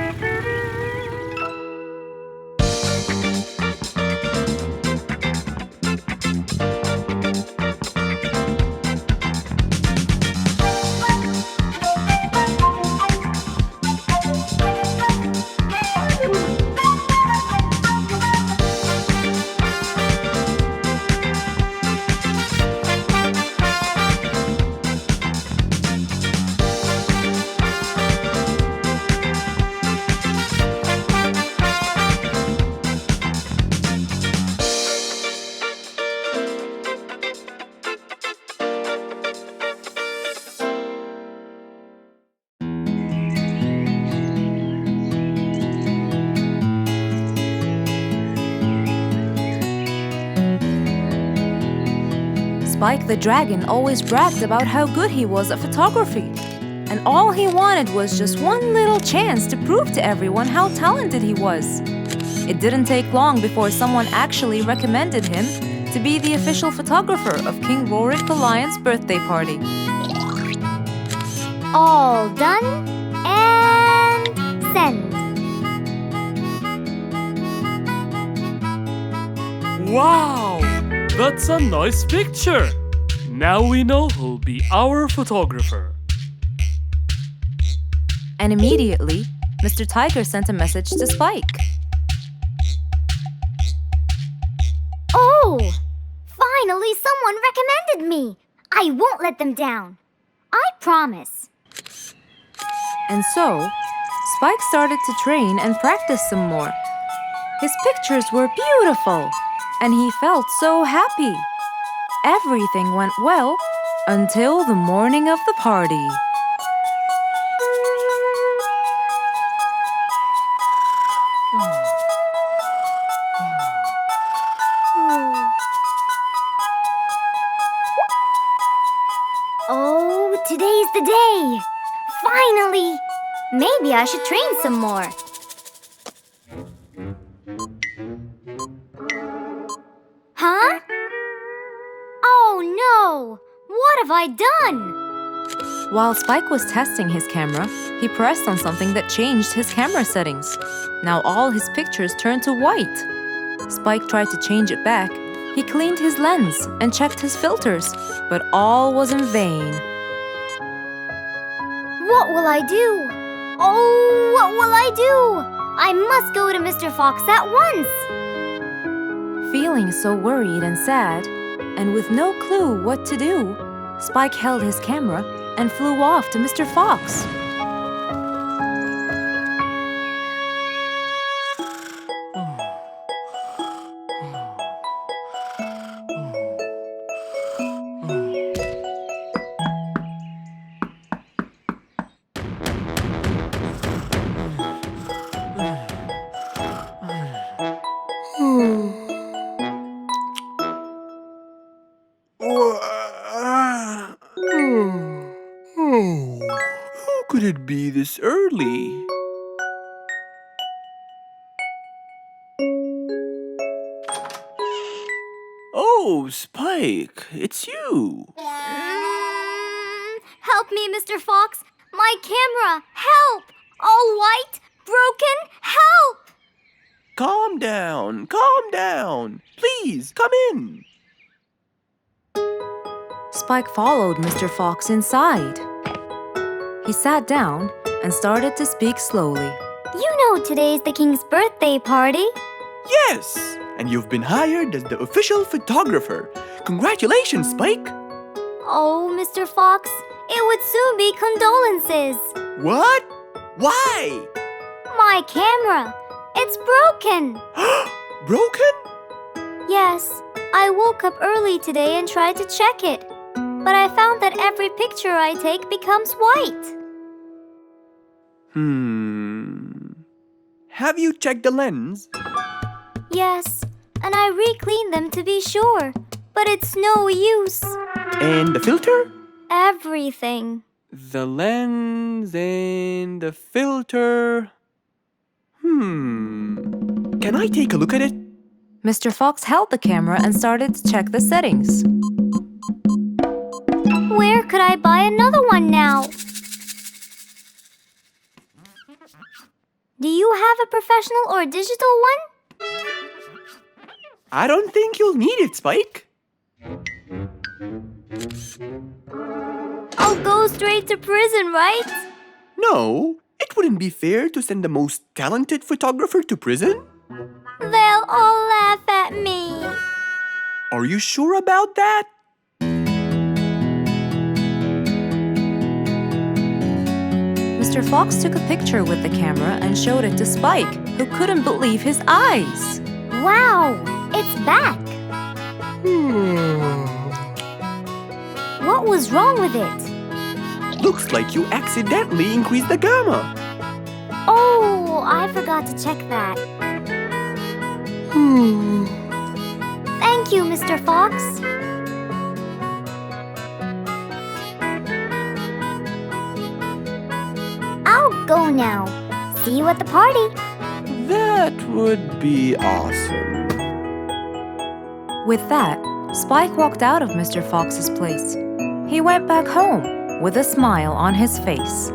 [SPEAKER 1] Spike the Dragon always bragged about how good he was at photography. And all he wanted was just one little chance to prove to everyone how talented he was. It didn't take long before someone actually recommended him to be the official photographer of King Rorik the Lion's birthday party.
[SPEAKER 3] All done and send.
[SPEAKER 6] Wow! That's a nice picture! Now we know who'll be our photographer.
[SPEAKER 1] And immediately, Mr. Tiger sent a message to Spike.
[SPEAKER 3] Oh! Finally, someone recommended me. I won't let them down. I promise.
[SPEAKER 1] And so, Spike started to train and practice some more. His pictures were beautiful, and he felt so happy. Everything went well until the morning of the party.
[SPEAKER 3] Oh, today's the day. Finally! Maybe I should train some more. I done?
[SPEAKER 1] While Spike was testing his camera, he pressed on something that changed his camera settings. Now all his pictures turned to white. Spike tried to change it back. He cleaned his lens and checked his filters, but all was in vain.
[SPEAKER 3] What will I do? Oh, what will I do? I must go to Mr. Fox at once.
[SPEAKER 1] Feeling so worried and sad, and with no clue what to do, Spike held his camera and flew off to Mr. Fox.
[SPEAKER 2] Who could it be this early? Oh, Spike, it's you.
[SPEAKER 3] Help me, Mr. Fox. My camera. Help! All white, broken. Help!
[SPEAKER 2] Calm down, calm down. Please, come in.
[SPEAKER 1] Spike followed Mr. Fox inside. He sat down and started to speak slowly.
[SPEAKER 3] You know today's the king's birthday party.
[SPEAKER 2] Yes, and you've been hired as the official photographer. Congratulations, Spike.
[SPEAKER 3] Oh, Mr. Fox, it would soon be condolences.
[SPEAKER 2] What? Why?
[SPEAKER 3] My camera. It's broken.
[SPEAKER 2] Broken?
[SPEAKER 3] Yes, I woke up early today and tried to check it. But I found that every picture I take becomes white.
[SPEAKER 2] Have you checked the lens?
[SPEAKER 3] Yes, and I re-cleaned them to be sure. But it's no use.
[SPEAKER 2] And the filter?
[SPEAKER 3] Everything.
[SPEAKER 2] The lens and the filter. Can I take a look at it?
[SPEAKER 1] Mr. Fox held the camera and started to check the settings.
[SPEAKER 3] Where could I buy another one now? Do you have a professional or digital one?
[SPEAKER 2] I don't think you'll need it, Spike.
[SPEAKER 3] I'll go straight to prison, right?
[SPEAKER 2] No, it wouldn't be fair to send the most talented photographer to prison.
[SPEAKER 3] They'll all laugh at me.
[SPEAKER 2] Are you sure about that?
[SPEAKER 1] Mr. Fox took a picture with the camera and showed it to Spike, who couldn't believe his eyes.
[SPEAKER 3] Wow, it's back. What was wrong with it?
[SPEAKER 2] Looks like you accidentally increased the gamma.
[SPEAKER 3] Oh, I forgot to check that. Thank you, Mr. Fox. I'll go now. See you at the party.
[SPEAKER 2] That would be awesome.
[SPEAKER 1] With that, Spike walked out of Mr. Fox's place. He went back home with a smile on his face.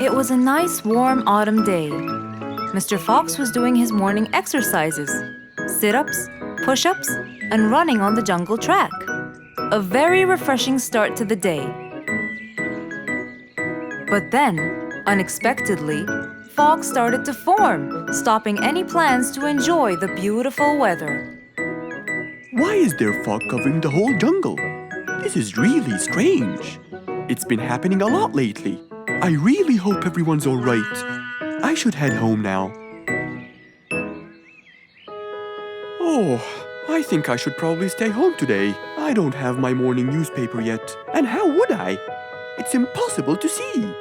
[SPEAKER 1] It was a nice warm autumn day. Mr. Fox was doing his morning exercises, sit-ups, push-ups, and running on the jungle track. A very refreshing start to the day. But then, unexpectedly, fog started to form, stopping any plans to enjoy the beautiful weather.
[SPEAKER 2] Why is there fog covering the whole jungle? This is really strange. It's been happening a lot lately. I really hope everyone's all right. I should head home now. Oh, I think I should probably stay home today. I don't have my morning newspaper yet. And how would I? It's impossible to see.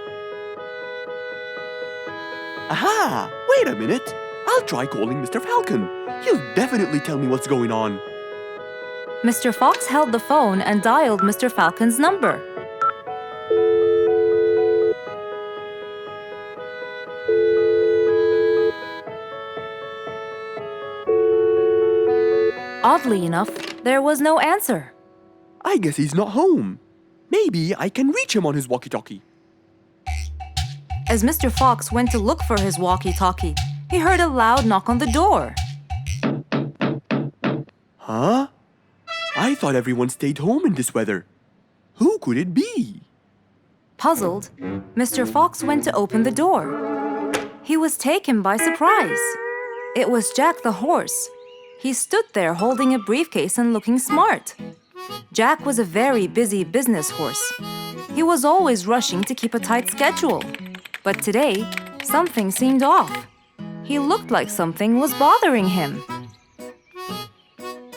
[SPEAKER 2] Aha! Wait a minute. I'll try calling Mr. Falcon. He'll definitely tell me what's going on.
[SPEAKER 1] Mr. Fox held the phone and dialed Mr. Falcon's number. Oddly enough, there was no answer.
[SPEAKER 2] I guess he's not home. Maybe I can reach him on his walkie-talkie.
[SPEAKER 1] As Mr. Fox went to look for his walkie-talkie, he heard a loud knock on the door.
[SPEAKER 2] Huh? I thought everyone stayed home in this weather. Who could it be?
[SPEAKER 1] Puzzled, Mr. Fox went to open the door. He was taken by surprise. It was Jack the horse. He stood there holding a briefcase and looking smart. Jack was a very busy business horse. He was always rushing to keep a tight schedule. But today, something seemed off. He looked like something was bothering him.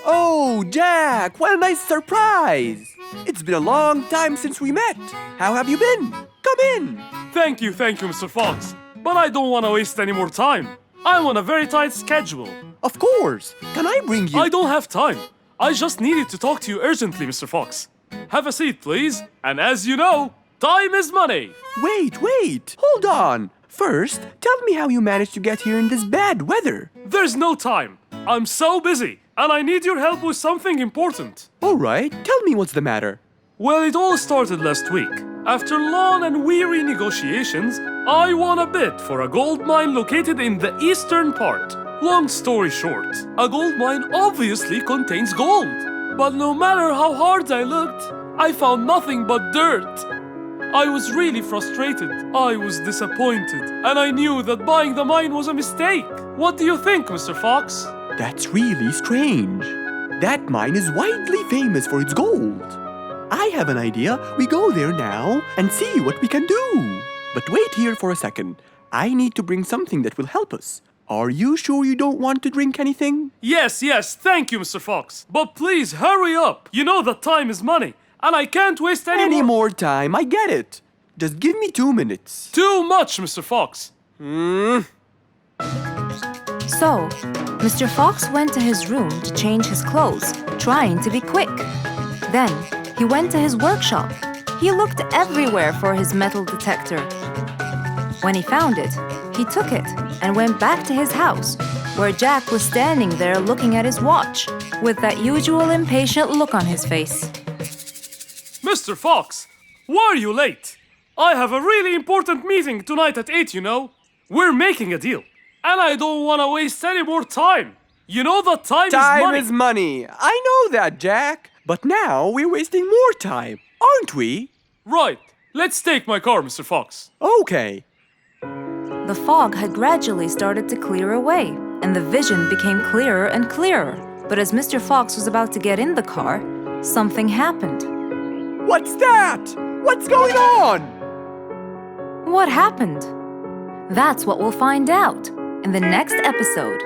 [SPEAKER 2] Oh, Jack, what a nice surprise! It's been a long time since we met. How have you been? Come in.
[SPEAKER 6] Thank you, Mr. Fox. But I don't want to waste any more time. I'm on a very tight schedule.
[SPEAKER 2] Of course. Can I bring you...
[SPEAKER 6] I don't have time. I just needed to talk to you urgently, Mr. Fox. Have a seat, please. And as you know, time is money.
[SPEAKER 2] Wait. Hold on. First, tell me how you managed to get here in this bad weather.
[SPEAKER 6] There's no time. I'm so busy, and I need your help with something important.
[SPEAKER 2] All right, tell me what's the matter.
[SPEAKER 6] Well, it all started last week. After long and weary negotiations, I won a bid for a gold mine located in the eastern part. Long story short, a gold mine obviously contains gold. But no matter how hard I looked, I found nothing but dirt. I was really frustrated. I was disappointed. And I knew that buying the mine was a mistake. What do you think, Mr. Fox?
[SPEAKER 2] That's really strange. That mine is widely famous for its gold. I have an idea. We go there now and see what we can do. But wait here for a second. I need to bring something that will help us. Are you sure you don't want to drink anything?
[SPEAKER 6] Yes, thank you, Mr. Fox. But please hurry up. You know that time is money, and I can't waste any
[SPEAKER 2] more time. I get it. Just give me 2 minutes.
[SPEAKER 6] Too much, Mr. Fox.
[SPEAKER 1] So, Mr. Fox went to his room to change his clothes, trying to be quick. Then, he went to his workshop. He looked everywhere for his metal detector. When he found it, he took it and went back to his house, where Jack was standing there looking at his watch, with that usual impatient look on his face.
[SPEAKER 6] Mr. Fox, why are you late? I have a really important meeting tonight at 8, you know. We're making a deal, and I don't want to waste any more time. You know that time is money.
[SPEAKER 2] Time is money. I know that, Jack. But now we're wasting more time, aren't we?
[SPEAKER 6] Right. Let's take my car, Mr. Fox.
[SPEAKER 2] Okay.
[SPEAKER 1] The fog had gradually started to clear away, and the vision became clearer and clearer. But as Mr. Fox was about to get in the car, something happened.
[SPEAKER 2] What's that? What's going on?
[SPEAKER 1] What happened? That's what we'll find out in the next episode.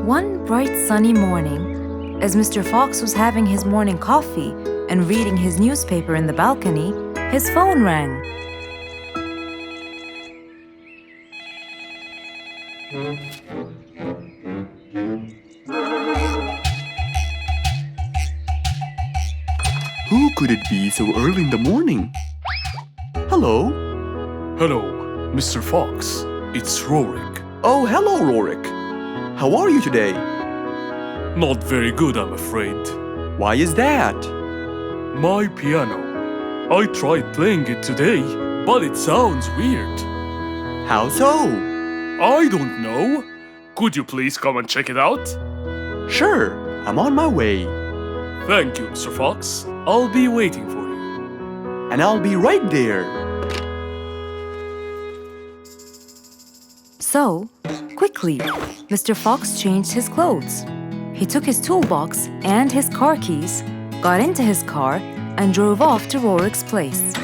[SPEAKER 1] One bright sunny morning, as Mr. Fox was having his morning coffee and reading his newspaper in the balcony, his phone rang.
[SPEAKER 2] could it be so early in the morning? Hello?
[SPEAKER 6] Hello, Mr. Fox. It's Rorik.
[SPEAKER 2] Oh, hello, Rorik. How are you today?
[SPEAKER 6] Not very good, I'm afraid.
[SPEAKER 2] Why is that?
[SPEAKER 6] My piano. I tried playing it today, but it sounds weird.
[SPEAKER 2] How so?
[SPEAKER 6] I don't know. Could you please come and check it out?
[SPEAKER 2] Sure, I'm on my way.
[SPEAKER 6] Thank you, Mr. Fox. I'll be waiting for you.
[SPEAKER 2] And I'll be right there.
[SPEAKER 1] So, quickly, Mr. Fox changed his clothes. He took his toolbox and his car keys, got into his car, and drove off to Rorik's place.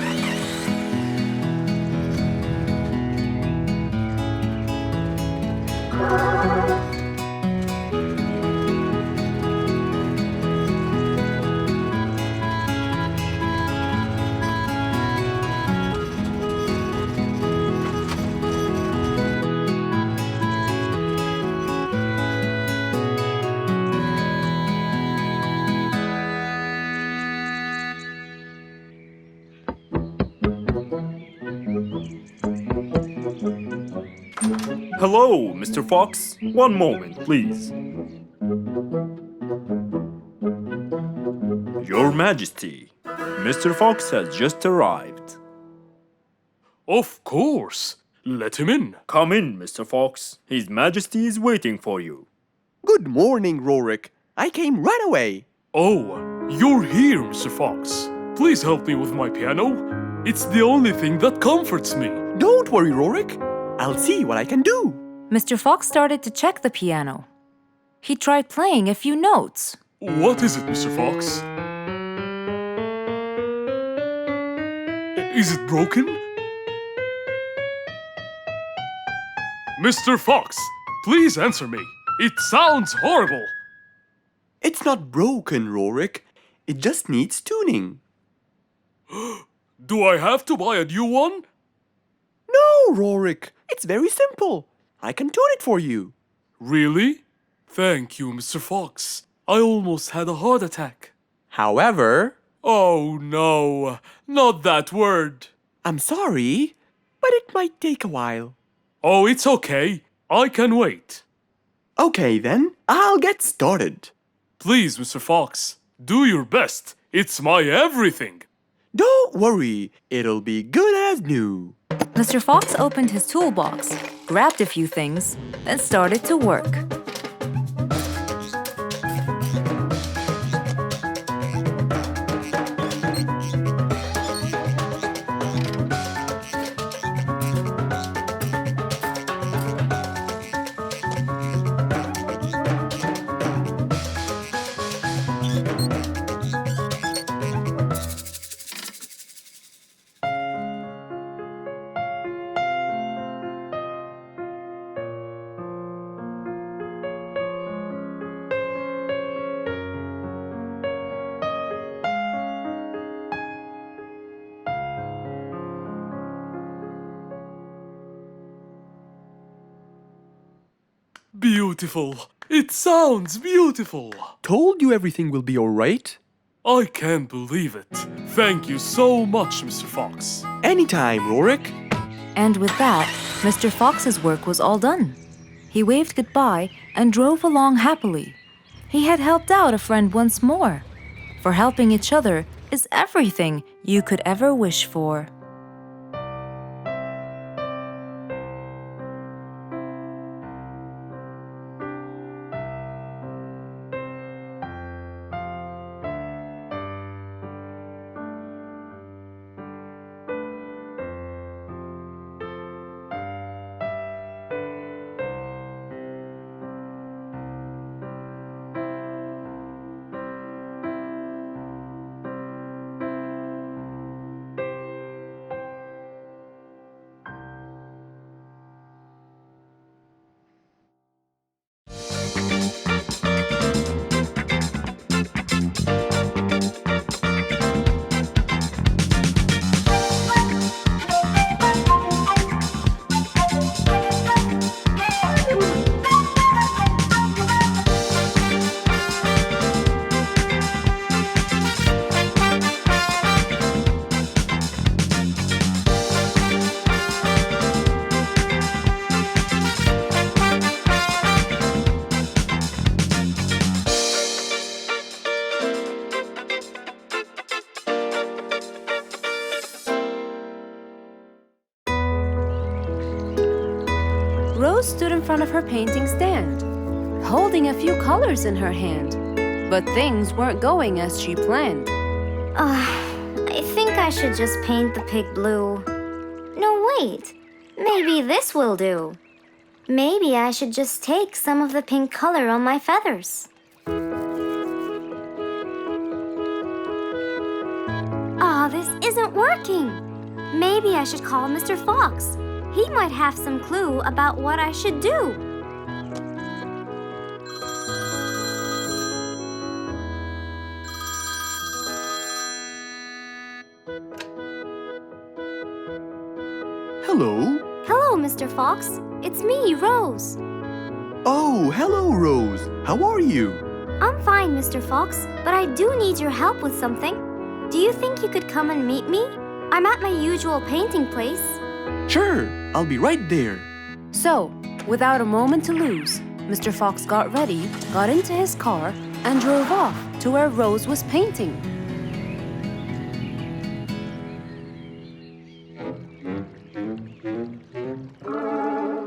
[SPEAKER 5] Hello, Mr. Fox. One moment, please. Your Majesty, Mr. Fox has just arrived.
[SPEAKER 6] Of course. Let him in.
[SPEAKER 5] Come in, Mr. Fox. His Majesty is waiting for you.
[SPEAKER 2] Good morning, Rorik. I came right away.
[SPEAKER 6] Oh, you're here, Mr. Fox. Please help me with my piano. It's the only thing that comforts me.
[SPEAKER 2] Don't worry, Rorik. I'll see what I can do.
[SPEAKER 1] Mr. Fox started to check the piano. He tried playing a few notes.
[SPEAKER 6] What is it, Mr. Fox? Is it broken? Mr. Fox, please answer me. It sounds horrible.
[SPEAKER 2] It's not broken, Rorik. It just needs tuning.
[SPEAKER 6] Do I have to buy a new one?
[SPEAKER 2] No, Rorik. It's very simple. I can tune it for you.
[SPEAKER 6] Really? Thank you, Mr. Fox. I almost had a heart attack.
[SPEAKER 2] However,
[SPEAKER 6] Oh no, not that word.
[SPEAKER 2] I'm sorry, but it might take a while.
[SPEAKER 6] Oh, it's okay. I can wait.
[SPEAKER 2] Okay, then, I'll get started.
[SPEAKER 6] Please, Mr. Fox, do your best. It's my everything.
[SPEAKER 2] Don't worry, it'll be good as new.
[SPEAKER 1] Mr. Fox opened his toolbox, grabbed a few things, then started to work.
[SPEAKER 6] Beautiful. It sounds beautiful.
[SPEAKER 2] Told you everything will be alright.
[SPEAKER 6] I can't believe it. Thank you so much, Mr. Fox.
[SPEAKER 2] Anytime, Rorik.
[SPEAKER 1] And with that, Mr. Fox's work was all done. He waved goodbye and drove along happily. He had helped out a friend once more. For helping each other is everything you could ever wish for. Rose stood in front of her painting stand, holding a few colors in her hand. But things weren't going as she planned.
[SPEAKER 3] I think I should just paint the pig blue. No, wait. Maybe this will do. Maybe I should just take some of the pink color on my feathers. This isn't working. Maybe I should call Mr. Fox. He might have some clue about what I should do.
[SPEAKER 2] Hello?
[SPEAKER 3] Hello, Mr. Fox. It's me, Rose.
[SPEAKER 2] Oh, hello, Rose. How are you?
[SPEAKER 3] I'm fine, Mr. Fox, but I do need your help with something. Do you think you could come and meet me? I'm at my usual painting place.
[SPEAKER 2] Sure, I'll be right there.
[SPEAKER 1] So, without a moment to lose, Mr. Fox got ready, got into his car, and drove off to where Rose was painting.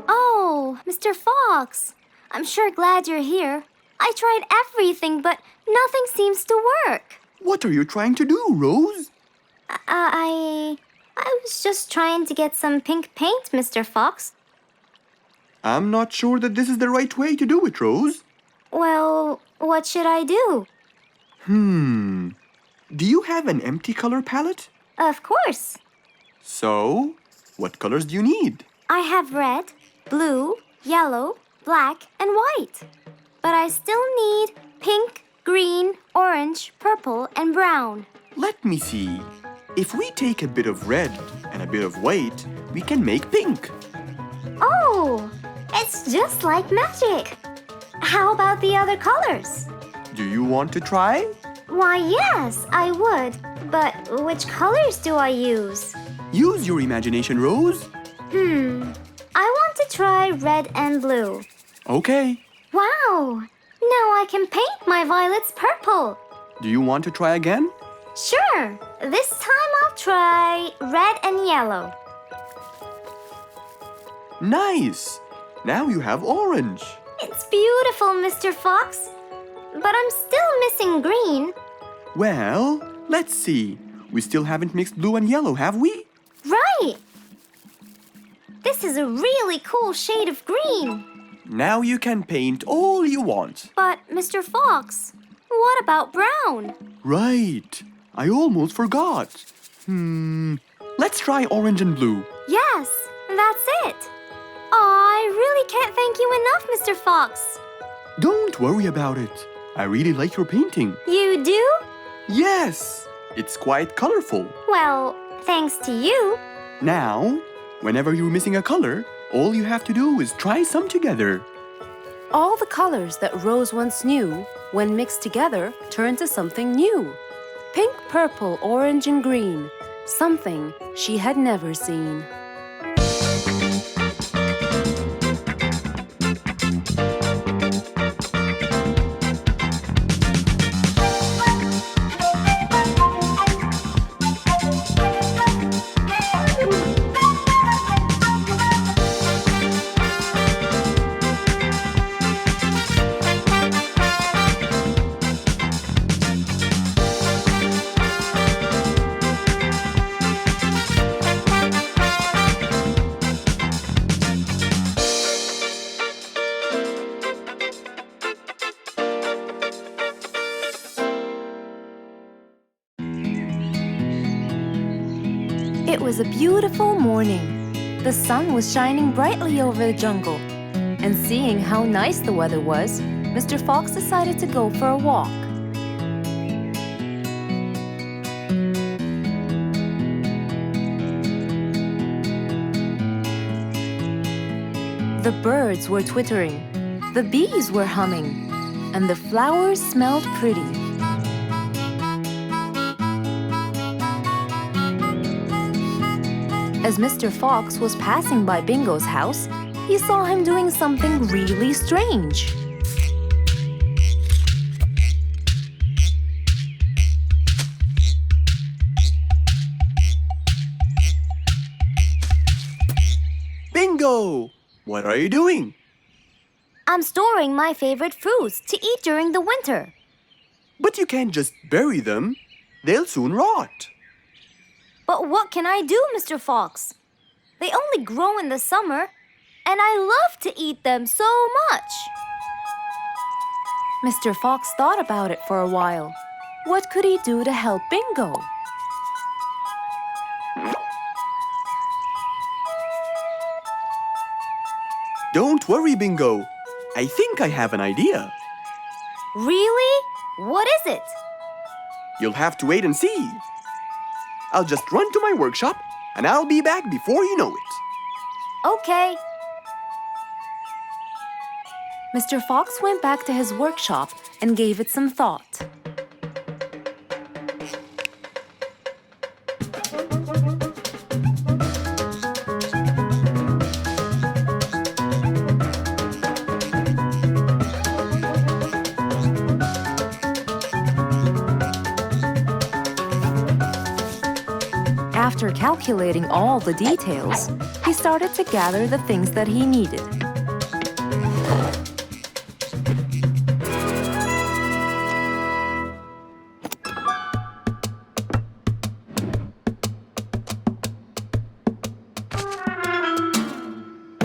[SPEAKER 3] Oh, Mr. Fox. I'm sure glad you're here. I tried everything, but nothing seems to work.
[SPEAKER 2] What are you trying to do, Rose?
[SPEAKER 3] I was just trying to get some pink paint, Mr. Fox.
[SPEAKER 2] I'm not sure that this is the right way to do it, Rose.
[SPEAKER 3] Well, what should I do?
[SPEAKER 2] Do you have an empty color palette?
[SPEAKER 3] Of course.
[SPEAKER 2] So, what colors do you need?
[SPEAKER 3] I have red, blue, yellow, black, and white. But I still need pink, green, orange, purple, and brown.
[SPEAKER 2] Let me see. If we take a bit of red and a bit of white, we can make pink.
[SPEAKER 3] Oh, it's just like magic. How about the other colors?
[SPEAKER 2] Do you want to try?
[SPEAKER 3] Why, yes, I would. But which colors do I use?
[SPEAKER 2] Use your imagination, Rose.
[SPEAKER 3] I want to try red and blue.
[SPEAKER 2] Okay.
[SPEAKER 3] Wow! Now I can paint my violets purple.
[SPEAKER 2] Do you want to try again?
[SPEAKER 3] Sure. This time I'll try red and yellow.
[SPEAKER 2] Nice. Now you have orange.
[SPEAKER 3] It's beautiful, Mr. Fox. But I'm still missing green.
[SPEAKER 2] Well, let's see. We still haven't mixed blue and yellow, have we?
[SPEAKER 3] Right! This is a really cool shade of green.
[SPEAKER 2] Now you can paint all you want.
[SPEAKER 3] But, Mr. Fox, what about brown?
[SPEAKER 2] Right. I almost forgot. Let's try orange and blue.
[SPEAKER 3] Yes, that's it. I really can't thank you enough, Mr. Fox.
[SPEAKER 2] Don't worry about it. I really like your painting.
[SPEAKER 3] You do?
[SPEAKER 2] Yes. It's quite colorful.
[SPEAKER 3] Well, thanks to you.
[SPEAKER 2] Now, whenever you're missing a color, all you have to do is try some together.
[SPEAKER 1] All the colors that Rose once knew, when mixed together, turned to something new. Pink, purple, orange, and green. Something she had never seen. It was a beautiful morning. The sun was shining brightly over the jungle. And seeing how nice the weather was, Mr. Fox decided to go for a walk. The birds were twittering, the bees were humming, and the flowers smelled pretty. As Mr. Fox was passing by Bingo's house, he saw him doing something really strange.
[SPEAKER 2] Bingo! What are you doing?
[SPEAKER 3] I'm storing my favorite fruits to eat during the winter.
[SPEAKER 2] But you can't just bury them. They'll soon rot.
[SPEAKER 3] But what can I do, Mr. Fox? They only grow in the summer, and I love to eat them so much.
[SPEAKER 1] Mr. Fox thought about it for a while. What could he do to help Bingo?
[SPEAKER 2] Don't worry, Bingo. I think I have an idea.
[SPEAKER 3] Really? What is it?
[SPEAKER 2] You'll have to wait and see. I'll just run to my workshop, and I'll be back before you know it.
[SPEAKER 3] Okay.
[SPEAKER 1] Mr. Fox went back to his workshop and gave it some thought. After calculating all the details, he started to gather the things that he needed.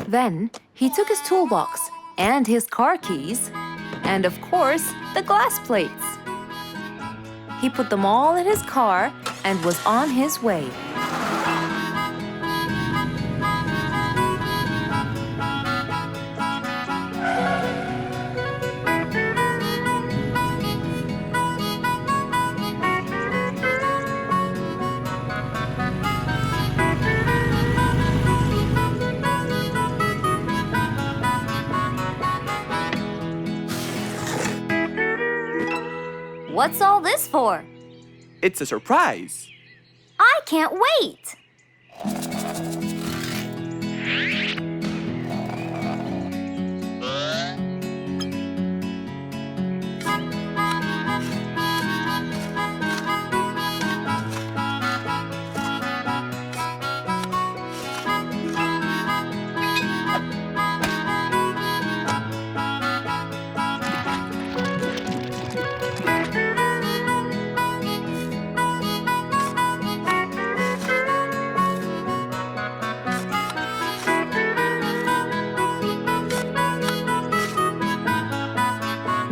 [SPEAKER 1] Then he took his toolbox and his car keys, and of course, the glass plates. He put them all in his car and was on his way.
[SPEAKER 3] What's all this for?
[SPEAKER 2] It's a surprise.
[SPEAKER 3] I can't wait!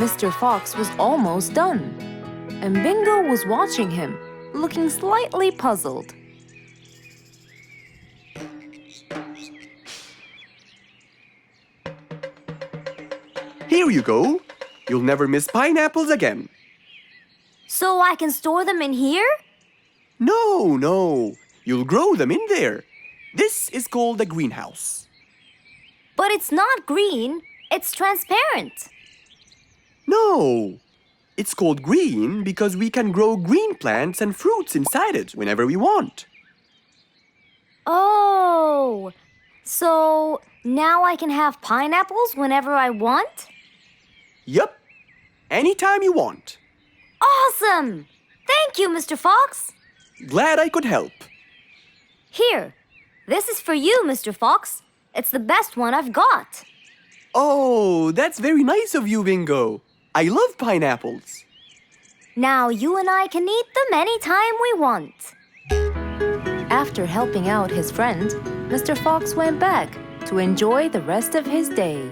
[SPEAKER 1] Mr. Fox was almost done, and Bingo was watching him, looking slightly puzzled.
[SPEAKER 2] Here you go. You'll never miss pineapples again.
[SPEAKER 3] So I can store them in here?
[SPEAKER 2] No. You'll grow them in there. This is called a greenhouse.
[SPEAKER 3] But it's not green, it's transparent.
[SPEAKER 2] No. It's called green because we can grow green plants and fruits inside it whenever we want.
[SPEAKER 3] Oh, so now I can have pineapples whenever I want?
[SPEAKER 2] Yup. Anytime you want.
[SPEAKER 3] Awesome! Thank you, Mr. Fox.
[SPEAKER 2] Glad I could help.
[SPEAKER 3] Here, this is for you, Mr. Fox. It's the best one I've got.
[SPEAKER 2] Oh, that's very nice of you, Bingo. I love pineapples.
[SPEAKER 3] Now you and I can eat them anytime we want.
[SPEAKER 1] After helping out his friend, Mr. Fox went back to enjoy the rest of his day.